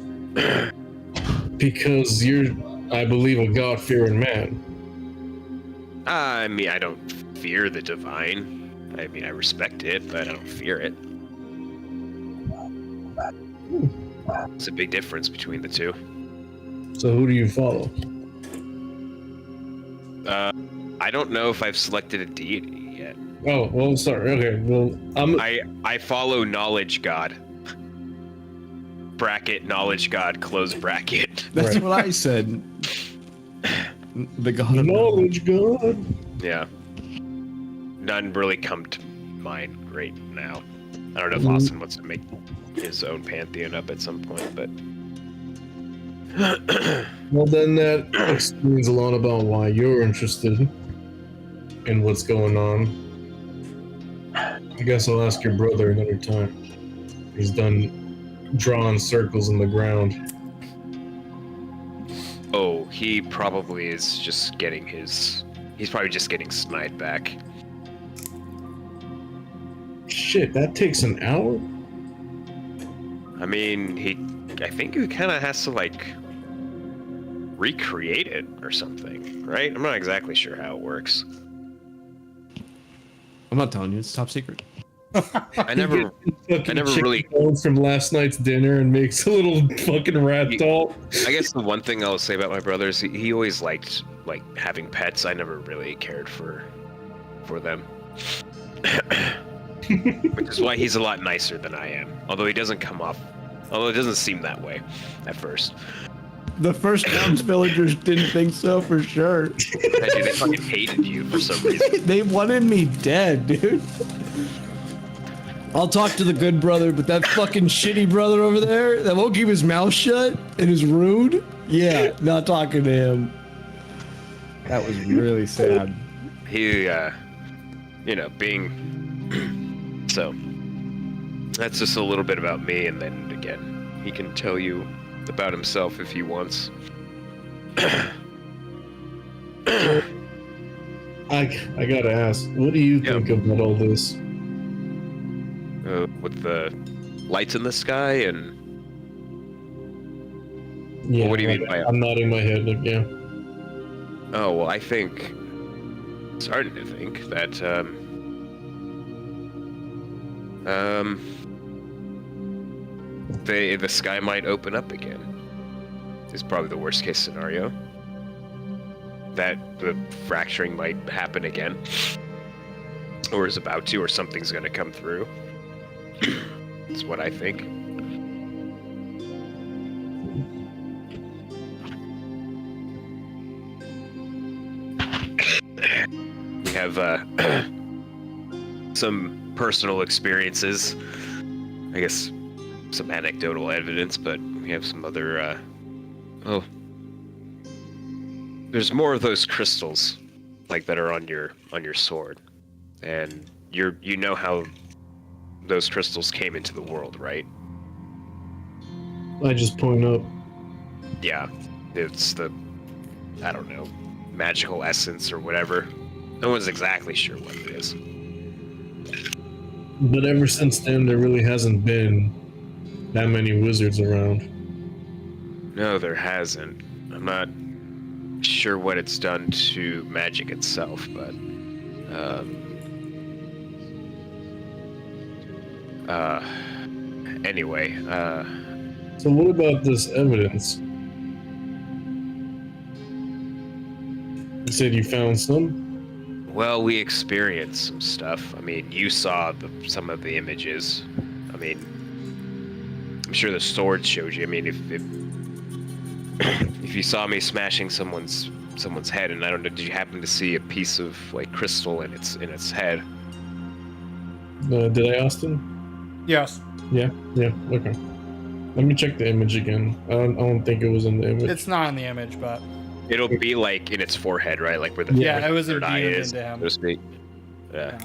Because you're, I believe, a God-fearing man. I mean, I don't fear the divine. I mean, I respect it, but I don't fear it. It's a big difference between the two. So who do you follow? I don't know if I've selected a deity yet. Oh, well, sorry. Okay, well, I follow knowledge god. Bracket knowledge god close bracket. That's Right. what I said. The god of knowledge God. Yeah. None really come to mind right now. I don't know if Austin wants to make his own pantheon up at some point, but Well, then that explains a lot about why you're interested in what's going on. I guess I'll ask your brother another time. He's done drawing circles in the ground. oh, he probably is just getting his. He's probably just getting snide back. Shit, that takes an hour? I mean, I think he kind of has to like recreate it or something, right? I'm not exactly sure how it works. I'm not telling you. It's top secret. I never really. From last night's dinner and makes a little fucking rat doll. I guess the one thing I'll say about my brother is he always liked like having pets. I never really cared for them, which is why he's a lot nicer than I am. Although it doesn't seem that way at first. The first Jones villagers didn't think so for sure. They fucking hated you for some reason. They wanted me dead, dude. I'll talk to the good brother, but that fucking shitty brother over there that won't keep his mouth shut and is rude, yeah, not talking to him. That was really sad. He, you know, being so. That's just a little bit about me, and then again, he can tell you about himself if he wants. I gotta ask, what do you think about all this? With the lights in the sky and Yeah, what do you mean by it? I'm nodding my head, like, yeah. Oh, well, I think, starting to think that, the sky might open up again. Is probably the worst case scenario. That the fracturing might happen again. Or is about to, or something's gonna come through. That's what I think. We have some personal experiences, I guess some anecdotal evidence, but we have some other there's more of those crystals like that are on your sword, and you know how those crystals came into the world, right? I just point up. Yeah, it's the, I don't know, magical essence or whatever. No one's exactly sure what it is. But ever since then, there really hasn't been that many wizards around. No, there hasn't. I'm not sure what it's done to magic itself, but anyway, So what about this evidence? You said you found some? well, we experienced some stuff. I mean, you saw some of the images. I mean, I'm sure the sword showed you. I mean, if you saw me smashing someone's head, and I don't know, did you happen to see a piece of like crystal in its head? Did I, Austin? Yes. Yeah, okay. Let me check the image again. I don't think it was in the image. It's not in the image, but It'll be like in its forehead, right? Like where the yeah, it was third eye imbued is, into him. so to speak. Yeah.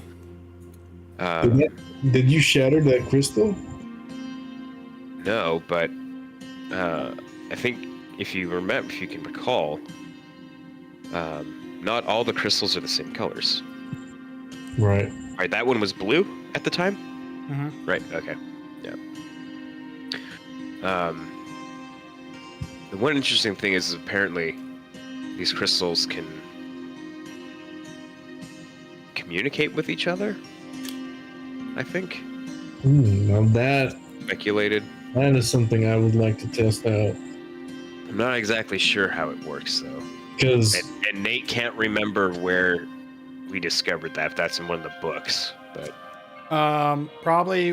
Did you shatter that crystal? No, but I think if you can recall, not all the crystals are the same colors. Right. Right, that one was blue at the time? Mm-hmm. Right, okay. Yeah. The one interesting thing is apparently these crystals can communicate with each other, I think. Now that Speculated. is something I would like to test out. I'm not exactly sure how it works, though. Because And Nate can't remember where we discovered that, if that's in one of the books, but... Probably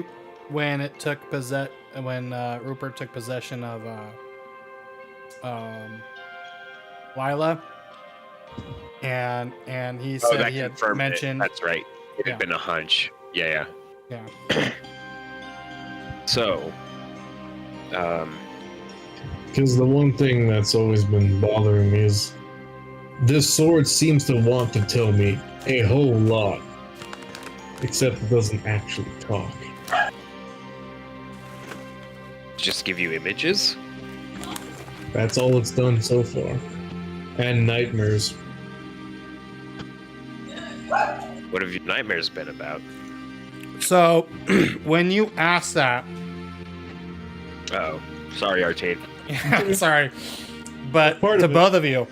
when it took when Rupert took possession of Lila, and he said that he had confirmed it. mentioned That's right. It Yeah. had been a hunch. Yeah. yeah. So, because the one thing that's always been bothering me is this sword seems to want to tell me a whole lot, except it doesn't actually talk. just give you images? That's all it's done so far. And nightmares. What have your nightmares been about? So when you ask that, Oh, sorry, Artane. sorry, but Part to of it. both of you,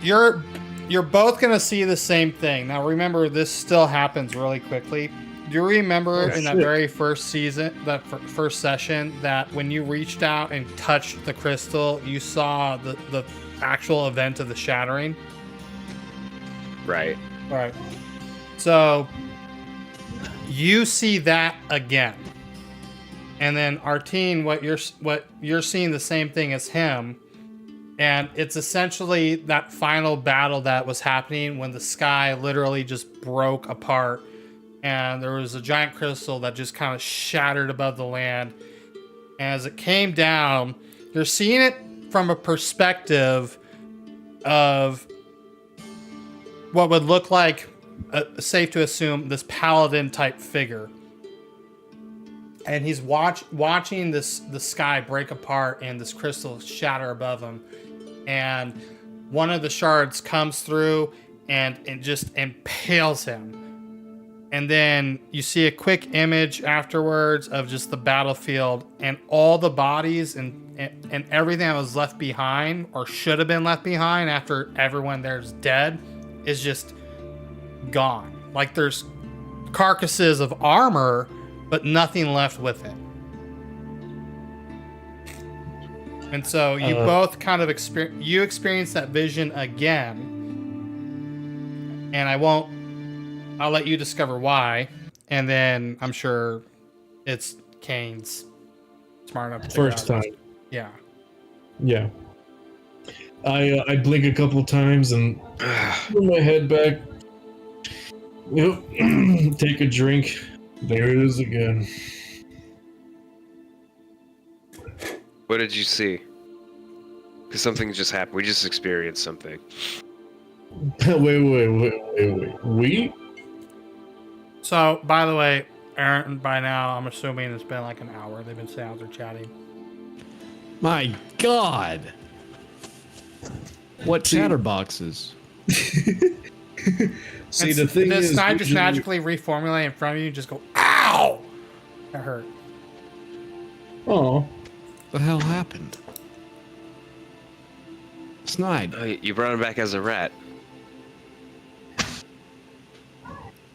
you're both gonna see the same thing. Now remember, this still happens really quickly. Do you remember in that shit. very first season, first session, that when you reached out and touched the crystal, you saw the actual event of the shattering? Right. All right. So you see that again, and then Artine, what you're seeing the same thing as him, and it's essentially that final battle that was happening when the sky literally just broke apart, and there was a giant crystal that just kind of shattered above the land. And as it came down, you're seeing it from a perspective of what would look like, safe to assume, this paladin type figure. And he's watching the sky break apart and this crystal shatter above him. And one of the shards comes through and just impales him. And then you see a quick image afterwards of just the battlefield, and all the bodies and everything that was left behind, or should have been left behind after everyone there's dead, is just gone. Like there's carcasses of armor, but nothing left with it. And so you both kind of experience that vision again, and I'll let you discover why, and then I'm sure it's Kane's smart enough to figure First out. time. Yeah. Yeah. I blink a couple times and put my head back. Yep. Take a drink. There it is again. What did you see? Because something just happened. We just experienced something. Wait. We? So, by the way, Aaron, by now, I'm assuming it's been like an hour. They've been sitting out there chatting. My God! What chatterboxes? See, the thing does is, Snide just usually- magically reformulate in front of you and just go, ow! That hurt. Oh, the hell happened? Snide. Oh, you brought him back as a rat.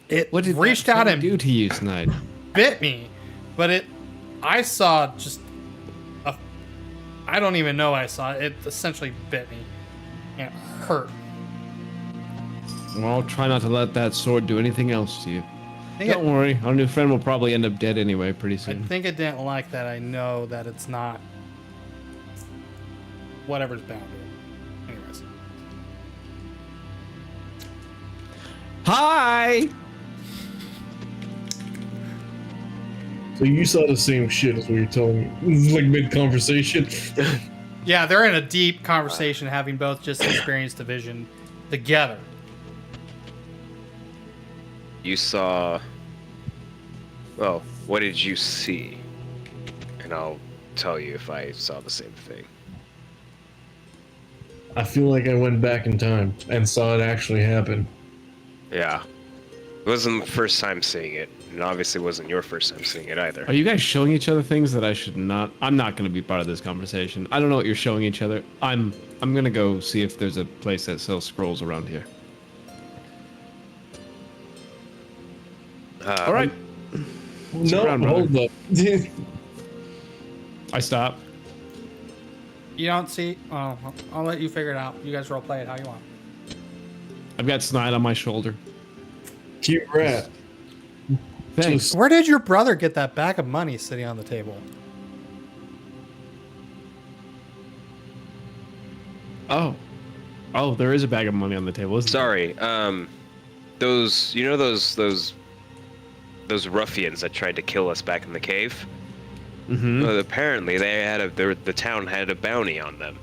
It What did reached that out thing and do to you, Snide? bit me, but I saw just I don't even know I saw it. It essentially bit me and it hurt. Well, try not to let that sword do anything else to you. I think, Don't worry, our new friend will probably end up dead anyway pretty I soon. think it didn't like that. I know that it's not whatever's bound to it. Anyways. Hi! So you saw the same shit as what you're telling me. This is like mid-conversation. Yeah, they're in a deep conversation, having both just experienced the vision together. You saw. Well, what did you see? And I'll tell you if I saw the same thing. I feel like I went back in time and saw it actually happen. Yeah. It wasn't the first time seeing it, and obviously wasn't your first time seeing it either. Are you guys showing each other things that I should not? I'm not going to be part of this conversation. I don't know what you're showing each other. I'm going to go see if there's a place that sells scrolls around here. All right. No, around, brother. hold up. I stop. You don't see? Oh, I'll let you figure it out. You guys role play it how you want. I've got Snide on my shoulder. Cute rat. Thanks. Where did your brother get that bag of money sitting on the table? Oh. Oh, there is a bag of money on the table, isn't Sorry, those ruffians that tried to kill us back in the cave. there? Mm-hmm. Well, apparently they had the town had a bounty on them,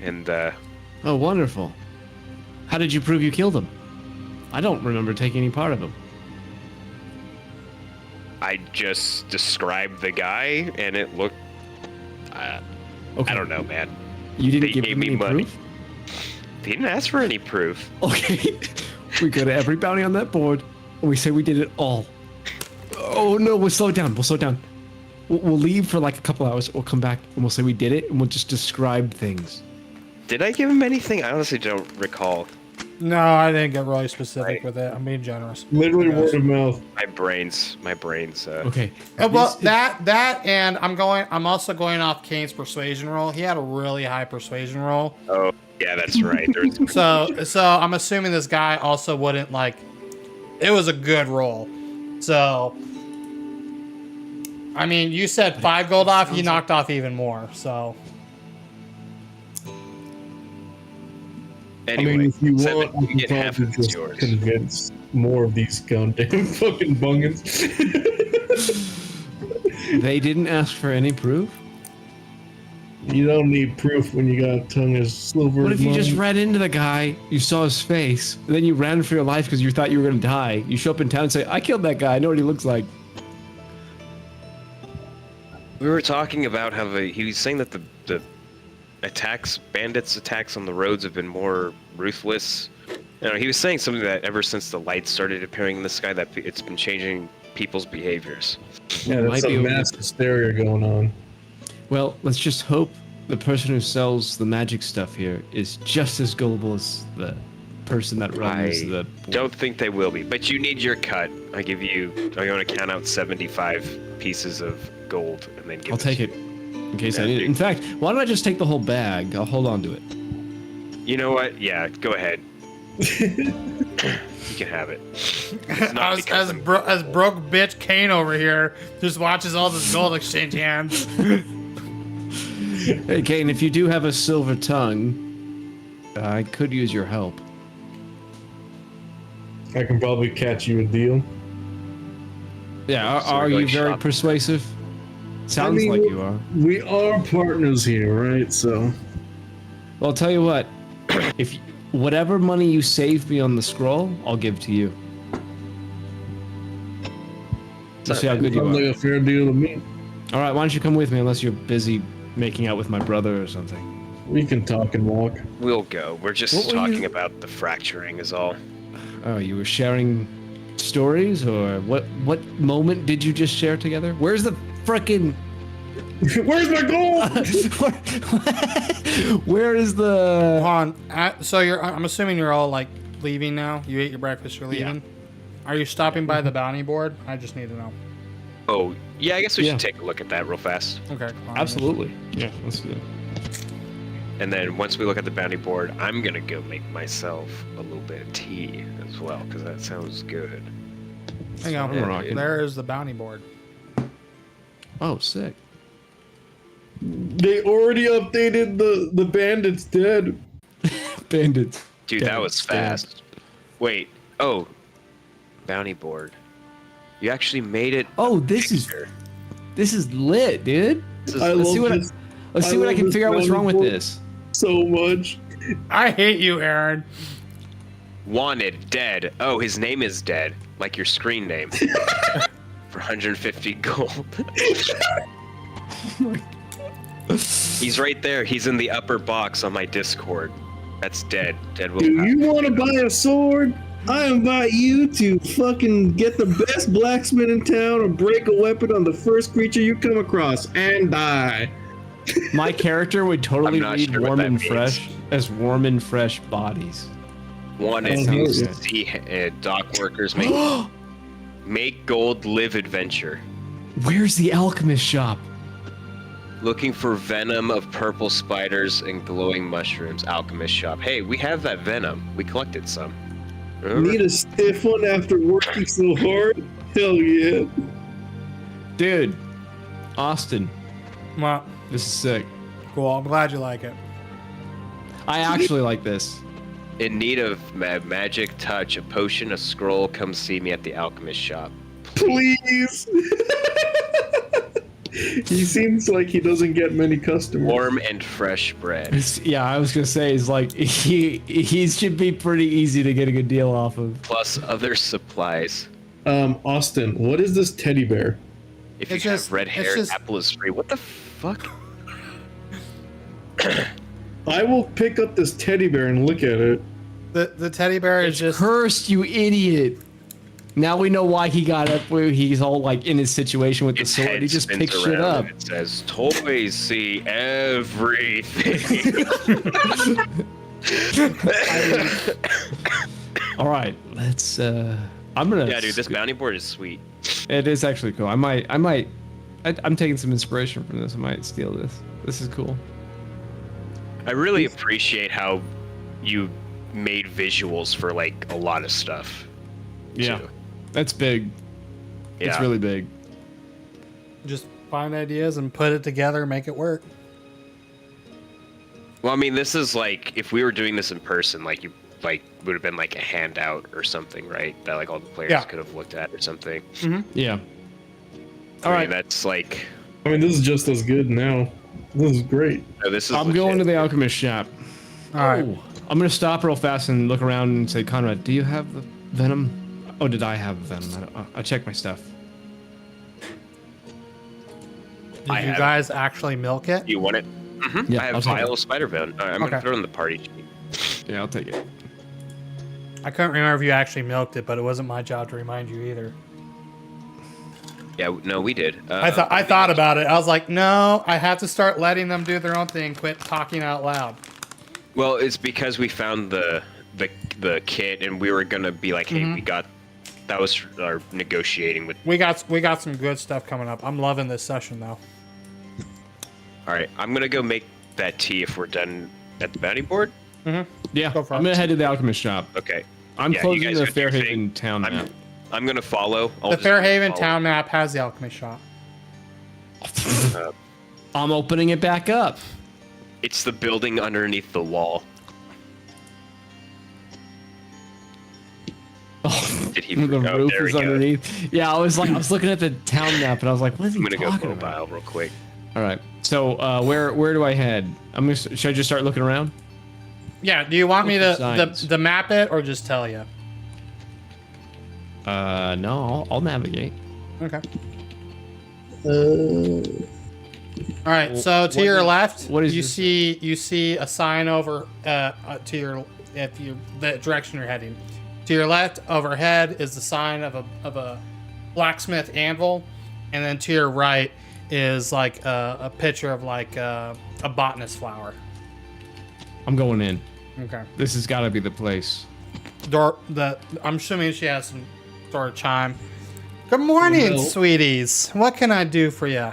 and Oh, wonderful. How did you prove you killed him? I don't remember taking any part of him. I just described the guy, and it looked. Okay. I don't know, man. You didn't They give gave me me any money. proof? He didn't ask for any proof. Okay. We go to every bounty on that board, and we say we did it all. Oh, no, we'll slow it down. We'll slow it down. We'll leave for like a couple hours. We'll come back, and we'll say we did it, and we'll just describe things. Did I give him anything? I honestly don't recall. No, I didn't get really specific Right. with it. I'm being generous. Literally Yes. word of mouth. My brains. Okay. Well, This is- that, and I'm also going off Kane's persuasion roll. He had a really high persuasion roll. Oh, yeah, that's right. There's So I'm assuming this guy also wouldn't like. It was a good roll. So, I mean, you said 5 gold off. He knocked off even more. So, anyway. I mean, if you Seven, want, I you get can half probably of it's just yours. convince more of these goddamn fucking bungans. They didn't ask for any proof? You don't need proof when you got a tongue as silver What as if you just mine. ran into the guy, you saw his face, and then you ran for your life because you thought you were going to die? You show up in town and say, I killed that guy, I know what he looks like. We were talking about how he was saying that the bandits' attacks on the roads have been more ruthless. You know, he was saying something that ever since the lights started appearing in the sky, that it's been changing people's behaviors. Yeah, Might that's be a over- mass hysteria going on. Well, let's just hope the person who sells the magic stuff here is just as gullible as the person that runs I the... don't think they will be, but you need your cut. I'm going to count out 75 pieces of gold and then give I'll take it in case I need it. In fact, why don't I just take the whole bag? I'll hold on to it. You know what? Yeah, go ahead. You can have it. It's not as, because as, bro- as broke bitch Kane over here just watches all this gold exchange hands. Hey, Kane, if you do have a silver tongue, I could use your help. I can probably catch you a deal. Yeah, So we're are you going very shopping. persuasive? Sounds mean, like you are. We are partners here, right? So Well, I'll tell you what. If whatever money you save me on the scroll, I'll give to you. Let's see how good you sounds are. like a fair deal to me. All right, why don't you come with me unless you're busy making out with my brother or something? We can talk and walk. we'll go. We're just What were talking you- about the fracturing is all. Oh, you were sharing stories, or what moment did you just share together? Where's the frickin' Where's my gold? Where is the? Hold on. So I'm assuming you're all like leaving now. You ate your breakfast. You're leaving. Are you stopping by the bounty board? I just need to know. Oh, yeah, I guess we should take a look at that real fast. Okay. Absolutely. Yeah, let's do it. And then once we look at the bounty board, I'm gonna go make myself a little bit of tea as well, because that sounds good. Hang on. I'm rocking. There is the bounty board. Oh, sick. They already updated the bandits dead. Bandits. Dude, Dead. that was fast. Wait. Oh, bounty board. You actually made it. Oh, this is lit, dude. This is- Let's see what I love can this figure out what's bounty wrong with board this. so much. I hate you, Aaron. Wanted, dead. Oh, his name is dead, like your screen name. For 150 gold. He's right there. He's in the upper box on my Discord. That's dead. Do Deadwillpower. you want to buy a sword? I invite you to fucking get the best blacksmith in town or break a weapon on the first creature you come across and die. My character would totally I'm not read sure what warm that and means. fresh as warm and fresh bodies. Wanted That to sounds see dock workers make gold, live adventure. Where's the alchemist shop? Looking for venom of purple spiders and glowing mushrooms. Alchemist shop. Hey, we have that venom. We collected some. Remember? Need a stiff one after working so hard? Hell yeah. Dude, Austin, Well, this is sick. cool. I'm glad you like it. I actually like this. In need of magic touch, a potion, a scroll. Come see me at the alchemist shop. Please. He seems like he doesn't get many customers. Warm and fresh bread. Yeah, I was gonna say he's like he should be pretty easy to get a good deal off of. Plus other supplies. Austin, what is this teddy bear? If you It's have just- red it's hair, just- apple is free. What the fuck? I will pick up this teddy bear and look at it. The teddy bear is just. Cursed, you idiot! Now we know why he got up. Where he's all like in his situation with the Its sword. head He just spins picks shit around up. and it says, "Toys see everything." All right, let's. I'm gonna. Yeah, dude, this bounty board is sweet. It is actually cool. I'm taking some inspiration from this. I might steal this. This is cool. I really appreciate how you made visuals for like a lot of stuff. Yeah, too. that's big. It's Yeah. really big. Just find ideas and put it together, make it work. Well, I mean, this is like if we were doing this in person, like you like would have been like a handout or something, right? That like all the players Yeah. could have looked at or something. Yeah. I All mean, right. that's like. I mean, this is just as good now. This is great. No, this is. I'm going to legit. the alchemist shop. All right. Oh, I'm gonna stop real fast and look around and say, Conrad, do you have the venom? Oh, did I have the venom? I'll check my stuff. Did I you have- guys actually milk it? You want it? Mm-hmm. Yeah, I have I'll take vial it. of spider venom. All right, I'm Okay. gonna throw it in the party sheet. Yeah, I'll take it. I couldn't remember if you actually milked it, but it wasn't my job to remind you either. Yeah, no, we did. I thought about it. I was like, no, I have to start letting them do their own thing. Quit talking out loud. Well, it's because we found the kit, and we were gonna be like, hey, we got. That was our negotiating with. We got some good stuff coming up. I'm loving this session though. All right, I'm gonna go make that tea if we're done at the bounty board. Yeah, Go for I'm it. gonna head to the alchemist shop. Okay. I'm Yeah, you closing guys the go do your Fairhaven thing. town map. I'm gonna follow. I'll The just Fairhaven follow. town map has the alchemist shop. I'm opening it back up. It's the building underneath the wall. Oh, Did he? the Oh, roof there we is go. underneath. Yeah, I was looking at the town map and I was like, what is he I'm gonna go talking about? mobile real quick. All right. So where do I head? Should I just start looking around? Yeah. Do you want me Look to for signs. the map it or just tell you? No, I'll navigate. Okay. All right. So to what your is- left, what is you this? see a sign over to your the direction you're heading. To your left, overhead is the sign of a blacksmith anvil, and then to your right is like a picture of like a botanist flower. I'm going in. Okay. This has got to be the place. I'm assuming she has some sort of chime. Good morning, Well- sweeties. What can I do for you?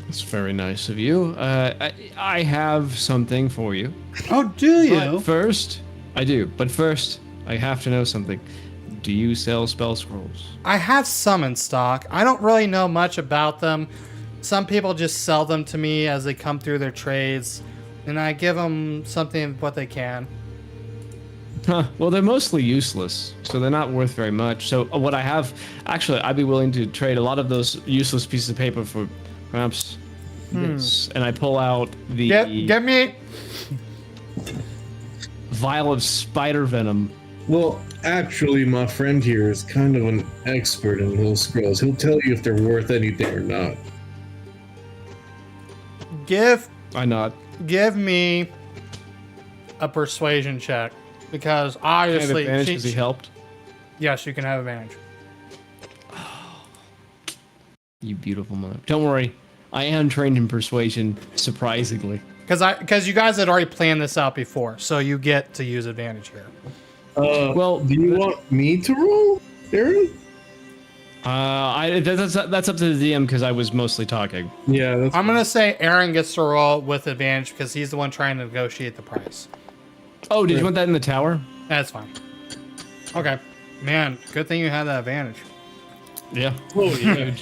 It's very nice of you. I have something for you. Oh, do But first, I do. But first, I have to know something. Do you sell spell scrolls? I have some in stock. I don't really know much about them. Some people just sell them to me as they come through their trades, and I give them something what they can. Huh. Well, they're mostly useless, so they're not worth very much. So what I have, actually, I'd be willing to trade a lot of those useless pieces of paper for perhaps this. And I pull out the Get me. vial of spider venom. Well, actually, my friend here is kind of an expert in those scrolls. He'll tell you if they're worth anything or not. I nod. Give me a persuasion check because I have obviously advantage because he helped. yes, you can have advantage. You beautiful mother. Don't worry, I am trained in persuasion. Surprisingly. Because you guys had already planned this out before, so you get to use advantage here. Well, Do you want me to roll, Aaron? that's up to the DM because I was mostly talking. Yeah, that's I'm gonna say Aaron gets to roll with advantage because he's the one trying to negotiate the price. Oh, did you want that in the tower? That's fine. Okay, man, good thing you had that advantage. Yeah. Oh, yeah.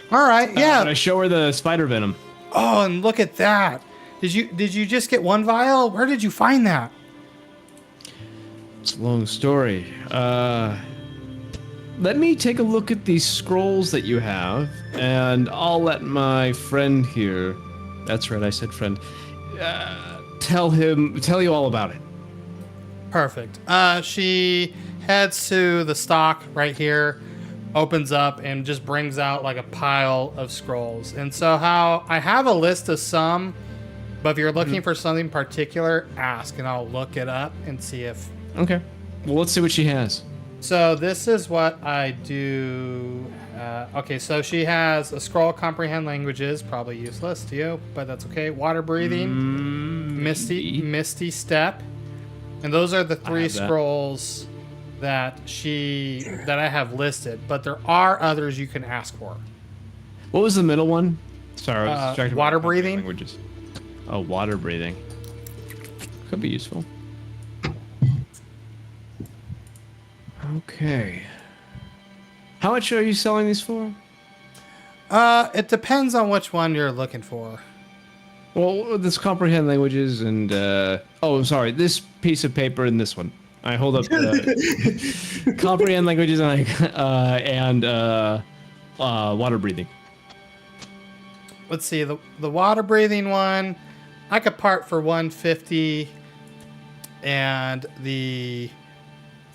All right, yeah. But I show her the spider venom. Oh, and look at that. Did you just get one vial? Where did you find that? It's a long story. Let me take a look at these scrolls that you have, and I'll let my friend here. That's right, I said friend. Tell you all about it. Perfect. She heads to the stock right here, opens up, and just brings out like a pile of scrolls. And so how I have a list of some, but if you're looking for something particular, ask, and I'll look it up and see if. Okay. Well, let's see what she has. So this is what I do. Okay, so she has a scroll comprehend languages, probably useless to you, but that's okay. Water breathing, misty step, and those are the three have that. scrolls that I have listed. But there are others you can ask for. What was the middle one? Sorry, I was distracted. by Water the breathing. languages. Oh, water breathing. Could be useful. Okay. How much are you selling these for? It depends on which one you're looking for. Well, this comprehend languages and oh, sorry, this piece of paper and this one. I hold up the comprehend languages and water breathing. Let's see, the water breathing one, I could part for 150, and the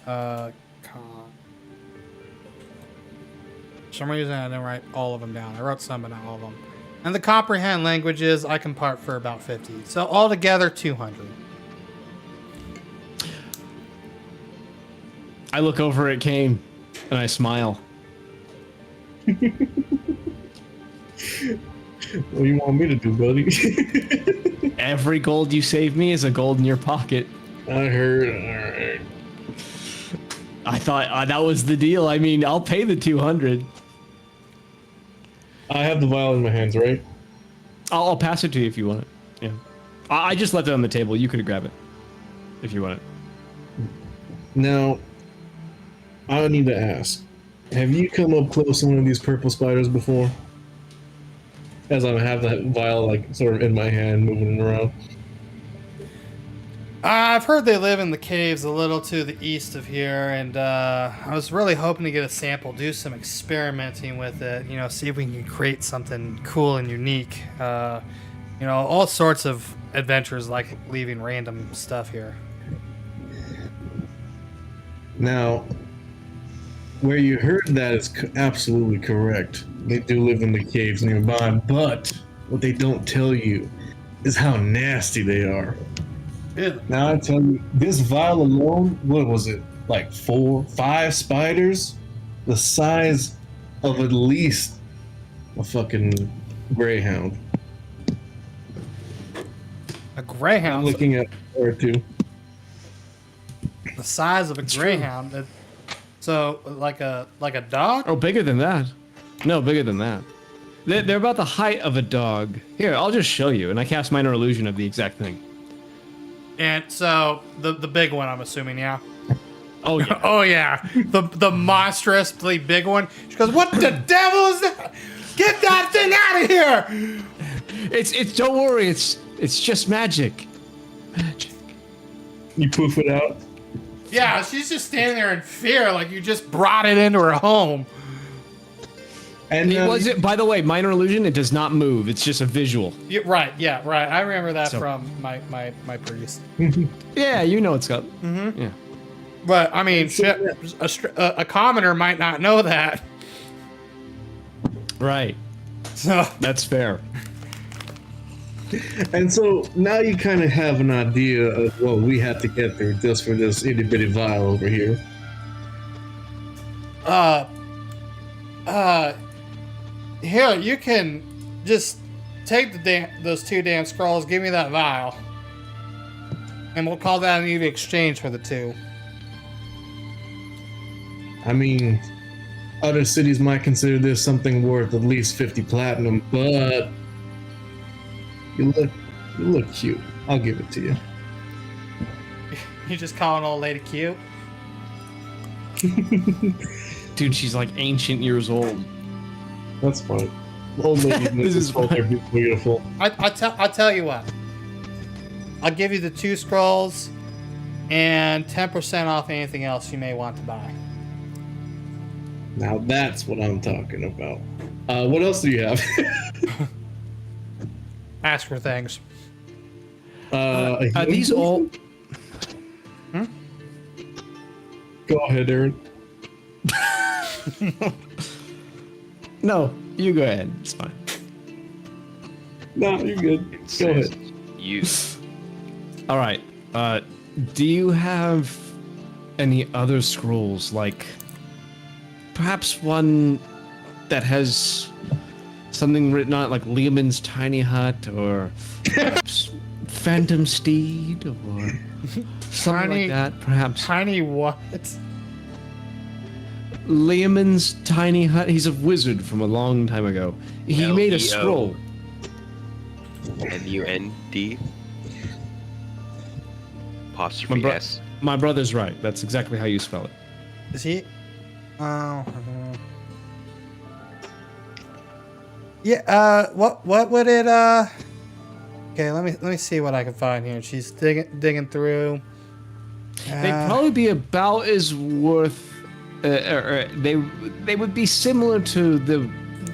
for some reason I didn't write all of them down. I wrote some, but not all of them. And the comprehend languages, I can part for about 50. So altogether, 200. I look over at Kane and I smile. What do you want me to do, buddy? Every gold you save me is a gold in your pocket. I heard. All right. I thought that was the deal. I mean, I'll pay the 200. I have the vial in my hands, right? I'll pass it to you if you want it. Yeah. I just left it on the table. You could grab it if you want it. Now, I need to ask: have you come up close to one of these purple spiders before? As I have that vial, like sort of in my hand, moving around. I've heard they live in the caves a little to the east of here, and I was really hoping to get a sample, do some experimenting with it, see if we can create something cool and unique. All sorts of adventures like leaving random stuff here. Now, where you heard that is absolutely correct. They do live in the caves nearby, but what they don't tell you is how nasty they are. Yeah. Now I tell you, this vial alone, what was it? Like 4, 5 spiders the size of at least a fucking greyhound. A I'm greyhound, looking at or two. the size of a greyhound. So like a dog. Oh, bigger than that. No, bigger than that. They're about the height of a dog. Here, I'll just show you, and I cast minor illusion of the exact thing. And so the big one, I'm assuming, yeah. Oh yeah. Oh yeah, the monstrously big one. She goes, "What the devil is that? Get that thing out of here!" It's don't worry, it's just magic. Magic. You poof it out. Yeah, she's just standing there in fear, like you just brought it into her home. And It was it. By the way, minor illusion. It does not move. It's just a visual. Right, yeah, right. I remember that So- from my priest. Yeah, you know it's got. Mm-hmm. Yeah. But I mean, so, shit, a commoner might not know that. Right. So That's fair. And so now you kind of have an idea of what we have to get through just for this itty bitty vial over here. here you can just take those 2 damn scrolls. Give me that vial, and we'll call that an even exchange for the 2. I mean, other cities might consider this something worth at least 50 platinum, but you look cute. I'll give it to you. You just call an old lady cute? Dude, she's like ancient years old. That's fine. Old ladies in This this is world are beautiful. I'll tell you what. I'll give you the 2 scrolls and 10% off anything else you may want to buy. Now that's what I'm talking about. What else do you have? Ask for things. Are these all? Go ahead, Aaron. No, you go ahead. It's fine. No, you're good. Go ahead. Use. All right. Do you have any other scrolls, like perhaps one that has something written on it, like Lehman's Tiny Hut, or perhaps Phantom Steed, or something Tiny- like that? Perhaps Tiny what? Lehman's Tiny Hut. He's a wizard from a long time ago. He made a LEO. scroll. MUND. My, Apostrophe bro- S. my brother's right. That's exactly how you spell it. Is he? Oh. Yeah. What would it? Okay. Let me see what I can find here. She's digging through. They'd probably be about as worth. They would be similar to the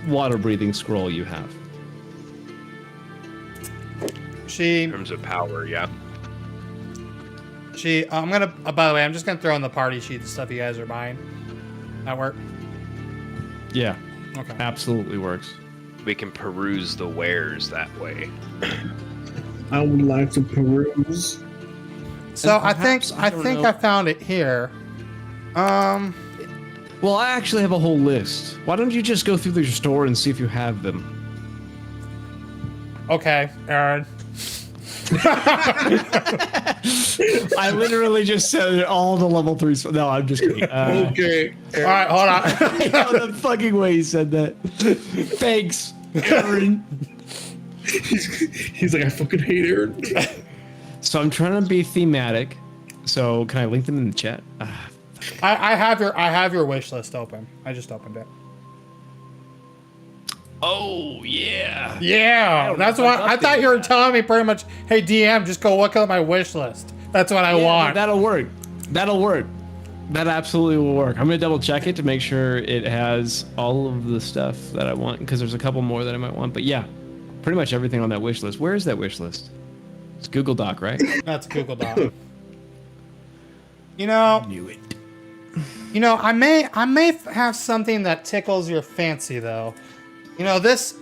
water breathing scroll you have. In terms of power, yeah. I'm gonna. By the way, I'm just gonna throw in the party sheet the stuff you guys are buying. That work? Yeah, Okay. absolutely works. We can peruse the wares that way. I would like to peruse. So And I think perhaps, I I don't think know- I found it here. Well, I actually have a whole list. Why don't you just go through your store and see if you have them? Okay, Aaron. I literally just said all the level 3s. No, I'm just kidding. Okay. All right, hold on. I know the fucking way he said that. Thanks, Aaron. He's like, I fucking hate Aaron. So I'm trying to be thematic. So can I link them in the chat? I have your wish list open. I just opened it. Oh yeah. Yeah, that's know what if I I've thought you were updated that. telling me. Pretty much. Hey DM, just go look at my wish list. That's what I want. That'll work. That'll work. That absolutely will work. I'm gonna double check it to make sure it has all of the stuff that I want, because there's a couple more that I might want. But yeah, pretty much everything on that wish list. Where is that wish list? It's Google Doc, right? That's Google Doc. You know, Knew it. I may have something that tickles your fancy though. You know, this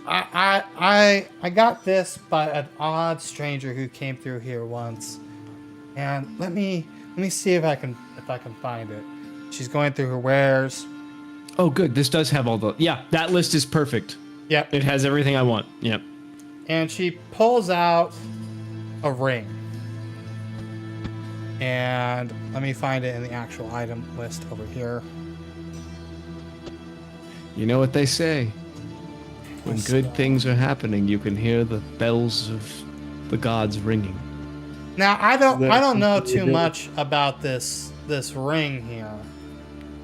I got this by an odd stranger who came through here once, and let me see if I can find it. She's going through her wares. Oh, good. This does have all the... Yeah, that list is perfect. Yep. It has everything I want. Yep. And she pulls out a ring. And let me find it in the actual item list over here. You know what they say. When Yes, good things are happening, you can hear the bells of the gods ringing. Now I don't know That's- too much about this ring here,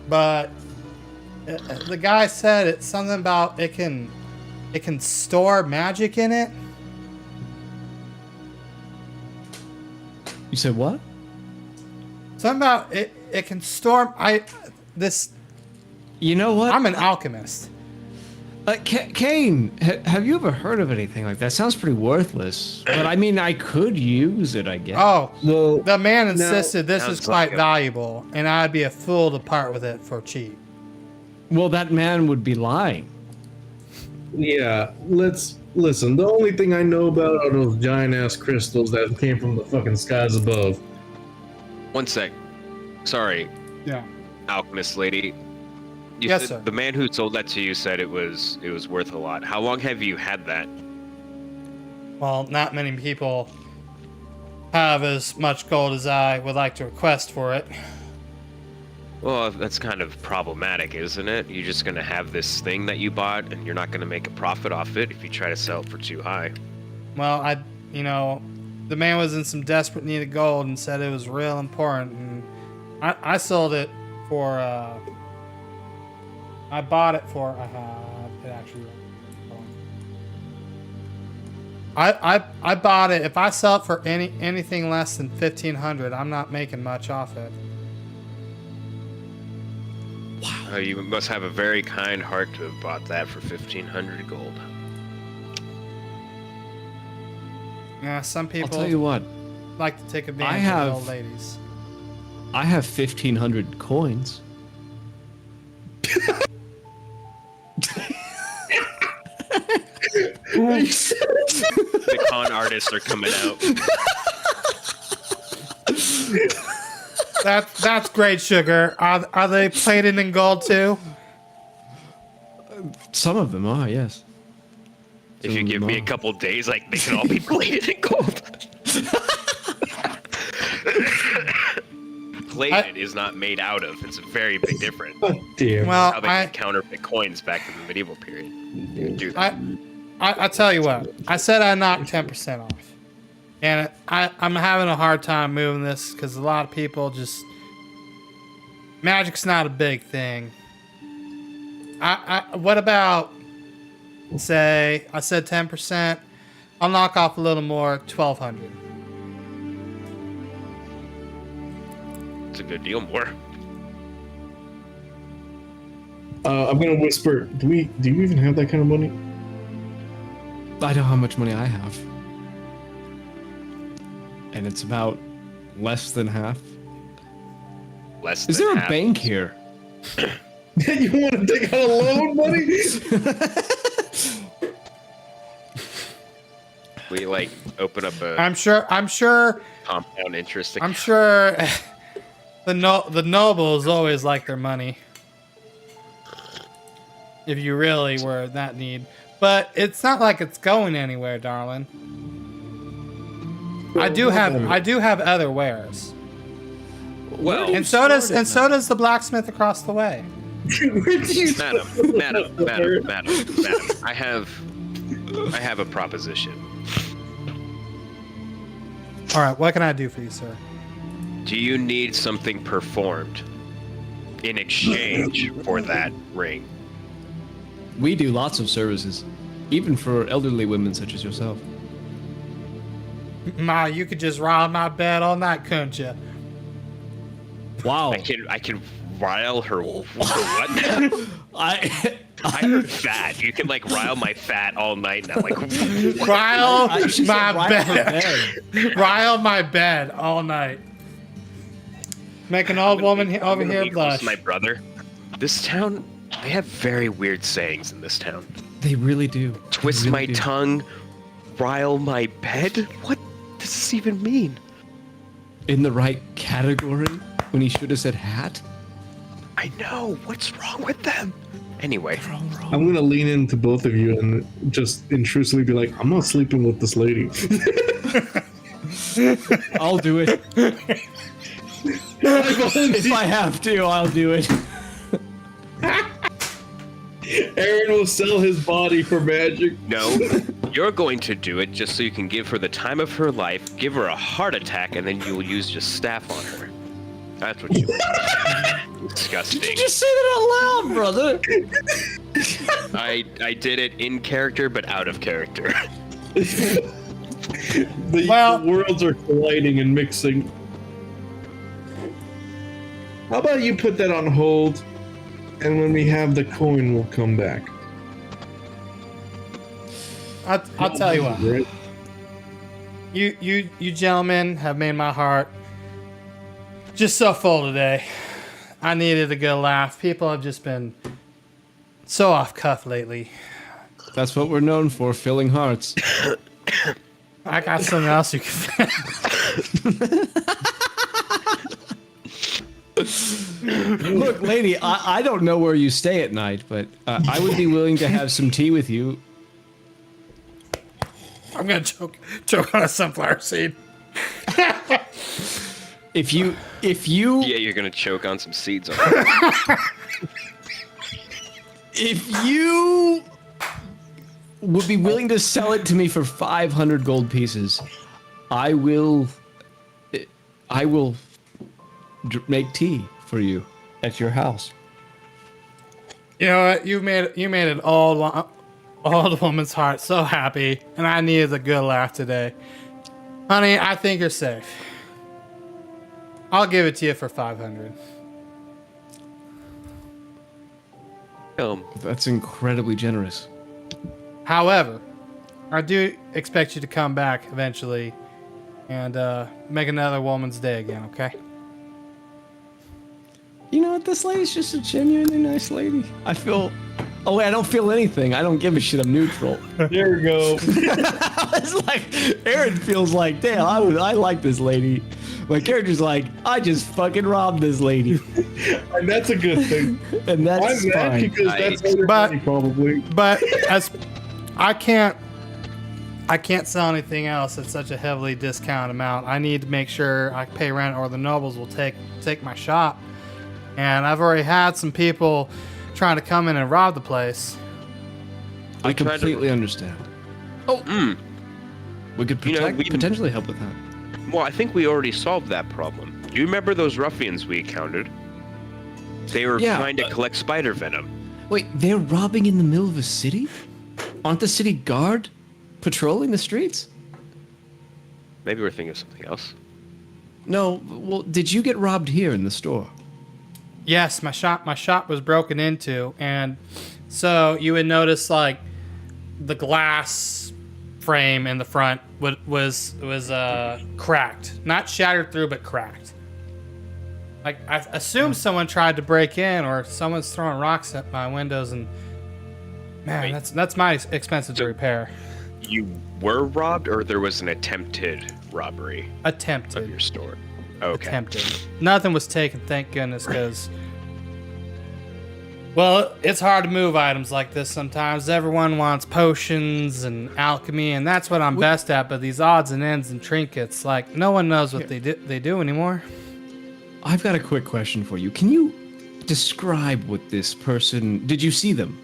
but the guy said it's something about it can store magic in it. You said what? Something about it can store You know what? I'm an alchemist. Kane, have you ever heard of anything like that? Sounds pretty worthless. But I mean, I could use it, I guess. Oh, Well, the man insisted this is sounds quite like valuable, and I'd be a fool to part with it for cheap. Well, that man would be lying. yeah, let's listen. The only thing I know about are those giant ass crystals that came from the fucking skies above. One sec. Sorry, Yeah. alchemist lady. You Yes, said sir. the man who sold that to you said it was worth a lot. How long have you had that? Well, not many people have as much gold as I would like to request for it. Well, that's kind of problematic, isn't it? You're just gonna have this thing that you bought, and you're not gonna make a profit off it if you try to sell it for too high. Well, the man was in some desperate need of gold and said it was real important, and I sold it for. I bought it for. I have it actually. I bought it. If I sell it for anything less than 1,500, I'm not making much off it. You must have a very kind heart to have bought that for 1,500 gold. Yeah, some I'll people tell you what. like to take advantage of have- the old ladies. I have 1,500 coins. The con artists are coming out. That's great, sugar. Are they plated in gold too? Some of them are, yes. If you give me a couple days, like they can all be plated in gold. Plated is not made out of. It's a very big difference. Damn. Well, How they could counterfeit coins back in the medieval period. You would do that. I tell you what. I said I knocked 10% off, and I'm having a hard time moving this because a lot of people just magic's not a big thing. What about say I said 10%? I'll knock off a little more, 1,200. It's a good deal more. I'm gonna whisper. Do you even have that kind of money? I know how much money I have. And it's about less than half. Less Is than there a half. bank here? You want to take out a loan, buddy? We like open up a I'm sure compound interest account. I'm sure the nobles always like their money. If you really were in that need. But it's not like it's going anywhere, darling. I do have other wares. Well, And so does the blacksmith across the way. madam, I have a proposition. All right, what can I do for you, sir? Do you need something performed in exchange for that ring? We do lots of services, even for elderly women such as yourself. Ma, you could just ride my bed all night, couldn't you? Wow. I can rile her. What? I heard fat. You can like rile my fat all night now. Like Rile she said my rile her bed. Rile my bed all night. Make an old woman over here blush. My brother. This town, they have very weird sayings in this town. They really do. They Twist really my do. tongue, rile my bed. What does this even mean? In the right category when he should have said hat. I know. What's wrong with them? Anyway, I'm gonna lean into both of you and just intrusively be like, I'm not sleeping with this lady. I'll do it. If I have to, I'll do it. Aaron will sell his body for magic. no, you're going to do it just so you can give her the time of her life, give her a heart attack, and then you'll use your staff on her. That's what you Disgusting. Did you just say that out loud, brother? I did it in character, but out of character. The worlds are colliding and mixing. How about you put that on hold, and when we have the coin, we'll come back. I'll tell you what. Right? You gentlemen have made my heart just so full today. I needed a good laugh. People have just been so off cuff lately. That's what we're known for, filling hearts. I got something else you can. Look, lady, I don't know where you stay at night, but I would be willing to have some tea with you. I'm gonna choke on a sunflower seed. If you Yeah, you're gonna choke on some seeds on her. if you would be willing to sell it to me for 500 gold pieces, I will make tea for you at your house. You know what? You made an old woman's heart so happy, and I needed a good laugh today. Honey, I think you're safe. I'll give it to you for 500. That's incredibly generous. However, I do expect you to come back eventually and make another woman's day again, okay? You know what? This lady's just a genuinely nice lady. I don't feel anything. I don't give a shit. I'm neutral. There we go. It's like Aaron feels like, damn, I like this lady. My character's like, I just fucking robbed this lady, And that's a good thing. and that's I'm mad fine. because that's everybody probably. But as I can't sell anything else at such a heavily discounted amount. I need to make sure I pay rent, or the nobles will take my shop. And I've already had some people trying to come in and rob the place. I completely understand. We could potentially help with that. Well, I think we already solved that problem. Do you remember those ruffians we encountered? They were trying to collect spider venom. Wait, they're robbing in the middle of a city? Aren't the city guard patrolling the streets? Maybe we're thinking of something else. No, well, did you get robbed here in the store? Yes, my shop was broken into, and so you would notice like the glass frame in the front was cracked, not shattered through, but cracked. Like I assumed someone tried to break in, or someone's throwing rocks at my windows, and man, that's my expensive to repair. You were robbed, or there was an attempted robbery Attempted. of your store? Okay. Attempted. Nothing was taken, thank goodness, because, well, it's hard to move items like this sometimes. Everyone wants potions and alchemy, and that's what I'm best at, but these odds and ends and trinkets, like, no one knows what they do anymore. I've got a quick question for you. Can you describe what this person... Did you see them?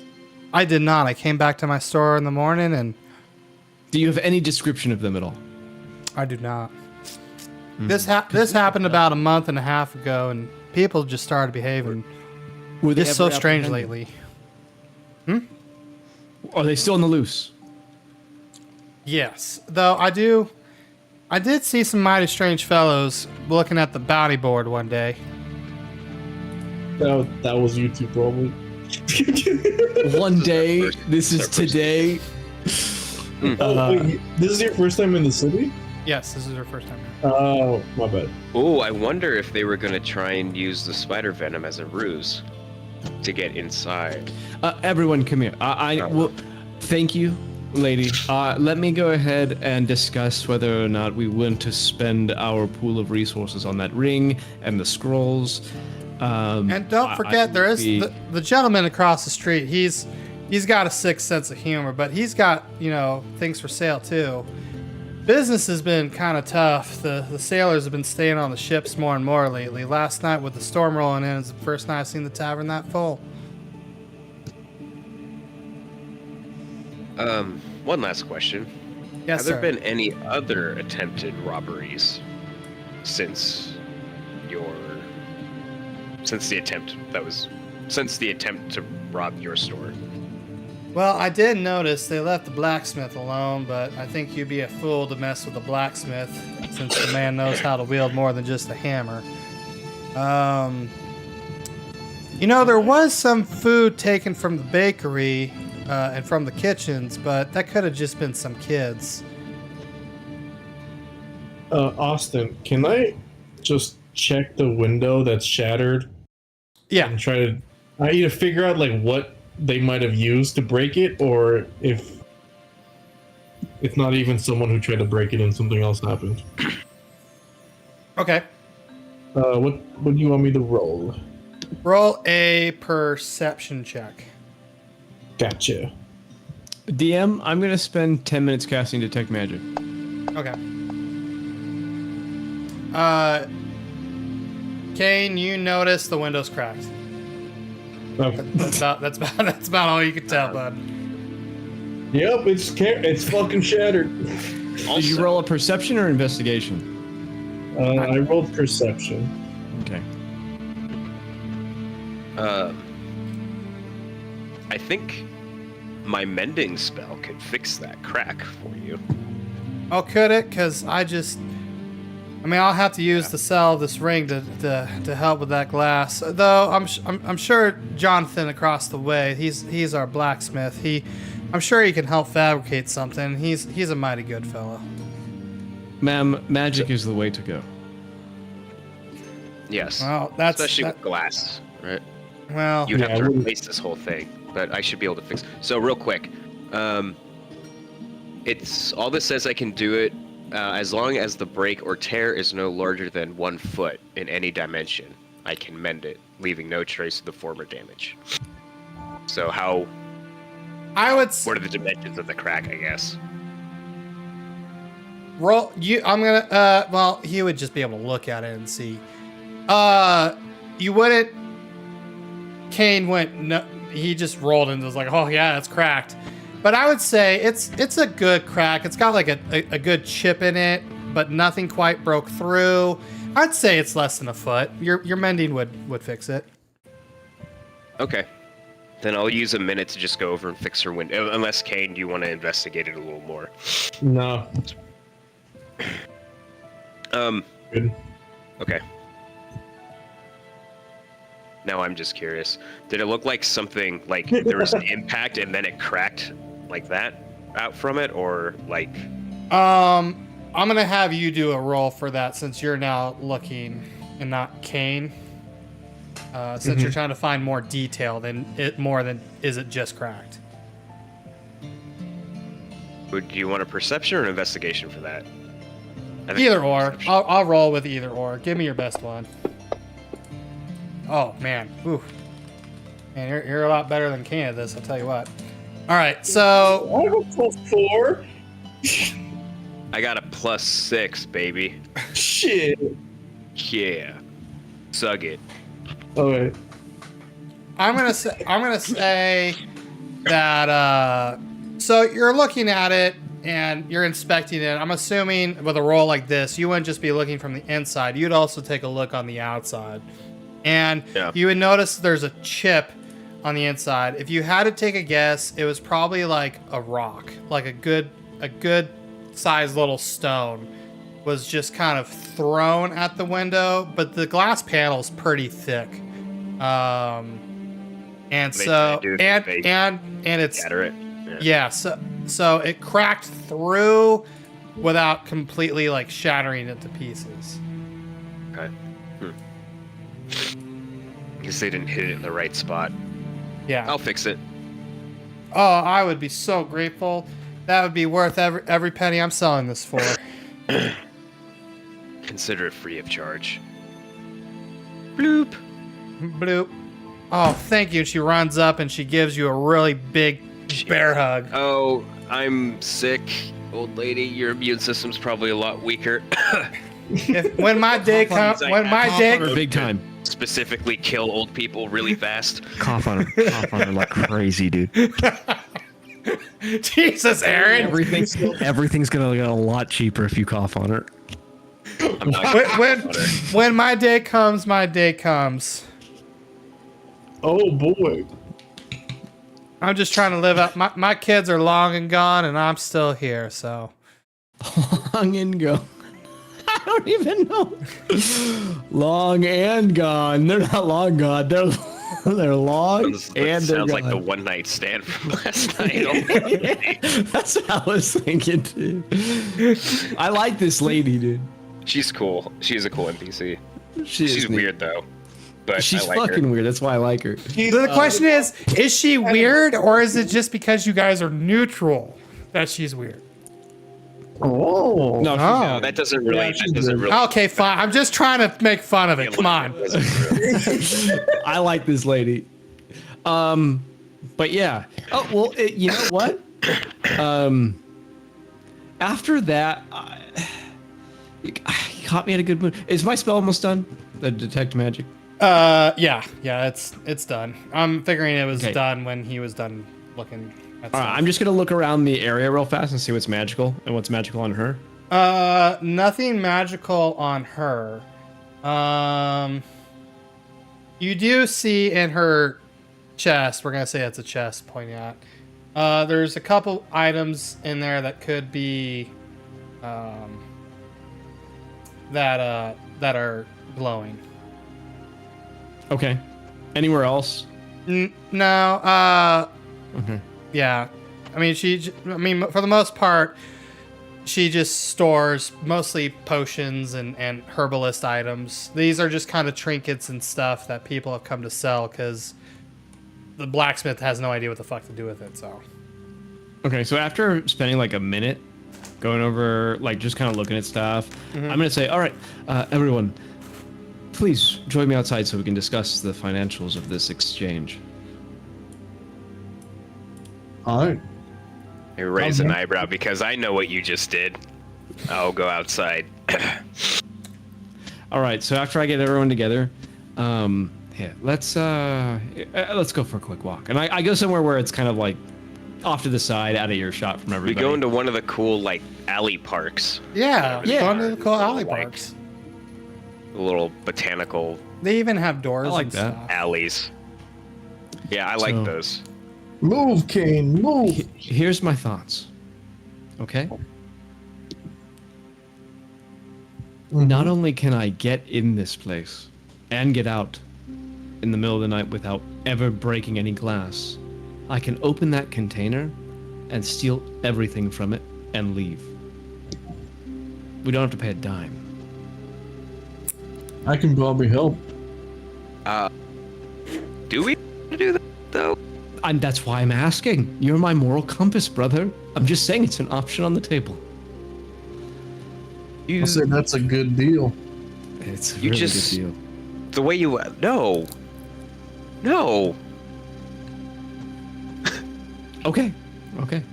I did not. I came back to my store in the morning, and... Do you have any description of them at all? I do not. This happened about a month and a half ago, and people just started behaving Were they just so ever strange apprehended? lately. Are they still on the loose? Yes, though I did see some mighty strange fellows looking at the bounty board one day. That was you two, probably. One day, this is today. Wait, this is your first time in the city? Yes, this is her first time. Oh, my bad. Oh, I wonder if they were going to try and use the spider venom as a ruse to get inside. Everyone, come here. Well, thank you, lady. Let me go ahead and discuss whether or not we want to spend our pool of resources on that ring and the scrolls. And don't forget, there is the gentleman across the street. He's got a sick sense of humor, but he's got, things for sale too. Business has been kind of tough. The sailors have been staying on the ships more and more lately. Last night with the storm rolling in is the first night I've seen the tavern that full. One last question. Yes, Have there sir. been any other attempted robberies since the attempt to rob your store? Well, I did notice they left the blacksmith alone, but I think you'd be a fool to mess with the blacksmith since the man knows how to wield more than just a hammer. There was some food taken from the bakery and from the kitchens, but that could have just been some kids. Austin, can I just check the window that's shattered? Yeah. And I need to figure out what they might have used to break it, or if it's not even someone who tried to break it and something else happened. Okay. What do you want me to roll? Roll a perception check. Gotcha. DM, I'm going to spend 10 minutes casting Detect Magic. Okay. Kane, you notice the window's cracked. Okay. That's about all you can tell, bud. Yep, it's fucking shattered. Did you roll a perception or investigation? I rolled perception. Okay. I think my mending spell could fix that crack for you. Oh, could it? Because I'll have to use the sell of this ring to help with that glass. Though I'm sure Jonathan across the way, he's our blacksmith. I'm sure he can help fabricate something. He's a mighty good fellow. Ma'am, magic is the way to go. Yes. Well, especially with glass, right? Well, You'd have to replace this whole thing, but I should be able to fix. So real quick, it's all this says I can do it as long as the break or tear is no larger than 1 foot in any dimension. I can mend it, leaving no trace of the former damage. So what are the dimensions of the crack? I guess. Roll you. I'm gonna. Well, he would just be able to look at it and see. You wouldn't. Kane went. No, he just rolled and was like, "Oh yeah, it's cracked." But I would say it's a good crack. It's got like a good chip in it, but nothing quite broke through. I'd say it's less than a foot. Your mending would fix it. Okay. Then I'll use a minute to just go over and fix her window. Unless, Kane, you want to investigate it a little more. No. Good. Okay. Now I'm just curious. Did it look like something, like there was an impact and then it cracked like that out from it? Or like... I'm going to have you do a roll for that since you're now looking and not Kane. Since you're trying to find more detail than is it just cracked? Do you want a perception or an investigation for that? I think Either or. perception. I'll roll with either or. Give me your best one. Oh, man. Ooh. Man, you're a lot better than Kane at this, I'll tell you what. All right, so... I have a +4. I got a +6, baby. Shit. Yeah. Sug it. Alright. I'm gonna say that so you're looking at it and you're inspecting it. I'm assuming with a roll like this, you wouldn't just be looking from the inside. You'd also take a look on the outside. And you would notice there's a chip on the inside. If you had to take a guess, it was probably like a rock, like a good sized little stone was just kind of thrown at the window, but the glass panel is pretty thick. And so it's Scatter it. yeah, so it cracked through without completely like shattering it to pieces. Okay. Guess they didn't hit it in the right spot. Yeah. I'll fix it. Oh, I would be so grateful. That would be worth every penny I'm selling this for. Consider it free of charge. Bloop. Bloop. Oh, thank you. She runs up and she gives you a really big bear hug. Oh, I'm sick, old lady. Your immune system's probably a lot weaker. When my day comes, when my day, Big time. Specifically, kill old people really fast. Cough on her like crazy, dude. Jesus, Aaron. Everything's gonna get a lot cheaper if you cough on her. I'm not When my day comes, my day comes. Oh boy. I'm just trying to live out. My kids are long and gone, and I'm still here. So Long and gone. I don't even know. Long and gone. They're not long gone. They're long and they're sounds like gone. the one night stand from last night. That's what I was thinking too. I like this lady, dude. She's cool. She's a cool NPC. She's neat. weird though, but She's I like fucking her. weird. That's why I like her. the question is she weird, or is it just because you guys are neutral that she's weird? Oh. No, No, that doesn't really. Yeah, that she's doesn't good. really. Okay, fine. I'm just trying to make fun of it. Come on. I like this lady. But yeah. Oh well, you know what? After that, you caught me at a good mood. Is my spell almost done? The detect magic. Yeah, it's done. I'm figuring it was Okay. done when he was done looking at All right, stuff. I'm just gonna look around the area real fast and see what's magical and what's magical on her. Nothing magical on her. You do see in her chest, we're gonna say it's a chest pointing at. There's a couple items in there that could be, that are glowing. Okay. Anywhere else? No, Okay. yeah. I mean, for the most part, she just stores mostly potions and herbalist items. These are just kind of trinkets and stuff that people have come to sell because the blacksmith has no idea what the fuck to do with it. So, Okay, so after spending like a minute going over, like just kind of looking at stuff, I'm gonna say, all right, everyone, please join me outside so we can discuss the financials of this exchange. All right. I raise an eyebrow because I know what you just did. I'll go outside. All right, so after I get everyone together, yeah, let's go for a quick walk, and I go somewhere where it's kind of like off to the side, out of earshot from We everybody. go into one of the cool like alley parks. yeah, Yeah. going to the cool alley Like- parks. The little botanical They even have doors I like and that. stuff. alleys. Yeah, I like So- those. Move, Kane, move. Here's my thoughts. Okay. Not only can I get in this place and get out in the middle of the night without ever breaking any glass, I can open that container and steal everything from it and leave. We don't have to pay a dime. I can probably help. Do we do that though? And that's why I'm asking. You're my moral compass, brother. I'm just saying it's an option on the table. You I said that's a good deal. It's a You really just- good deal. the way you no. Okay. Okay.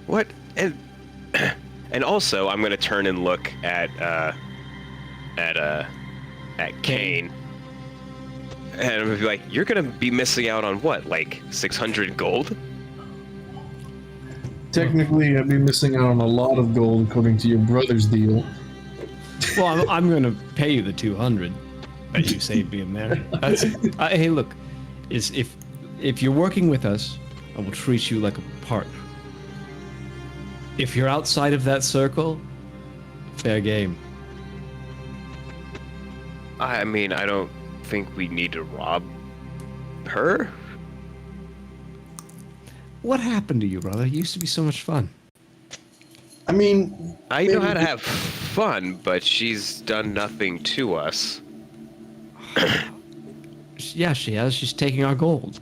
What? And also, I'm gonna turn and look at Kane, and I'm gonna be like, "You're gonna be missing out on what, like 600 gold?" Technically, I'd be missing out on a lot of gold according to your brother's deal. Well, I'm going to pay you the 200 that you saved me in there. That's, hey, look, if you're working with us, I will treat you like a partner. If you're outside of that circle, fair game. I mean, I don't think we need to rob her. What happened to you, brother? You used to be so much fun. I mean, I know how to have fun, but she's done nothing to us. Yeah, she has. She's taking our gold.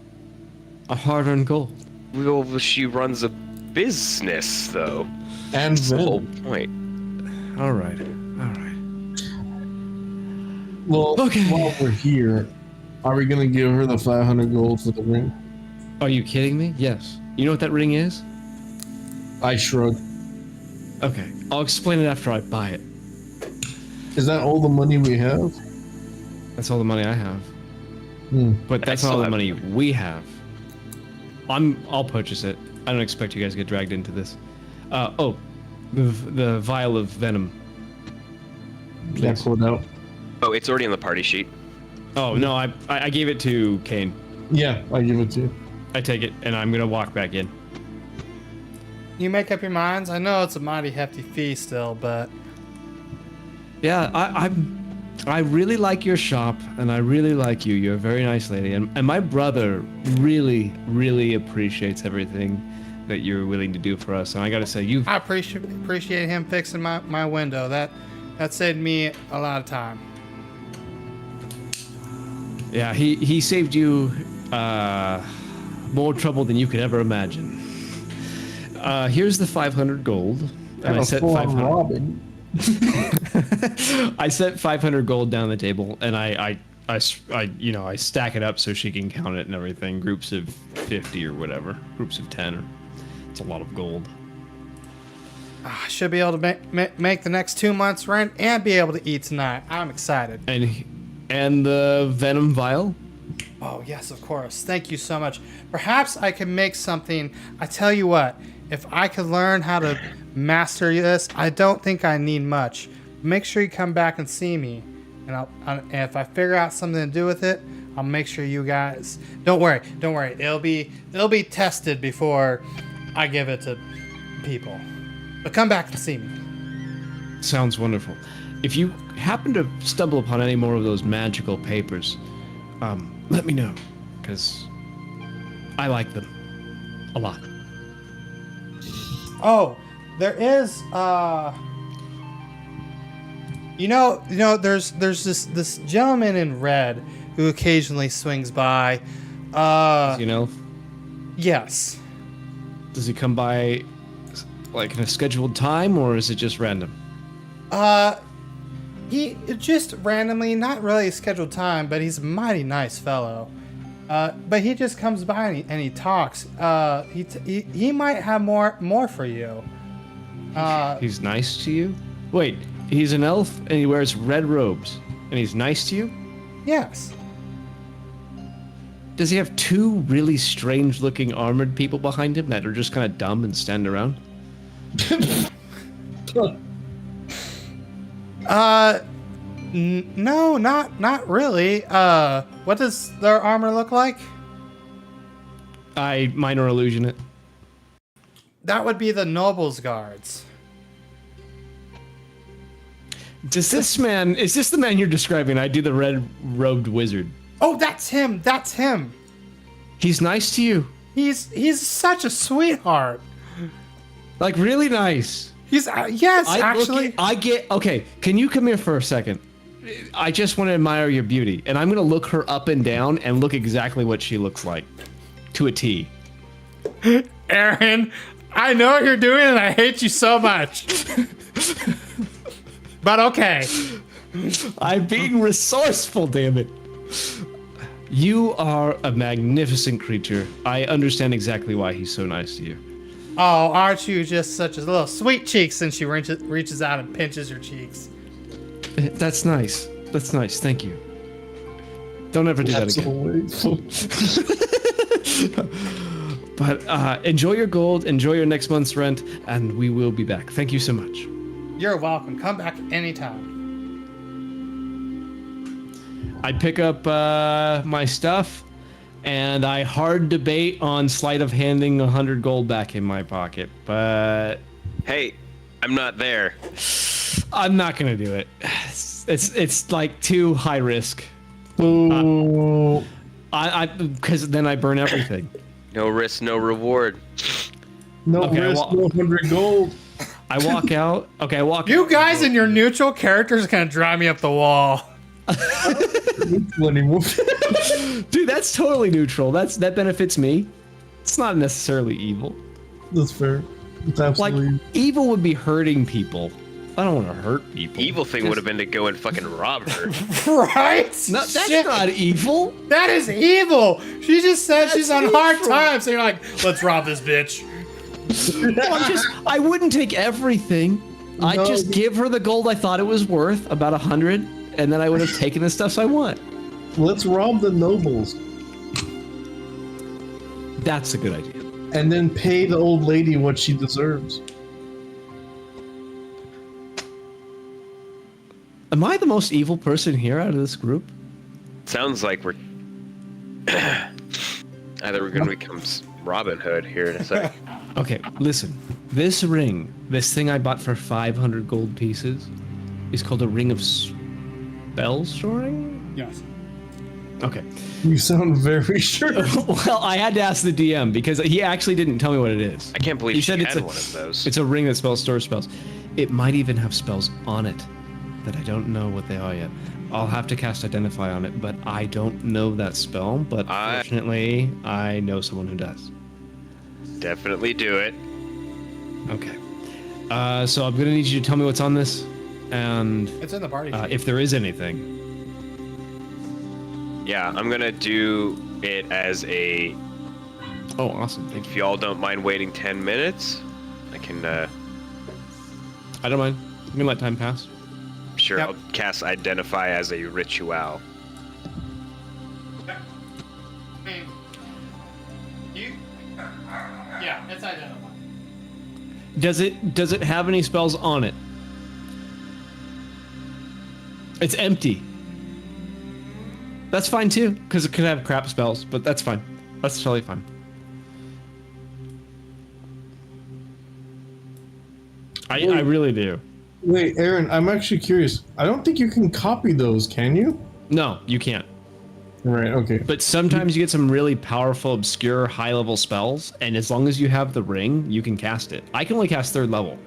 Our hard-earned gold. Well, she runs a business, though. and That's the whole then, point. All right. All right. well, Okay. while we're here, Are we gonna give her the 500 gold for the ring? Are you kidding me? Yes. You know what that ring is? I shrug. Okay, I'll explain it after I buy it. Is that all the money we have? That's all the money I have. Hmm. But that's not all the money we have. I'll purchase it. I don't expect you guys to get dragged into this. The vial of venom. Yeah, Please. pull it out. Oh, it's already on the party sheet. Oh no, I gave it to Kane. Yeah, I give it to you. I take it and I'm gonna walk back in. You make up your minds. I know it's a mighty hefty fee still, but Yeah, I really like your shop and I really like you. You're a very nice lady, and my brother really, really appreciates everything that you're willing to do for us. And I gotta say, I appreciate him fixing my window. That saved me a lot of time. Yeah, he saved you more trouble than you could ever imagine. Here's the 500 gold. And I set 500. Robin. I set 500 gold down the table, and I stack it up so she can count it and everything. Groups of 50 or whatever. Groups of 10. It's a lot of gold. I should be able to make the next 2 months' rent and be able to eat tonight. I'm excited. And the venom vial. Oh, yes, of course. Thank you so much. Perhaps I could make something. I tell you what, if I could learn how to master this, I don't think I need much. Make sure you come back and see me. And if I figure out something to do with it, I'll make sure you guys... Don't worry. It'll be tested before I give it to people. But come back and see me. Sounds wonderful. If you happen to stumble upon any more of those magical papers, let me know, because I like them a lot. Oh, there is there's this gentleman in red who occasionally swings by. You know? Yes. Does he come by like in a scheduled time, or is it just random? He just randomly, not really a scheduled time, but he's a mighty nice fellow. But he just comes by and he talks. He might have more for you. He's nice to you? Wait, he's an elf and he wears red robes, and he's nice to you? Yes. Does he have two really strange-looking armored people behind him that are just kind of dumb and stand around? No, not really. What does their armor look like? I minor illusion it. That would be the nobles' guards. Is this the man you're describing? I do the red-robed wizard. Oh, that's him. That's him. He's nice to you. He's such a sweetheart. Like, really nice. He's yes, actually. Okay, can you come here for a second? I just want to admire your beauty, and I'm gonna look her up and down and look exactly what she looks like, to a T. Aaron, I know what you're doing, and I hate you so much. But okay. I'm being resourceful, damn it. You are a magnificent creature. I understand exactly why he's so nice to you. Oh, aren't you just such a little sweet cheeks? And she reaches out and pinches your cheeks. That's nice. That's nice. Thank you. Don't ever do that again. But enjoy your gold, enjoy your next month's rent, and we will be back. Thank you so much. You're welcome. Come back anytime. I pick up my stuff, and I hard debate on sleight of handing 100 gold back in my pocket, but... Hey, I'm not there. I'm not gonna do it. It's like too high risk. Ooh. Because then I burn everything. No risk, no reward. No Okay, risk, no 100 gold. I walk out. Okay, I walk out. You guys and your neutral characters kind of drive me up the wall. Anymore. Dude, that's totally neutral. That benefits me. It's not necessarily evil. That's fair. It's Like, absolutely. evil would be hurting people. I don't want to hurt people. Evil thing would have been to go and fucking rob her. Right? No, that's Shit. not evil. That is evil. She just said That's she's on hard evil. times. So you're like, let's rob this bitch. I wouldn't take everything. I'd No, just give her the gold I thought it was worth, about 100, and then I would have taken the stuff I want. Let's rob the nobles That's a good idea. and then pay the old lady what she deserves. Am I the most evil person here out of this group? Sounds like we're either we're gonna become Robin Hood here in a sec. Okay, listen. This ring, this thing I bought for 500 gold pieces, is called a ring of spell storing? Yes. Okay. You sound very sure. Well, I had to ask the DM because he actually didn't tell me what it is. I can't believe He she said had it's a- one of those. It's a ring that stores spells. It might even have spells on it that I don't know what they are yet. I'll have to cast Identify on it, but I don't know that spell. But fortunately, I know someone who does. Definitely do it. Okay. So I'm gonna need you to tell me what's on this, and It's in the party. if there is anything. Yeah, I'm gonna do it as a. Oh, awesome! Thank you. If y'all don't mind waiting 10 minutes, I can. I don't mind. You can let time pass. Sure, Yep. I'll cast Identify as a ritual. Yeah, it's identified. Does it have any spells on it? It's empty. That's fine too, because it could have crap spells, but that's fine. That's totally fine. I really do. Wait, Aaron, I'm actually curious. I don't think you can copy those, can you? No, you can't. Right, okay. But sometimes you get some really powerful, obscure, high-level spells, and as long as you have the ring, you can cast it. I can only cast 3rd level,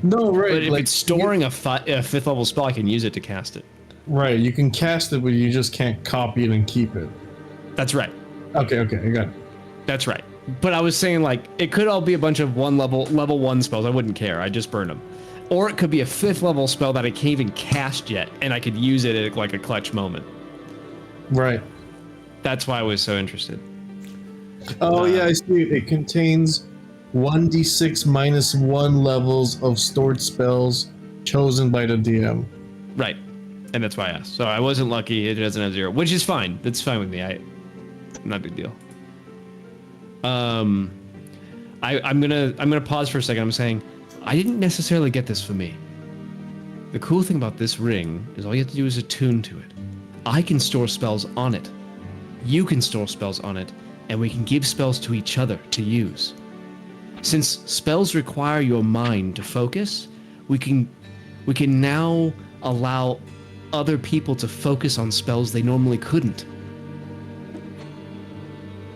No, right. but if like, it's storing a 5th level spell, I can use it to cast it. Right, you can cast it, but you just can't copy it and keep it. That's right. Okay, I got it. That's right. But I was saying, like, it could all be a bunch of level 1 spells. I wouldn't care. I just burn them. Or it could be a 5th level spell that I can't even cast yet, and I could use it at like a clutch moment. Right. That's why I was so interested. Oh, yeah, I see it. It contains 1d6 minus 1 levels of stored spells chosen by the DM. Right. And that's why I asked. So I wasn't lucky. It doesn't have 0, which is fine. That's fine with me. Not a big deal. I'm gonna pause for a second. I'm saying I didn't necessarily get this for me. The cool thing about this ring is all you have to do is attune to it. I can store spells on it. You can store spells on it, and we can give spells to each other to use. Since spells require your mind to focus, we can now allow other people to focus on spells they normally couldn't.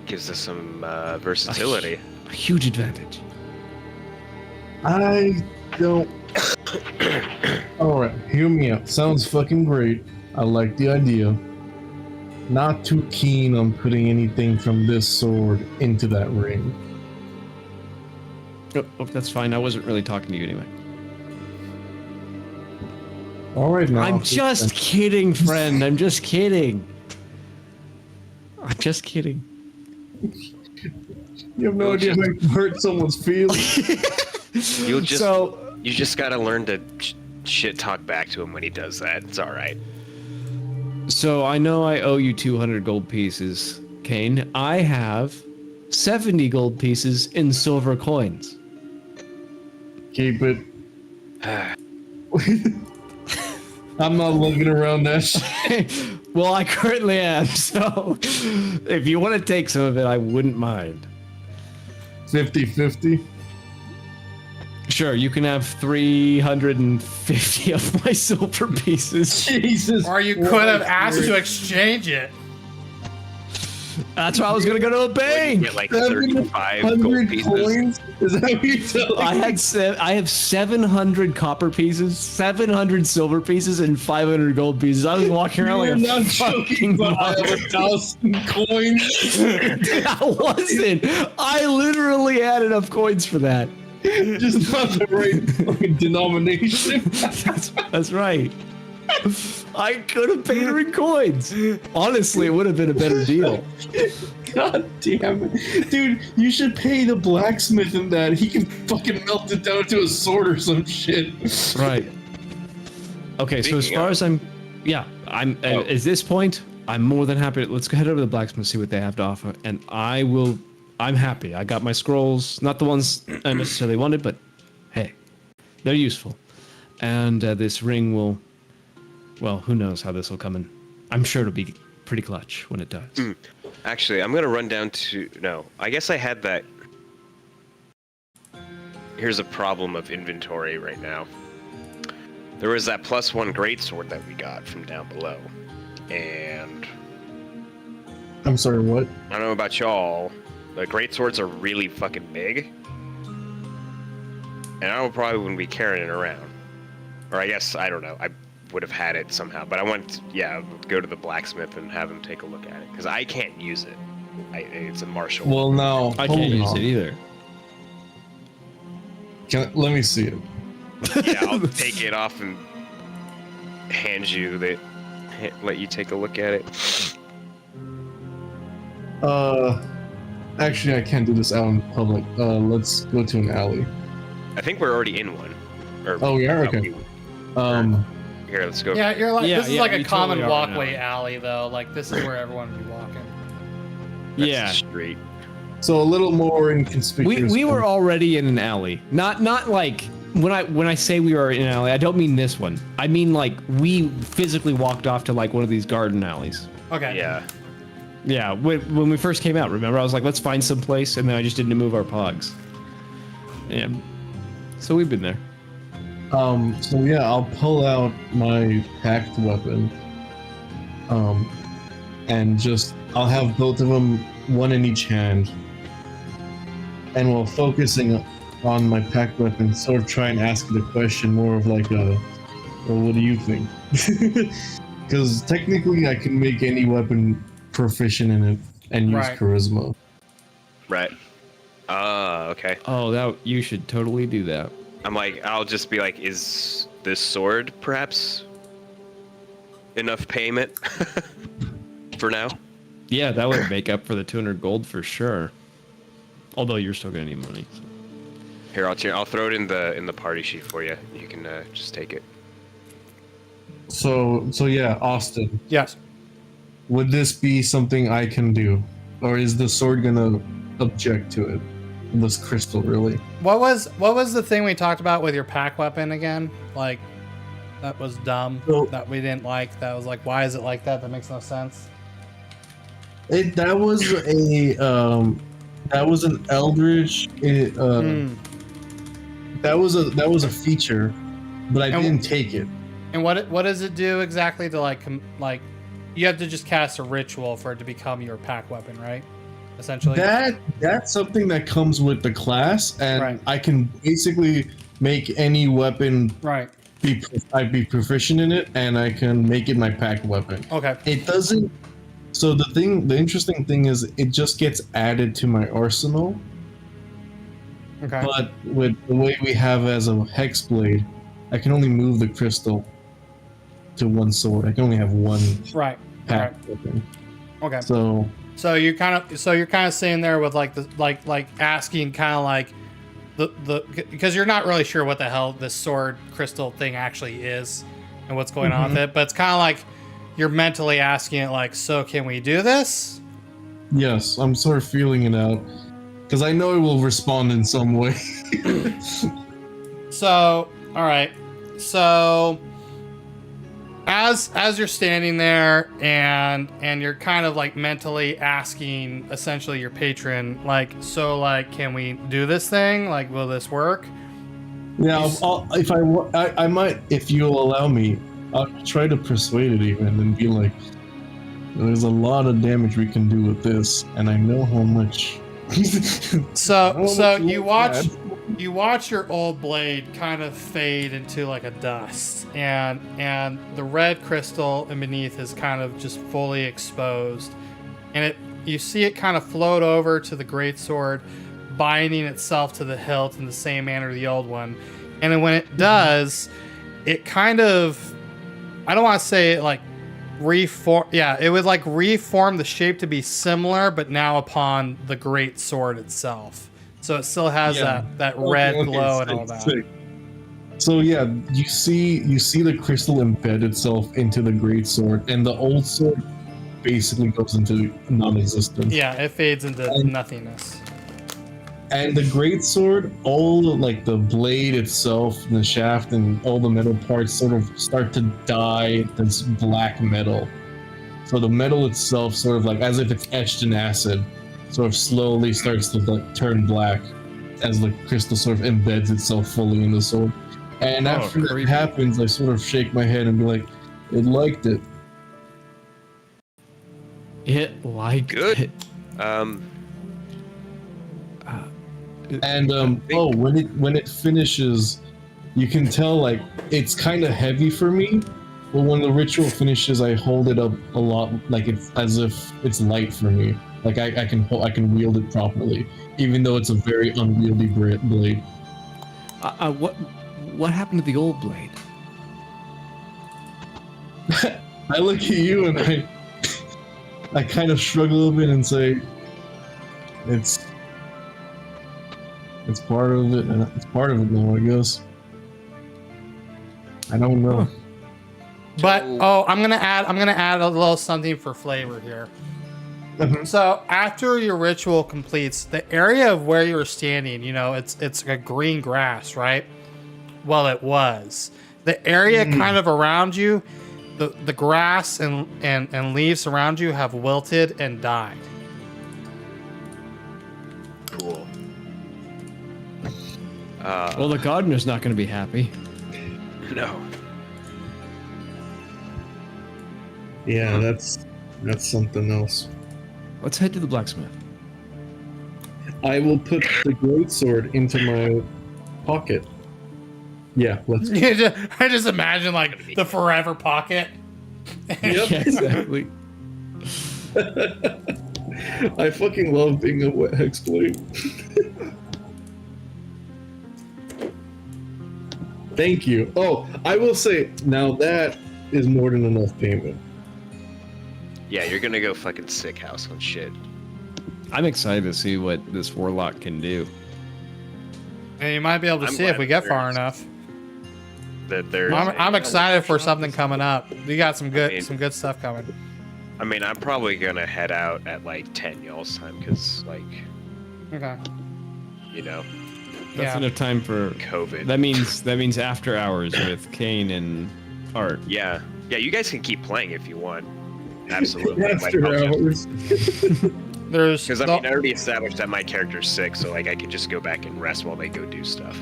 Gives us some versatility. A huge advantage. I don't. Alright, hear me out. Sounds fucking great. I like the idea. Not too keen on putting anything from this sword into that ring. Oh, that's fine. I wasn't really talking to you anyway. Alright, now. I'm just kidding, friend. I'm just kidding. I'm just kidding. You have no idea how you can hurt someone's feelings. You just So, you just gotta learn to shit talk back to him when he does that. It's all right. so I know I owe you 200 gold pieces, Kane. I have 70 gold pieces in silver coins. Keep it. I'm not looking around that shit. Well, I currently am, so if you want to take some of it, I wouldn't mind. 50-50. Sure, you can have 350 of my silver pieces. Jesus. Or you could have asked to exchange it. That's why I was gonna go to a You bank. get like 35 gold 100 pieces. coins? Is that what you're telling me? I have 700 copper pieces, 700 silver pieces, and 500 gold pieces. I was walking around You're like a not joking, fucking but I have monk. 1,000 coins. I wasn't. I literally had enough coins for that. Just not the right fucking denomination. That's right. I could have paid her in coins. Honestly, it would have been a better deal. God damn it. Dude, you should pay the blacksmith in that. He can fucking melt it down to a sword or some shit. Right. Okay, so as Speaking far of- as at this point, I'm more than happy. Let's go head over to the blacksmith, see what they have to offer, and I'm happy. I got my scrolls, not the ones I necessarily wanted, but hey, they're useful. And this ring will, well, who knows how this will come in. I'm sure it'll be pretty clutch when it does. Actually, I'm gonna run down to... No, I guess I had that... Here's a problem of inventory right now. There was that +1 greatsword that we got from down below. And... I'm sorry, what? I don't know about y'all, but greatswords are really fucking big. And I probably wouldn't be carrying it around. Or I guess, I don't know, I would have had it somehow. But I want to, go to the blacksmith and have him take a look at it. Because I can't use it. It's a martial. Well, now, I can't hold use on. it either. Let me see it. Yeah, I'll take it off and hand you the... Let you take a look at it. Actually, I can't do this out in public. Let's go to an alley. I think we're already in one. Or, Oh, we are? no, Okay. Um, Here, let's go. Yeah, you're like Yeah, this is yeah, like we a common totally are in an walkway alley though. Like this is where everyone would be walking. That's Yeah. the street. so a little more inconspicuous. We were already in an alley. Not like when I say we were in an alley, I don't mean this one. I mean like we physically walked off to like one of these garden alleys. Okay. Yeah. Yeah, when we first came out, remember I was like, let's find some place, and then I just didn't move our pogs. Yeah. So we've been there. So yeah, I'll pull out my packed weapon. And just I'll have both of them, one in each hand. And while focusing on my packed weapon, sort of try and ask the question more of like well, what do you think? Because technically I can make any weapon proficient in it and use Right. charisma. Right. Okay. Oh, that you should totally do that. I'm like, I'll just be like, is this sword perhaps enough payment for now? Yeah, that would make up for the 200 gold for sure. Although you're still gonna need money. So. Here, I'll throw it in the party sheet for you. You can just take it. So yeah, Austin, Yes. would this be something I can do? Or is the sword gonna object to it? This crystal, really? What was the thing we talked about with your pack weapon again? Like that was dumb. So- that we didn't like. That was like, why is it like that? That makes no sense. That was an eldritch. That was a feature, but I And- didn't take it. And what does it do exactly to like you have to just cast a ritual for it to become your pack weapon, right? Essentially. That's something that comes with the class, and Right. I can basically make any weapon Right. I'd be proficient in it, and I can make it my pack weapon. Okay. It doesn't. So the interesting thing is, it just gets added to my arsenal. Okay. But with the way we have as a hex blade, I can only move the crystal to one sword. I can only have one Right. pack weapon. Okay. So you're kind of sitting there with like the like asking kind of like the because you're not really sure what the hell this sword crystal thing actually is and what's going on with it, but it's kind of like you're mentally asking it like, so can we do this? yes, I'm sort of feeling it out because I know it will respond in some way. So, all right. So as you're standing there and you're kind of like mentally asking essentially your patron like, so like, can we do this thing? Like, will this work? Yeah, if I might, if you'll allow me, I'll try to persuade it even and be like, there's a lot of damage we can do with this, and I know how much. So you watch your old blade kind of fade into like a dust, and the red crystal in beneath is kind of just fully exposed, and you see it kind of float over to the greatsword, binding itself to the hilt in the same manner the old one. And then when it does, it kind of, I don't want to say it like reform. Yeah, it would like reform the shape to be similar, but now upon the great sword itself. So it still has that red glow and all that. Sick. So yeah, you see the crystal embed itself into the great sword, and the old sword basically goes into non-existence. Yeah, it fades into nothingness. And the great sword, all like the blade itself, and the shaft, and all the metal parts sort of start to dye this black metal. So the metal itself, sort of like as if it's etched in acid, sort of slowly starts to like turn black as the crystal sort of embeds itself fully in the sword. And after that happens, I sort of shake my head and be like, "It liked it." It liked Good. it. And when it finishes, you can tell like it's kind of heavy for me, but when the ritual finishes, I hold it up a lot, like it's as if it's light for me. Like I can wield it properly, even though it's a very unwieldy blade. What happened to the old blade? I look at you and I kind of shrug a little bit and say, it's part of it, and it's part of it now, I guess. I don't know. But I'm gonna add a little something for flavor here. So after your ritual completes, the area of where you were standing, it's a green grass, right? Well, it was. The area kind of around you, the grass and leaves around you have wilted and died. Cool. Well, the gardener's not going to be happy. No. Yeah, that's something else. Let's head to the blacksmith. I will put the greatsword into my pocket. Yeah, let's. I just imagine like the forever pocket. Yep. Yeah, exactly. I fucking love being a wet hexblade. Thank you. Oh, I will say, now that is more than enough payment. Yeah, you're gonna go fucking sick house on shit. I'm excited to see what this warlock can do. And you might be able to I'm see if glad we get there's- far enough. That there's. I'm excited for something coming up. You got some good mean- some good stuff coming. I mean, I'm probably gonna head out at like 10 y'all's time, cause like, Okay. you know, That's Yeah. enough time for. COVID. That means after hours with Kane and Art. Yeah, you guys can keep playing if you want. Absolutely. After hours. There's Because I mean, I already established that my character's sick, so like I could just go back and rest while they go do stuff.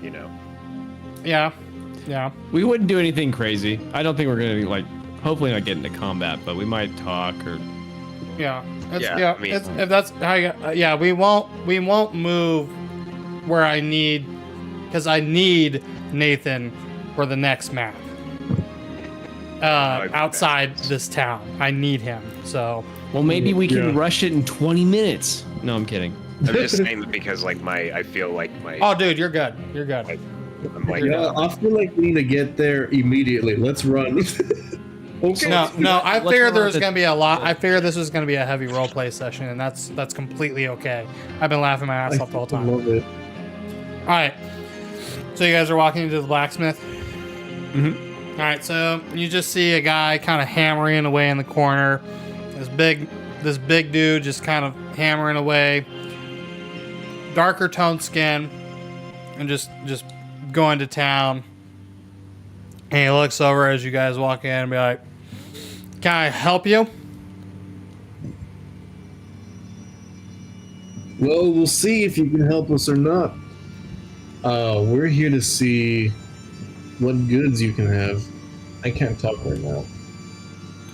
You know. yeah. We wouldn't do anything crazy. I don't think we're gonna like. Hopefully not get into combat, but we might talk or. Yeah. Yeah, I mean- If that's how you, we won't move where I need, because I need Nathan for the next map. Outside this town, I need him. So Well, maybe we can Yeah. rush it in 20 minutes. No, I'm kidding. I'm just saying that because like I feel like my. oh, dude, you're good. You're good. I'm like, Yeah, I feel like we need to get there immediately. Let's run. Okay. No, I let's figured go there at was the- gonna be a lot. I figured this was gonna be a heavy roleplay session, and that's completely okay. I've been laughing my ass off the whole I time. love it. All right. So you guys are walking into the blacksmith. Mhm. All right. So you just see a guy kind of hammering away in the corner. This big dude just kind of hammering away. Darker toned skin, and just going to town. And he looks over as you guys walk in and be like, "Can I help you?" Well, we'll see if you can help us or not. We're here to see what goods you can have. I can't talk right now.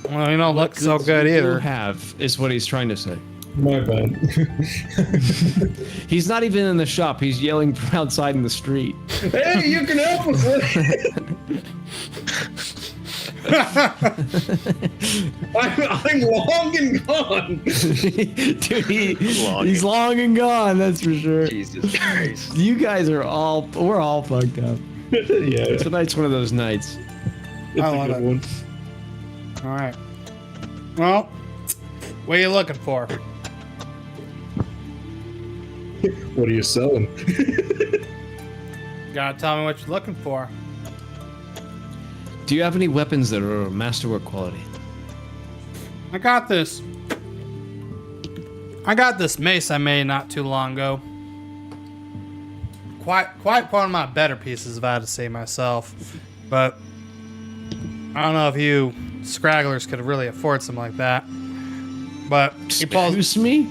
Well, you don't look so Goods good you either. have is what he's trying to say. My bad. He's not even in the shop. He's yelling from outside in the street. Hey, you can help us! I'm long and gone. Dude, he's long and gone, that's for sure. Jesus Christ. You guys we're all fucked up. Yeah, Tonight's one of those nights. it's I a love good it. one. All right. Well, what are you looking for? What are you selling? Gotta tell me what you're looking for. Do you have any weapons that are masterwork quality? I got this mace I made not too long ago. Quite one of my better pieces, if I had to say myself. But I don't know if you scragglers could really afford something like that. But he pulls. Excuse me?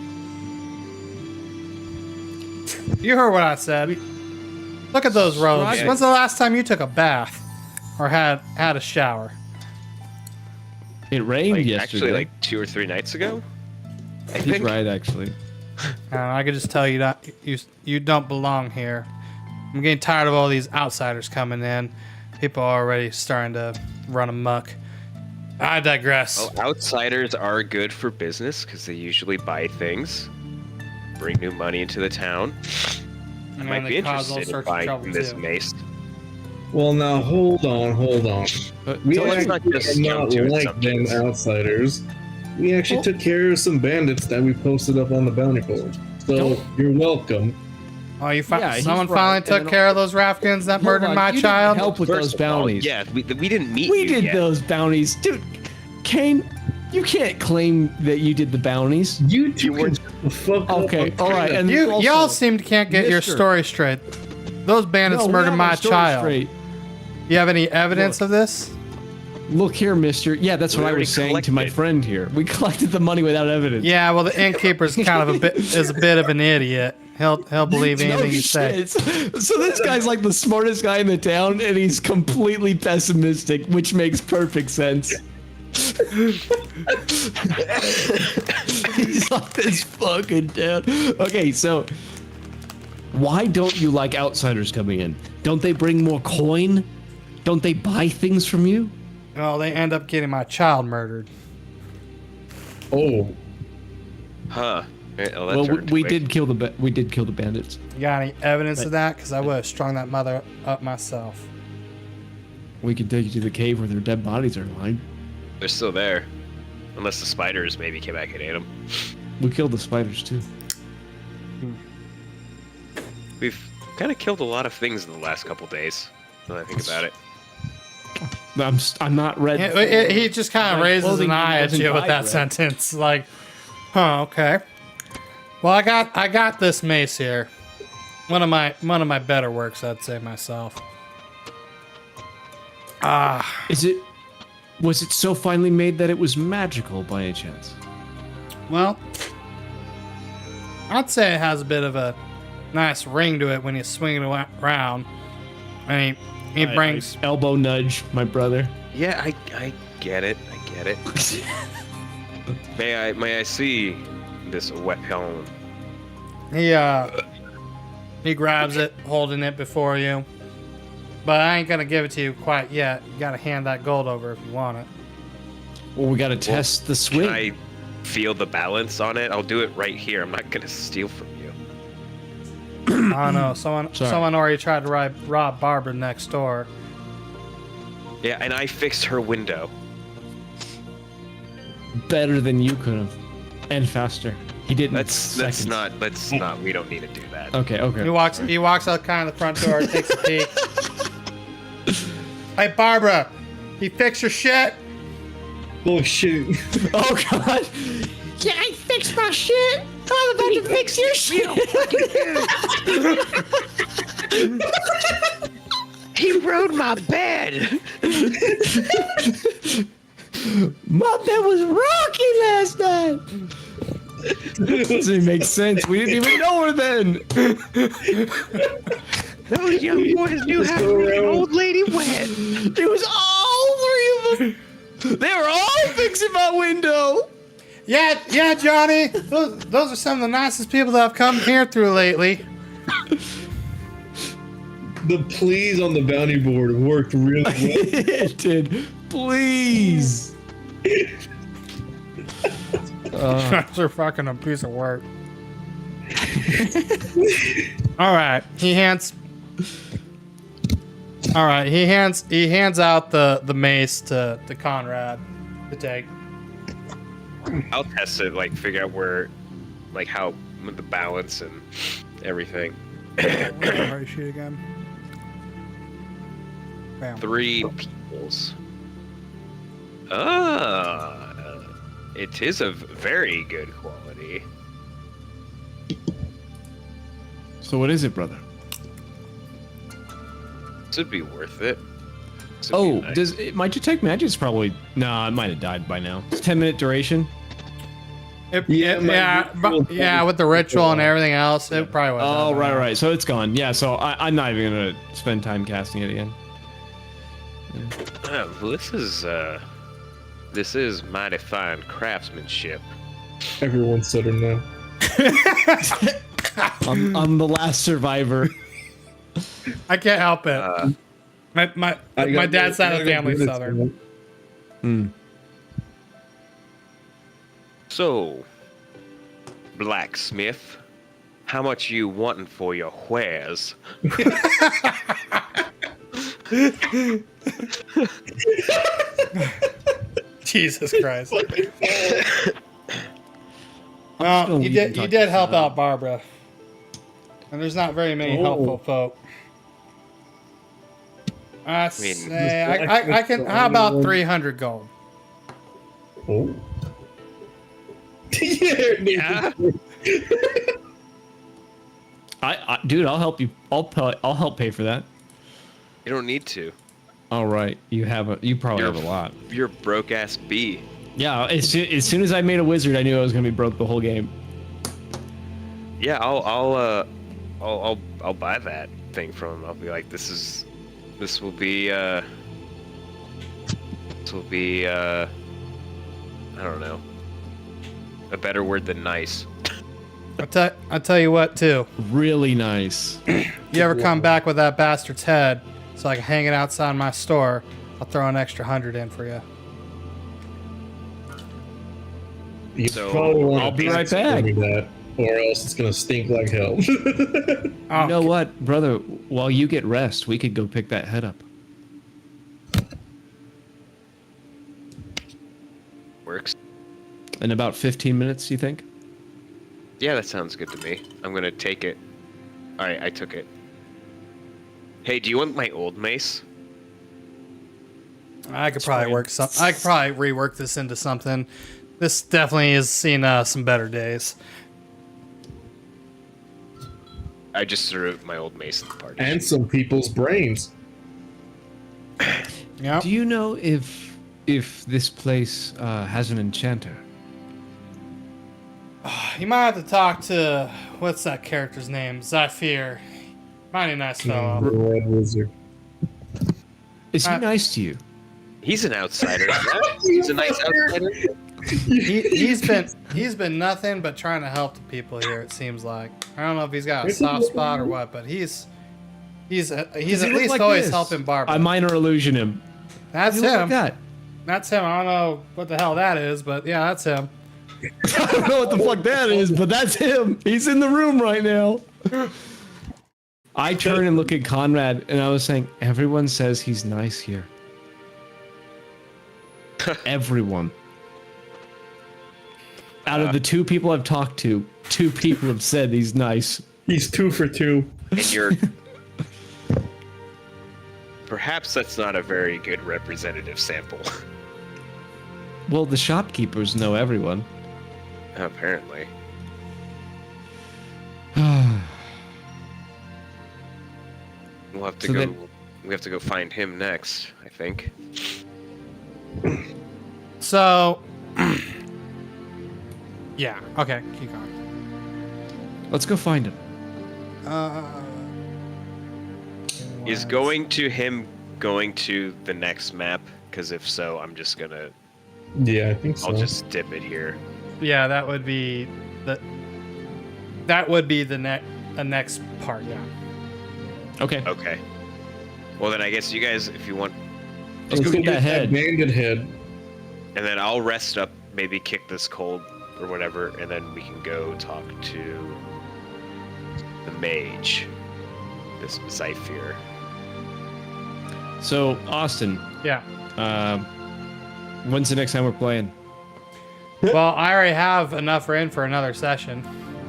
You heard what I said. Look at those robes. Scragglers. When's the last time you took a bath or had a shower? It rained Like, yesterday. actually, like 2 or 3 nights ago. I He's think. right, actually. I could just tell you that you don't belong here. I'm getting tired of all these outsiders coming in. People are already starting to run amok. I digress. Well, outsiders are good for business because they usually buy things, bring new money into the town. I And might they be cause all interested in sorts of buying trouble, from this too. mace. Well, now hold on. But We So let's actually not just are jump not to like them assumptions. outsiders. We actually took care of some bandits that we posted up on the bounty board. So Don't- you're welcome. Oh, Yeah, he's someone right. finally And took then- care of those Rafkins that Hold murdered on, my you didn't child? help with First those of all, bounties. yeah, we didn't meet We you did yet. those bounties. Dude, Kane, you can't claim that you did the bounties. You two weren't- can shut the fuck up. Okay, all right. And You also, y'all seem to can't get your Mister- story straight. Those bandits No, we murdered have my our story child. straight. You have any evidence Look. of this? Look here, mister. Yeah, that's We what I already was saying to my collected. friend here. We collected the money without evidence. Yeah, well, the innkeeper's kind of a bit of an idiot. He'll believe No anything you say. shit. So this guy's like the smartest guy in the town, and he's completely pessimistic, which makes perfect sense. He's like this fucking town. Okay, so why don't you like outsiders coming in? Don't they bring more coin? Don't they buy things from you? Well, they end up getting my child murdered. Oh, Huh. Oh, that Well, turned we quick. did kill the bandits. You got any evidence of that? Because I would have strung that mother up myself. We could take you to the cave where their dead bodies are lying. They're still there. Unless the spiders maybe came back and ate them. We killed the spiders too. We've kind of killed a lot of things in the last couple days. When I think about it. I'm not ready. He just kind of My raises clothing an eye at wasn't you with dyed that red. sentence, like, "Huh, okay." Well, I got this mace here. One of my better works, I'd say myself. Was it so finely made that it was magical by any chance? Well, I'd say it has a bit of a nice ring to it when you swing it around. And he brings. I elbow nudge my brother. Yeah, I get it. I get it. May I see this weapon? He grabs it, holding it before you. But I ain't gonna give it to you quite yet. You gotta hand that gold over if you want it. Well, we gotta test the swing. Can I feel the balance on it? I'll do it right here. I'm not gonna steal from you. I don't know. Someone already tried to rob Barbara next door. Yeah, and I fixed her window. Better than you could have, and faster. He didn't. Let's not. We don't need to do that. Okay. He walks out kind of the front door, takes a peek. Hey Barbara, he fixed your shit? oh shit. Oh god. Yeah, I fixed my shit. I'm about to fix your shit. He rode my bed. My bed was rocky last night. Doesn't make sense. We didn't even know her then. Those young boys knew how to make an old lady wet. It was all three of them. They were all fixing my window. Yeah, Johnny. Those are some of the nicest people that have come here through lately. The pleas on the bounty board worked really well. It did. Please. That's a fucking a piece of work. All right, he hands. All right, he hands out the mace to Conrad to take. I'll test it, like figure out where, like how with the balance and everything. Right sheet again. Bam. 3 peoples. It is of very good quality. So what is it, brother? This would be worth it. This would Oh, be nice. does it, my detect magic's probably it might have died by now. It's 10-minute duration. Yeah, with the ritual and everything else, it probably was. Oh, right. So it's gone. Yeah, so I'm not even gonna spend time casting it again. Oh, well, this is mighty fine craftsmanship. Everyone's southern now. I'm the last survivor. I can't help it. My dad's side of the family is southern. So, blacksmith, how much you wanting for your wares? Jesus Christ. Well, you did help out Barbara. And there's not very many helpful folk. I say I can. How about 300 gold? Oh. Yeah. Dude, I'll help you. I'll help pay for that. You don't need to. All right, you probably have a lot. You're broke ass bee. Yeah, as soon as I made a wizard, I knew I was gonna be broke the whole game. Yeah, I'll buy that thing from him. I'll be like, this will be I don't know, a better word than nice. I'll tell you what too. Really nice. You ever come back with that bastard's head so I can hang it outside my store, I'll throw an extra 100 in for you. You So, probably want I'll to be right back. that, or else it's gonna stink like hell. Oh, You know what, brother? While you get rest, we could go pick that head up. Works. In about 15 minutes, you think? Yeah, that sounds good to me. I'm gonna take it. All right, I took it. Hey, do you want my old mace? I could probably rework this into something. This definitely has seen some better days. I just threw my old mace in the party. And some people's brains. Yeah. Do you know if this place has an enchanter? You might have to talk to what's that character's name? Zephyr. Mighty nice fellow. Red wizard. Is he nice to you? He's an outsider. He's a nice outsider. He's been nothing but trying to help the people here. It seems like. I don't know if he's got a soft spot or what, but he's at least like always this? helping Barbara. I minor illusion him. That's Does he look him. like that? That's him. I don't know what the hell that is, but yeah, that's him. I don't know what the fuck that is, but that's him. He's in the room right now. I turn and look at Conrad, and I was saying, everyone says he's nice here. Everyone. Out of the 2 people I've talked to, 2 people have said he's nice. He's 2 for 2. And you're. Perhaps that's not a very good representative sample. Well, the shopkeepers know everyone. Apparently. We'll have to So go. then- We have to go find him next, I think. So, yeah. Okay, keep going. Let's go find him. Is going to the next map? Because if so, I'm just gonna. Yeah, I think so. I'll just dip it here. Yeah, that would be the next part. Yeah. Okay. Okay. Well then, I guess you guys, if you want Let's go get that head. Banded head. And then I'll rest up, maybe kick this cold or whatever, and then we can go talk to the mage, this Zypher. So, Austin, Yeah. when's the next time we're playing? Well, I already have enough in for another session.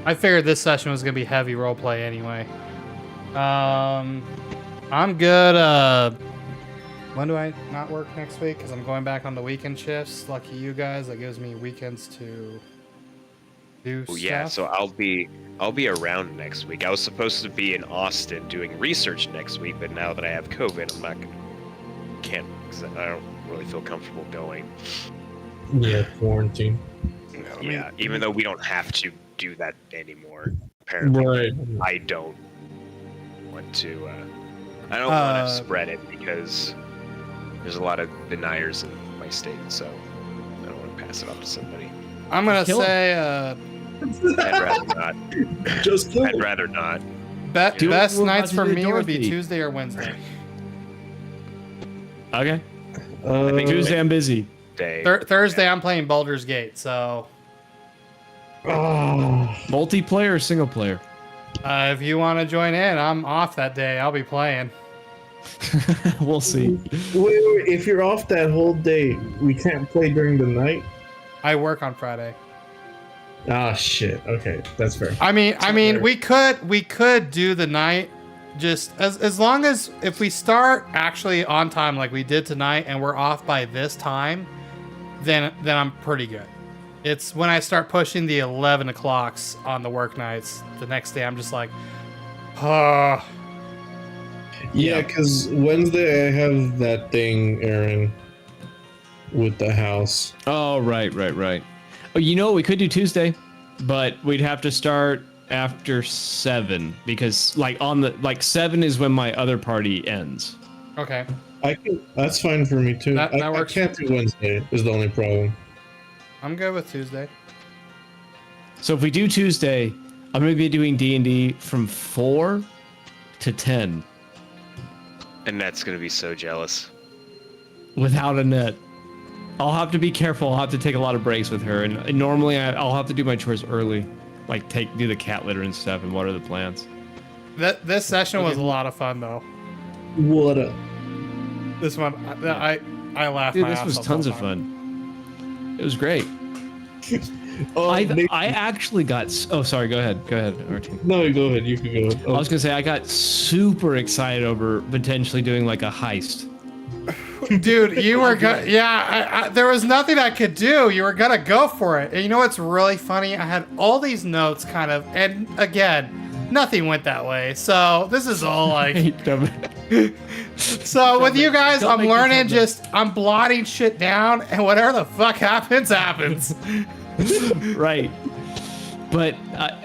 I figured this session was gonna be heavy roleplay anyway. I'm good. When do I not work next week? Because I'm going back on the weekend shifts. Lucky you guys. That gives me weekends to do Oh stuff. yeah, so I'll be around next week. I was supposed to be in Austin doing research next week, but now that I have COVID, I don't really feel comfortable going. Yeah, quarantine. Yeah, even though we don't have to do that anymore. Apparently, Right. I don't want to. I don't want to spread it because there's a lot of deniers in my state, so I don't want to pass it off to somebody. I'm gonna Kill 'em. say I'd rather not. Just kill I'd it. rather not. Do it best with nights for Roger me would be Dorothy. Tuesday or Wednesday. Okay. Tuesday I'm busy. Day. Thursday I'm playing Baldur's Gate, so Multiplayer or single player? if you want to join in, I'm off that day. I'll be playing. We'll see. Wait, if you're off that whole day, we can't play during the night? I work on Friday. Ah, shit. Okay, that's fair. I mean, fair. we could do the night, just as long as if we start actually on time like we did tonight, and we're off by this time, then I'm pretty good. It's when I start pushing the 11 o'clocks on the work nights, the next day I'm just like, oh, Yeah, because Wednesday I have that thing, Aaron, with the house. Oh, right. Oh, you know what? We could do Tuesday, but we'd have to start after 7 because 7 is when my other party ends. okay. I can. That's fine for me too. That I works. can't do Wednesday. Is the only problem. I'm good with Tuesday. So if we do Tuesday, I'm going to be doing D&D from 4 to 10 And that's gonna be so jealous. without a net. I'll have to be careful. I'll have to take a lot of breaks with her, and normally I'll have to do my chores early, like do the cat litter and stuff and water the plants. This session was a lot of fun though. What up? This one, I laughed. Dude, my this ass was off tons the of whole time. fun. It was great. Oh, I actually got. Oh, sorry. Go ahead, Archie. no, go ahead. You can go ahead. I was gonna say I got super excited over potentially doing like a heist. Dude, you were good. Yeah, there was nothing I could do. You were gonna go for it. And you know what's really funny? I had all these notes kind of, and again, nothing went that way. So this is all like. So with you guys, Don't I'm make learning. yourself I'm blotting shit down, and whatever the fuck happens, happens. Right. But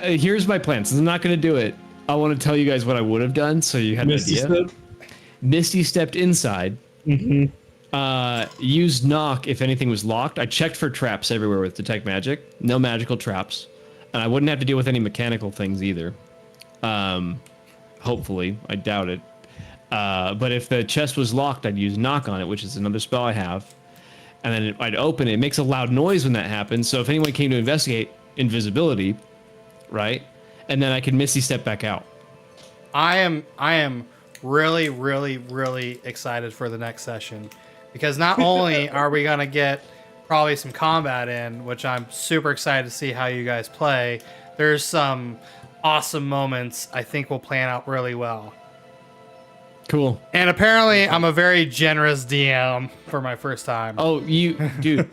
here's my plan. Since I'm not gonna do it, I want to tell you guys what I would have done, so you had an Misty idea. step? Misty stepped inside. Used knock if anything was locked. I checked for traps everywhere with detect magic. No magical traps, and I wouldn't have to deal with any mechanical things either. Hopefully, I doubt it. But if the chest was locked, I'd use knock on it, which is another spell I have, and then I'd open it. It makes a loud noise when that happens. So if anyone came to investigate, invisibility, right? And then I can Misty step back out. I am really, really, really excited for the next session because not only are we gonna get probably some combat in, which I'm super excited to see how you guys play. There's some awesome moments I think will plan out really well. Cool. And apparently, I'm a very generous DM for my first time. Oh, dude,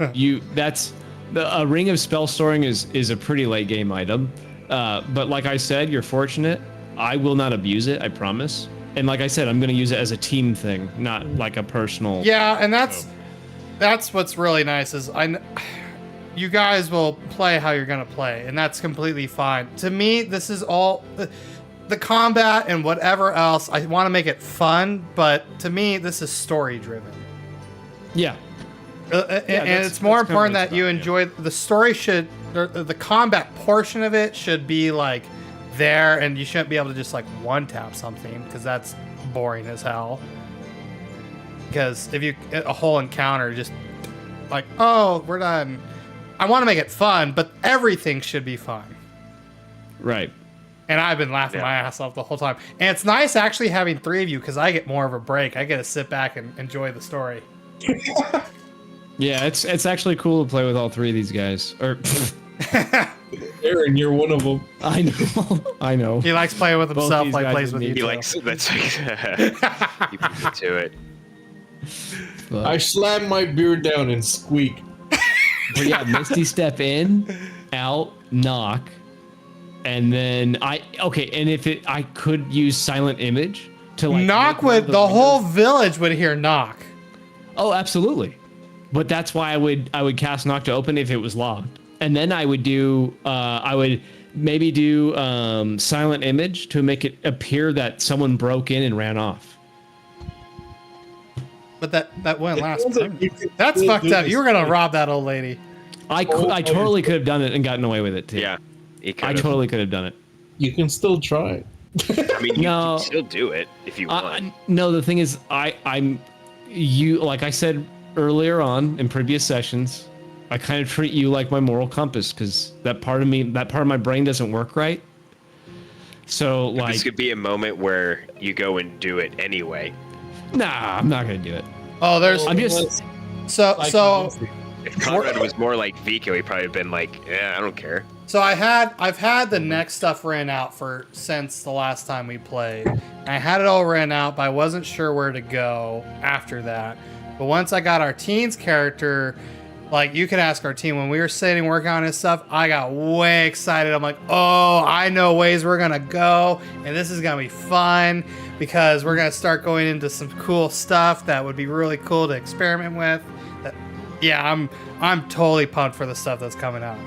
that's a ring of spell storing is a pretty late game item. But like I said, you're fortunate. I will not abuse it, I promise. And like I said, I'm going to use it as a team thing, not like a personal. Yeah, and that's what's really nice is you guys will play how you're gonna play, and that's completely fine. To me, this is all the combat and whatever else. I want to make it fun, but to me, this is story driven. Yeah. And it's more that's important kinda that you enjoy the story. The combat portion of it should be like there, and you shouldn't be able to just like one tap something because that's boring as hell. because if you a whole encounter just like, oh, we're done. I want to make it fun, but everything should be fun. Right. And I've been laughing my ass off the whole time. And it's nice actually having 3 of you because I get more of a break. I get to sit back and enjoy the story. Yeah, it's actually cool to play with all 3 of these guys. Or Aaron, you're one of them. I know, I know. He likes playing with Both himself, these like guys plays with with me. you. He too. likes that's like he beats me to it. But, I slam my beer down and squeak. but yeah, Misty Step in, out, knock, and then and if I could use Silent Image to like Knock make one of would the windows- whole village would hear knock. Oh, absolutely. But that's why I would cast Knock to open if it was locked. And then I would do maybe do Silent Image to make it appear that someone broke in and ran off. But that wouldn't last. sounds like you could That's still fucked do up. this You were gonna thing. rob that old lady. I totally could have done it and gotten away with it too. Yeah, he I could. totally could have done it. You can still try. I mean, you No. can still do it if you want. No, the thing is, I'm like I said earlier on in previous sessions, I kind of treat you like my moral compass because that part of my brain doesn't work right. So This like, could be a moment where you go and do it anyway. nah, I'm not gonna do it. Oh, there's I'm just so If Conrad was more like Vico, he'd probably have been like, "Yeah, I don't care." So I've had the next stuff written out since the last time we played. I had it all written out, but I wasn't sure where to go after that. But once I got our teen's character, like you could ask our team when we were sitting working on his stuff, I got way excited. I'm like, oh, I know ways we're gonna go, and this is gonna be fun because we're gonna start going into some cool stuff that would be really cool to experiment with. Yeah, I'm totally pumped for the stuff that's coming out.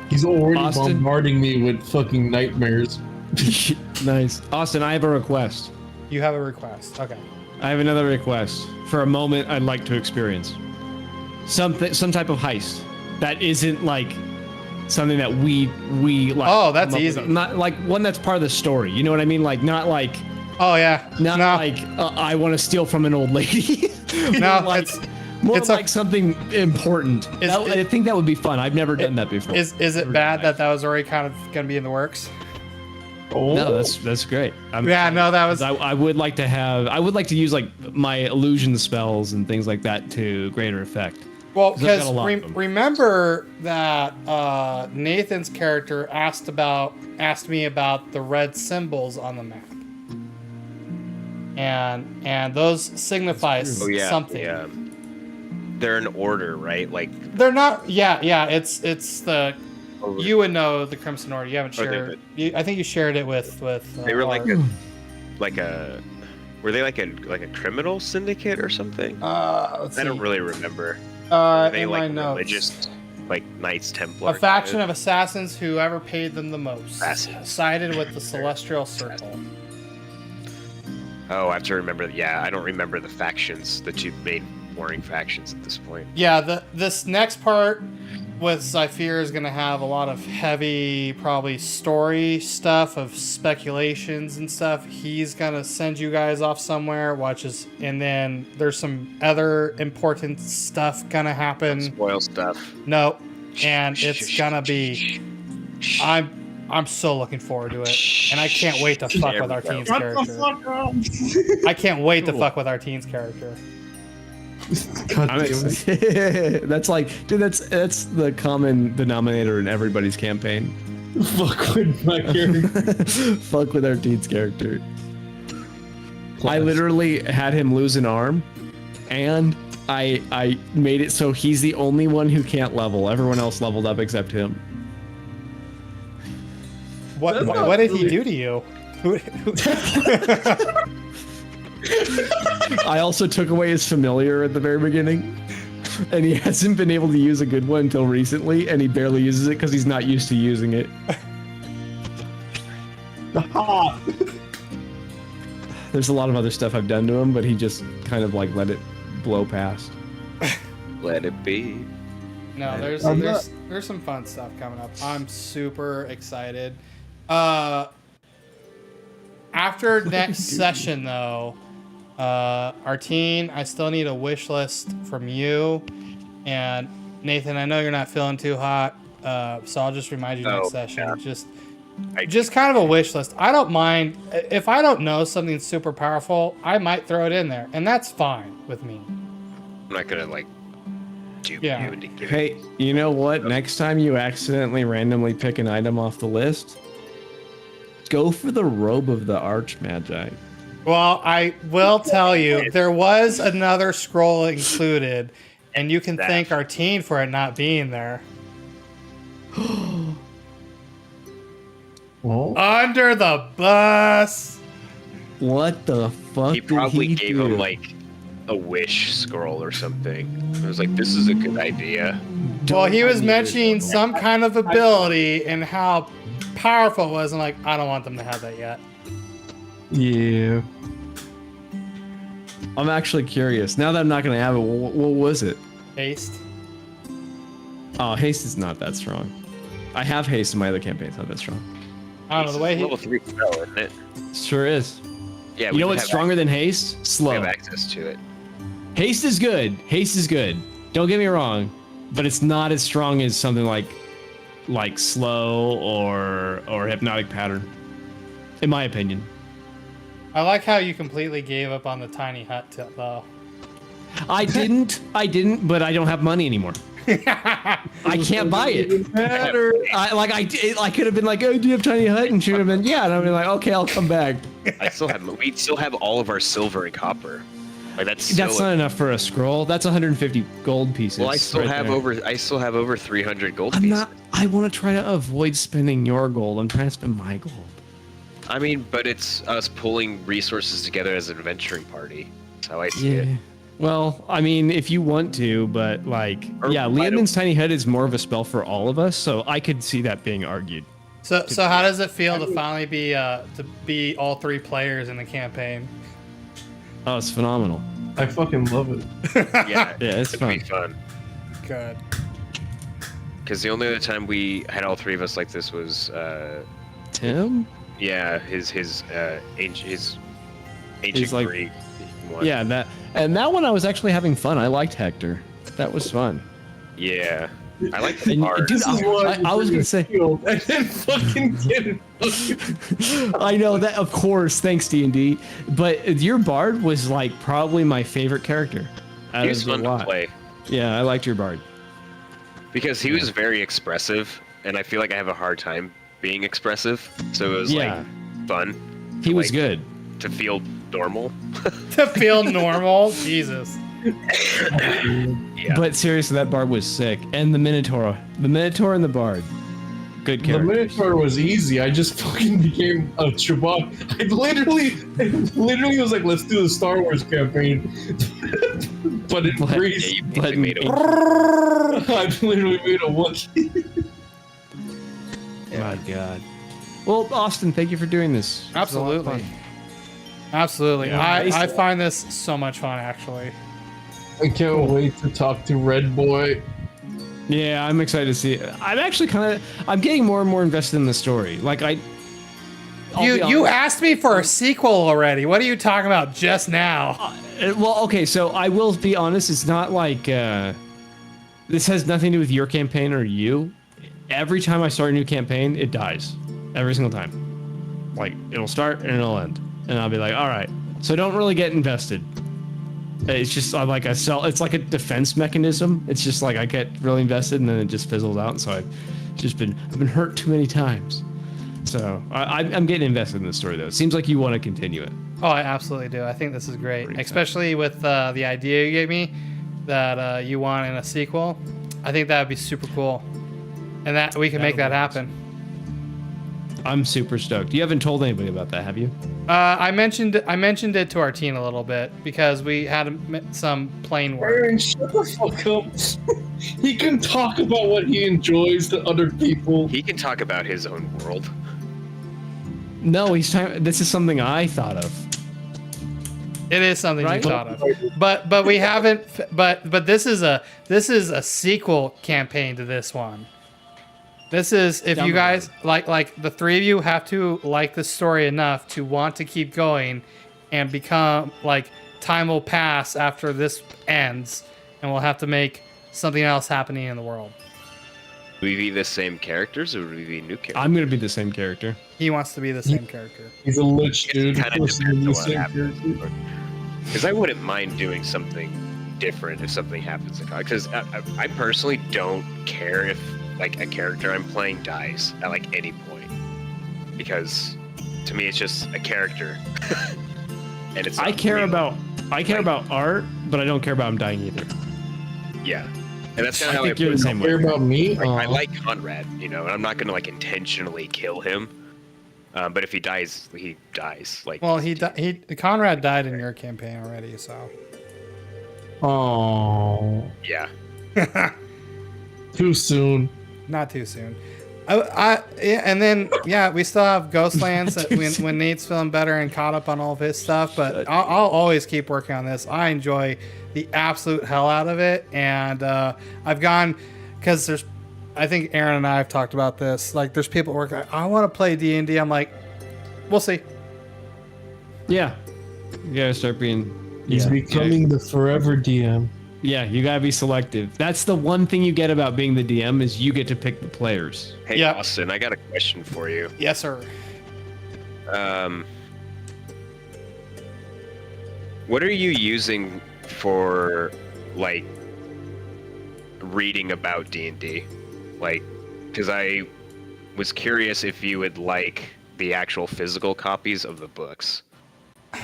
He's already Austin? bombarding me with fucking nightmares. nice, Austin. I have a request. You have a request. Okay. I have another request for a moment I'd like to experience. Some type of heist that isn't like something that we like. Oh, that's come up easy. with. Not like one that's part of the story. You know what I mean? Like not like Oh yeah. not no. like I want to steal from an old lady. No, like, it's more it's like something important. Is- I think that would be fun. I've never done that before. is it bad that was already kind of gonna be in the works? Oh, No, that's great. Yeah, no, that was. I would like to use like my illusion spells and things like that to greater effect. Well, 'Cause I've got because a lot of them. remember that Nathan's character asked me about the red symbols on the map, and those signify Oh yeah, something. yeah. They're in order, right? Like They're not. Yeah. It's the. over- You would know the Crimson Order. You haven't Oh, they shared. I think you shared it with. they were like Art. were they like a criminal syndicate or something? Let's I don't see. really remember. Were they In my like notes. religious, like Knights Templar? A faction of assassins, whoever paid them the most, Assassins. sided with the Celestial Circle. Oh, I have to remember. Yeah, I don't remember the factions, the two main warring factions at this point. Yeah, this next part with Zephyr is going to have a lot of heavy, probably story stuff of speculations and stuff. He's going to send you guys off somewhere, and then there's some other important stuff going to happen. Spoil stuff. Nope. And it's going to be... I'm so looking forward to it. And I can't wait to fuck There with we our go. teen's character. I can't wait to fuck with our teen's character. God I'm damn it. excited. That's like, dude, that's the common denominator in everybody's campaign. Fuck with my character. Fuck with our teens character. I literally had him lose an arm, and I made it so he's the only one who can't level. Everyone else leveled up except him. What did he do to you? I also took away his familiar at the very beginning, and he hasn't been able to use a good one until recently, and he barely uses it because he's not used to using it. There's a lot of other stuff I've done to him, but he just kind of like let it blow past. Let it be. No, there's some fun stuff coming up. I'm super excited. After next session though, Artine, I still need a wish list from you. And Nathan, I know you're not feeling too hot, so I'll just remind you next session. Yeah. Just kind of a wish list. I don't mind if I don't know something super powerful. I might throw it in there, and that's fine with me. I'm not gonna like dupe Yeah. you into giving. Hey, you know what? Next time you accidentally randomly pick an item off the list, go for the robe of the Archmagi. Well, I will tell you, there was another scroll included, and you can thank Artine for it not being there. Well, Under the bus. What the fuck? He probably gave him like a wish scroll or something. I was like, this is a good idea. Well, he was mentioning some kind of ability and how powerful it was. I'm like, I don't want them to have that yet. Yeah. I'm actually curious. Now that I'm not gonna have it, what was it? Haste. Oh, haste is not that strong. I have haste in my other campaigns. Not that strong. I don't know the way he. Level 3 spell, isn't it? Sure is. Yeah, You know we what's have stronger than haste? We Slow. have access to it. Haste is good. Haste is good. Don't get me wrong, but it's not as strong as something like slow or hypnotic pattern, in my opinion. I like how you completely gave up on the tiny hut though. I didn't, but I don't have money anymore. I can't buy it. I could have been like, oh, do you have tiny hut? And she would have been, yeah. And I'd be like, okay, I'll come back. We still have all of our silver and copper. Like that's Not enough for a scroll. That's 150 gold pieces. Well, I still right have there. over 300 gold I'm pieces. not. I want to try to avoid spending your gold. I'm trying to spend my gold. I mean, but it's us pulling resources together as an adventuring party. That's how I see it. Well, I mean, if you want to, but like, Or yeah, why Leomund's Tiny Hut is more of a spell for all of us, so I could see that being argued. So how does it feel to finally be all three players in the campaign? Oh, it's phenomenal. I fucking love it. Yeah, Yeah, it's it'll be fun. fun. Good. Because the only other time we had all three of us like this was, Tim? yeah, his ancient He's like- Greek one. Yeah, that one I was actually having fun. I liked Hector. That was fun. Yeah, I like the And, art. dude, I was gonna say, I didn't fucking get it. I know that, of course, thanks D&D, but your bard was like probably my favorite character. out He was of the fun to lot. play Yeah, I liked your bard. because he was very expressive, and I feel like I have a hard time being expressive. So it was Yeah. like fun. He was like, good. to feel normal. To feel normal, Jesus. Yeah. But seriously, that bard was sick. And the Minotaur and the bard, good The characters. Minotaur was easy. I just fucking became a Chewbacca. I literally was like, let's do the Star Wars campaign. But in But- Greece, Yeah, you But basically made a I literally made a Wookiee. My God. Well, Austin, thank you for doing this. This was a lot of Absolutely. fun. Absolutely. Yeah, I find this so much fun, actually. I can't wait to talk to Red Boy. Yeah, I'm excited to see it. I'm actually I'm getting more and more invested in the story. Like I'll be You honest. asked me for a sequel already. What are you talking about just now? Well, okay, so I will be honest. It's not like this has nothing to do with your campaign or you. Every time I start a new campaign, it dies. Every single time. Like it'll start and it'll end, and I'll be like, all right. So don't really get invested. It's just I'm like it's like a defense mechanism. It's just like I get really invested and then it just fizzles out. And so I've been hurt too many times. So I'm getting invested in the story though. It seems like you want to continue it. Oh, I absolutely do. I think this is great, Pretty especially with the idea you gave me that you want in a sequel. I think that would be super cool, and that we can make that happen. I'm super stoked. You haven't told anybody about that, have you? I mentioned it to our team a little bit because we had some plane work. Aaron, shut the fuck up. He can talk about what he enjoys to other people. He can talk about his own world. No, this is something I thought of. It is something Right? you thought of, but we haven't. But this is a sequel campaign to this one. This is if Down you the guys like the three of you have to like the story enough to want to keep going and become like time will pass after this ends, and we'll have to make something else happening in the world. Would we be the same characters, or would we be new characters? I'm gonna be the same character. He wants to be the same character. He's a lich, dude. Kind of Of course he's depends the on what same happens. character. Because I wouldn't mind doing something different if something happens. Because I personally don't care if like a character I'm playing dies at like any point. Because to me, it's just a character. And it's I not care real. about art, but I don't care about him dying either. Yeah. And that's kind I of how think you're the same Care way. about me? Like, I Aw. like Conrad, you know, and I'm not gonna like intentionally kill him. But if he dies, he dies. Like, Well, Conrad died in your campaign already, so. Oh, yeah. too soon. Not too soon. And then we still have Ghostlands that when Nate's feeling better and caught up on all of his stuff. But I'll always keep working on this. I enjoy the absolute hell out of it, and I've gone because I think Aaron and I have talked about this. Like, there's people working. I want to play D&D. I'm like, we'll see. Yeah, you gotta start being. He's becoming the forever DM. Yeah, you gotta be selective. That's the one thing you get about being the DM is you get to pick the players. Hey, Yep. Austin, I got a question for you. Yes, sir. What are you using for, like, reading about D&D? Like, because I was curious if you would like the actual physical copies of the books.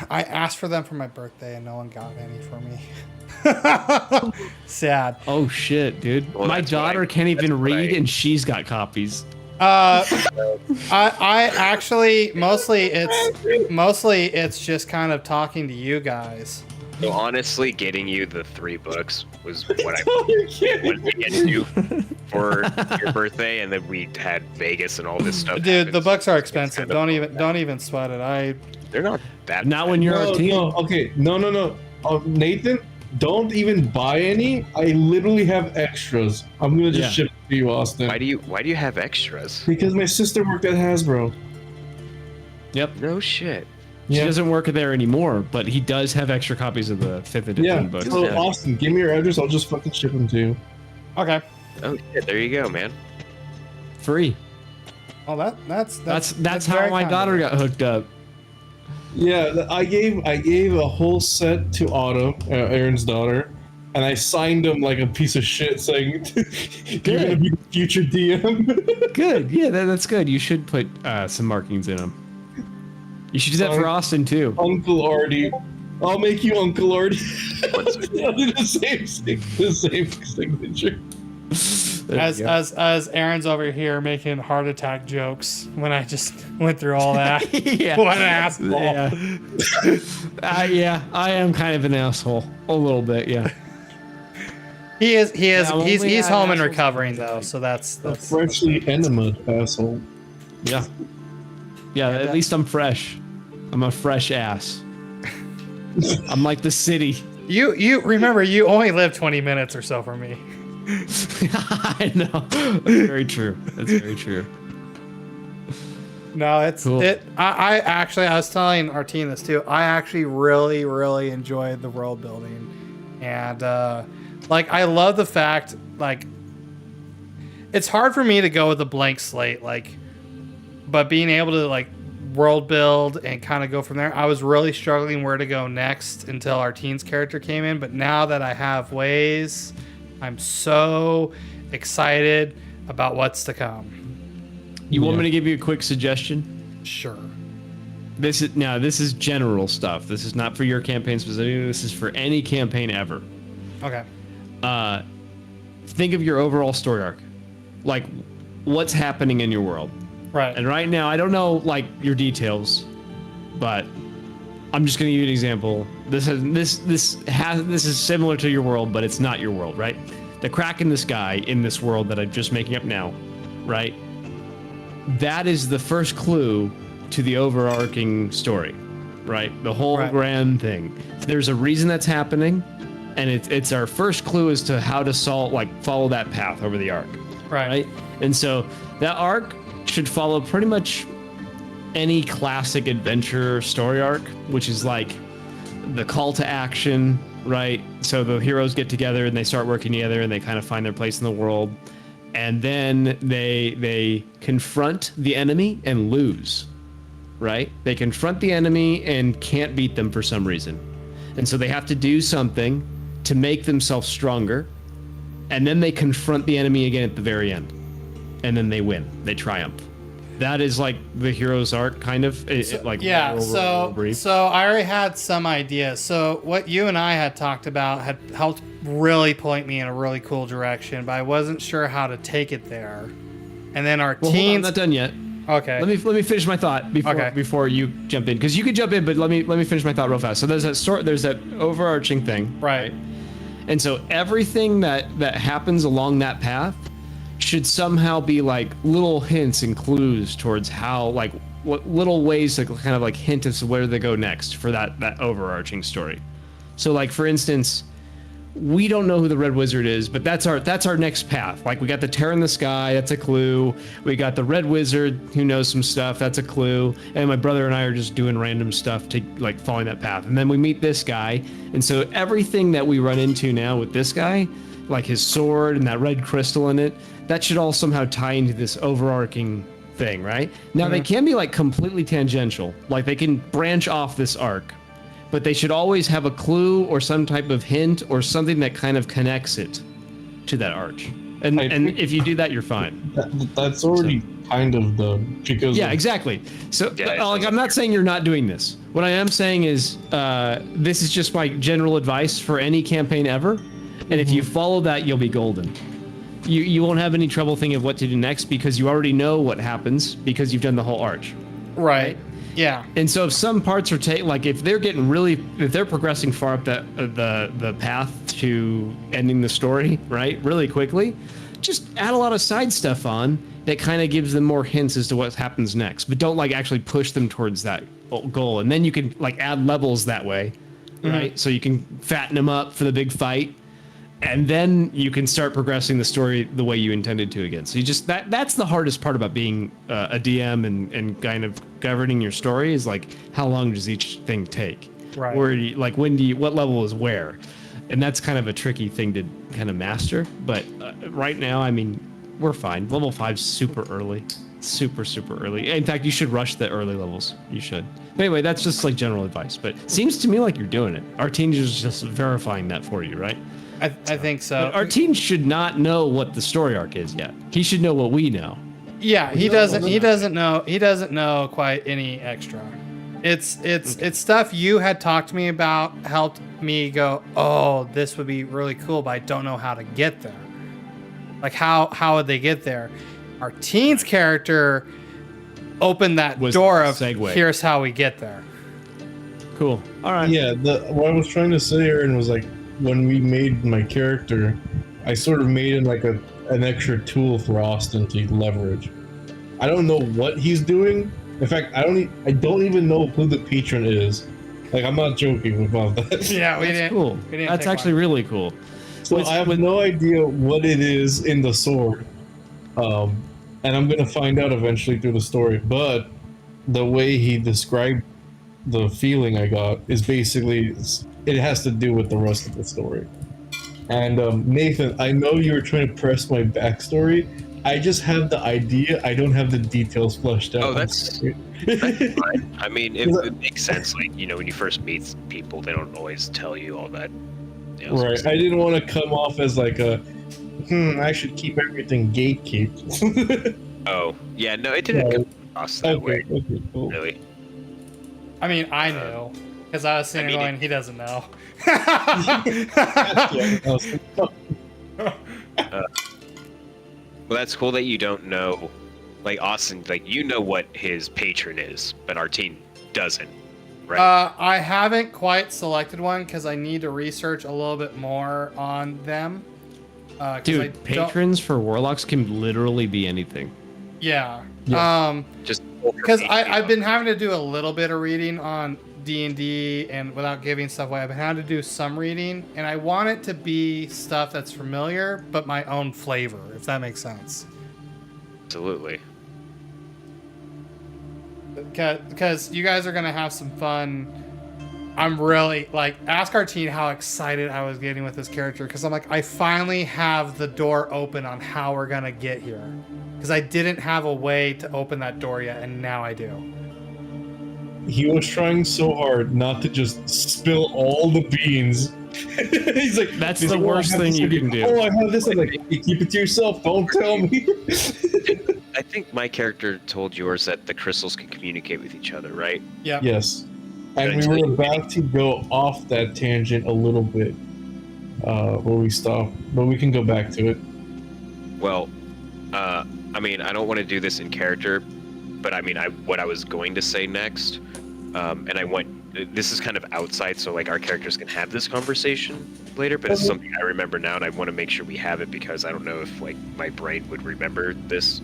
I asked for them for my birthday, and no one got any for me. Sad. Oh shit, dude! Well, My that's what daughter I- can't even that's what read, I- and she's got copies. I actually mostly it's just kind of talking to you guys. So honestly, getting you the 3 books was what I wanted to get you for your birthday, and then we had Vegas and all this stuff. Dude, happen, the so books are it's expensive. kind of- Don't even sweat it. They're not that. Not when you're No, a teen. no, okay, no. Nathan, don't even buy any. I literally have extras. I'm gonna just Yeah. ship it to you, Austin. Why do you have extras? Because my sister worked at Hasbro. Yep. No shit. She Yeah. doesn't work there anymore, but he does have extra copies of the 5th edition Yeah. books. So Yeah. Austin, give me your address. I'll just fucking ship them to you. Okay. Oh shit, there you go, man. Free. Oh, That's how very my kind daughter of you. got hooked up. Yeah, I gave a whole set to Autumn, Aaron's daughter, and I signed him like a piece of shit saying, "You're gonna be the future DM." Good. Yeah, that's good. You should put some markings in them. You should do that for Austin too. Uncle Artie, I'll make you Uncle Artie. What's it? I'll do the same signature. There you go. As Aaron's over here making heart attack jokes when I just went through all that. Yeah. What an asshole. Yeah. Yeah, I am kind of an asshole. A little bit, yeah. He is Yeah, I'm he's only home and assholes recovering sometimes. though, so that's Freshly enema, asshole. Yeah. Yeah, at least I'm fresh. I'm a fresh ass. I'm like the city. you remember you only live 20 minutes or so from me. I know. That's very true. That's very true. No, it's Cool. I actually I was telling our team this too. I actually really enjoyed the world building, and like I love the fact like it's hard for me to go with a blank slate, like, but being able to like world build and kind of go from there. I was really struggling where to go next until our teen's character came in, but now that I have ways, I'm so excited about what's to come. You want me to give you a quick suggestion? Sure. This is general stuff. This is not for your campaign specifically. This is for any campaign ever. Okay. Think of your overall story arc. Like, what's happening in your world. Right. And right now, I don't know, like, your details, but I'm just going to give you an example. This is similar to your world, but it's not your world, right? The crack in the sky in this world that I'm just making up now, right? That is the first clue to the overarching story, right? The whole Right. grand thing. There's a reason that's happening, and it's our first clue as to how to follow that path over the arc, right? And so that arc should follow pretty much any classic adventure story arc, which is like the call to action, right? So the heroes get together and they start working together and they kind of find their place in the world. And then they confront the enemy and lose, right? They confront the enemy and can't beat them for some reason. And so they have to do something to make themselves stronger. And then they confront the enemy again at the very end. And then they win. They triumph. That is like the hero's arc, kind of. Yeah. So I already had some idea. So what you and I had talked about had helped really point me in a really cool direction, but I wasn't sure how to take it there. And then our Hold on, I'm teens. not done yet. Okay. Let me finish my thought before you jump in, because you could jump in, but let me finish my thought real fast. So there's that overarching thing, Right. and so everything that happens along that path should somehow be like little hints and clues towards how, like, what little ways to kind of like hint us where they go next for that overarching story. So like, for instance, we don't know who the Red Wizard is, but that's our next path. Like, we got the Tear in the Sky, that's a clue. We got the Red Wizard who knows some stuff, that's a clue. And my brother and I are just doing random stuff to like following that path. And then we meet this guy. And so everything that we run into now with this guy, like his sword and that red crystal in it, that should all somehow tie into this overarching thing, right? Now they can be like completely tangential, like they can branch off this arc, but they should always have a clue or some type of hint or something that kind of connects it to that arch. And if you do that, you're fine. That's already kind of the, because yeah, exactly. So like, I'm not saying you're not doing this. What I am saying is this is just my general advice for any campaign ever. And if you follow that, you'll be golden. You won't have any trouble thinking of what to do next because you already know what happens because you've done the whole arch. Right. Yeah. And so if some parts are like if they're progressing far up the path to ending the story, right, really quickly, just add a lot of side stuff on that kind of gives them more hints as to what happens next. But don't like actually push them towards that goal. And then you can like add levels that way, right? So you can fatten them up for the big fight. And then you can start progressing the story the way you intended to again. So you just that's the hardest part about being a DM and kind of governing your story is like how long does each thing take? Right. Or what level is where? And that's kind of a tricky thing to kind of master. But right now, I mean, we're fine. Level 5's super early. Super early. In fact, you should rush the early levels. You should. But anyway, that's just like general advice. But it seems to me like you're doing it. Our team is just verifying that for you, right? I think so. But our team should not know what the story arc is yet. He should know what we know. Yeah, he doesn't know quite any extra. It's stuff you had talked to me about, helped me go, oh, this would be really cool, but I don't know how to get there. Like how would they get there? Our teen's character opened that door of segue. Here's how we get there. Cool. All right. Yeah, what I was trying to say, Aaron, was like when we made my character, I sort of made him like an extra tool for Austin to leverage. I don't know what he's doing. In fact, I don't even know who the patron is. Like, I'm not joking about that. Yeah, That's cool. That's actually really cool. So I have no idea what it is in the sword. And I'm gonna find out eventually through the story. But the way he described the feeling I got is basically it has to do with the rest of the story. And Nathan, I know you were trying to press my backstory. I just have the idea. I don't have the details fleshed out. Oh, that's fine. I mean, it makes sense. Like, you know, when you first meet people, they don't always tell you all that. Right. I didn't want to come off as like I should keep everything gatekept. Oh, yeah, no, it didn't come across that way. Okay, cool. Really. I mean, I know because I was sitting there going, he doesn't know. Well, that's cool that you don't know. Like, Austin, like, you know what his patron is, but our team doesn't, right? I haven't quite selected one because I need to research a little bit more on them. Dude, patrons for warlocks can literally be anything. Yeah. Just because I've been having to do a little bit of reading on D&D, and without giving stuff away, I've been having to do some reading, and I want it to be stuff that's familiar, but my own flavor, if that makes sense. Absolutely. Because you guys are going to have some fun I'm really like, ask Artine how excited I was getting with this character, because I'm like, I finally have the door open on how we're gonna get here, because I didn't have a way to open that door yet, and now I do. He was trying so hard not to just spill all the beans. He's like, That's he's the like, "Oh, I worst have thing this you idea. can do." Oh, I have this. I'm like, you keep it to yourself. Don't tell me. I think my character told yours that the crystals can communicate with each other, right? Yeah. Yes. And Good. we were about to go off that tangent a little bit where we stopped, but we can go back to it. Well, I mean, I don't want to do this in character, but I mean, what I was going to say next, and I went. This is kind of outside, so like our characters can have this conversation later. But it's something I remember now, and I want to make sure we have it because I don't know if like my brain would remember this.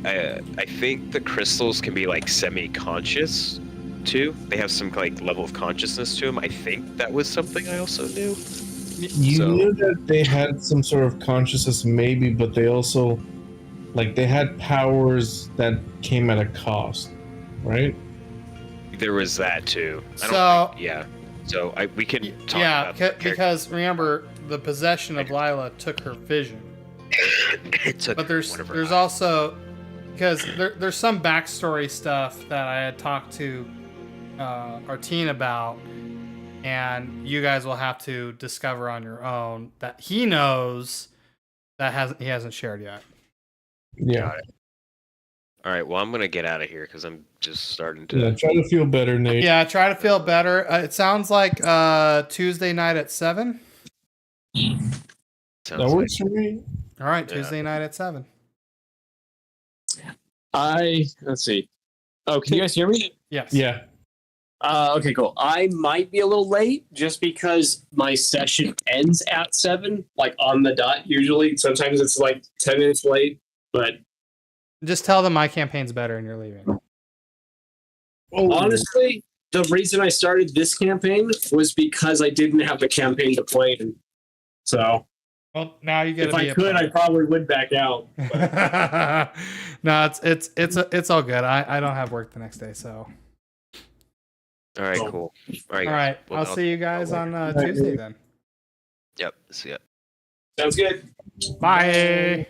I think the crystals can be like semi-conscious too. They have some like level of consciousness to them. I think that was something I also knew. You So- knew that they had some sort of consciousness, maybe, but they also, like, they had powers that came at a cost, right? There was that too. I don't So- think, yeah. So we can talk Yeah, about the character. because remember, the possession of Lila took her vision. It took But there's one of her there's eyes. also, because there's some backstory stuff that I had talked to Artine about, and you guys will have to discover on your own that he knows that he hasn't shared yet. Yeah. Got it. All right. Well, I'm gonna get out of here because I'm just starting to. Yeah, try to feel better, Nate. Yeah, try to feel better. It sounds like Tuesday night at 7. Sounds That like- works for me. All right, Yeah. Tuesday night at 7. Let's see. Oh, can you guys hear me? Yes. Yeah. Okay, cool. I might be a little late just because my session ends at 7, like on the dot usually. Sometimes it's like 10 minutes late, but Just tell them my campaign's better and you're leaving. Oh, honestly, the reason I started this campaign was because I didn't have the campaign to play in. So Well, now you get if to be I a could, I player. probably would back out. But No, it's all good. I don't have work the next day, so. All right. Oh. Cool. All right. All guys. right, Well, I'll see you guys on Right. Tuesday then. Yep. See ya. sounds good. Bye.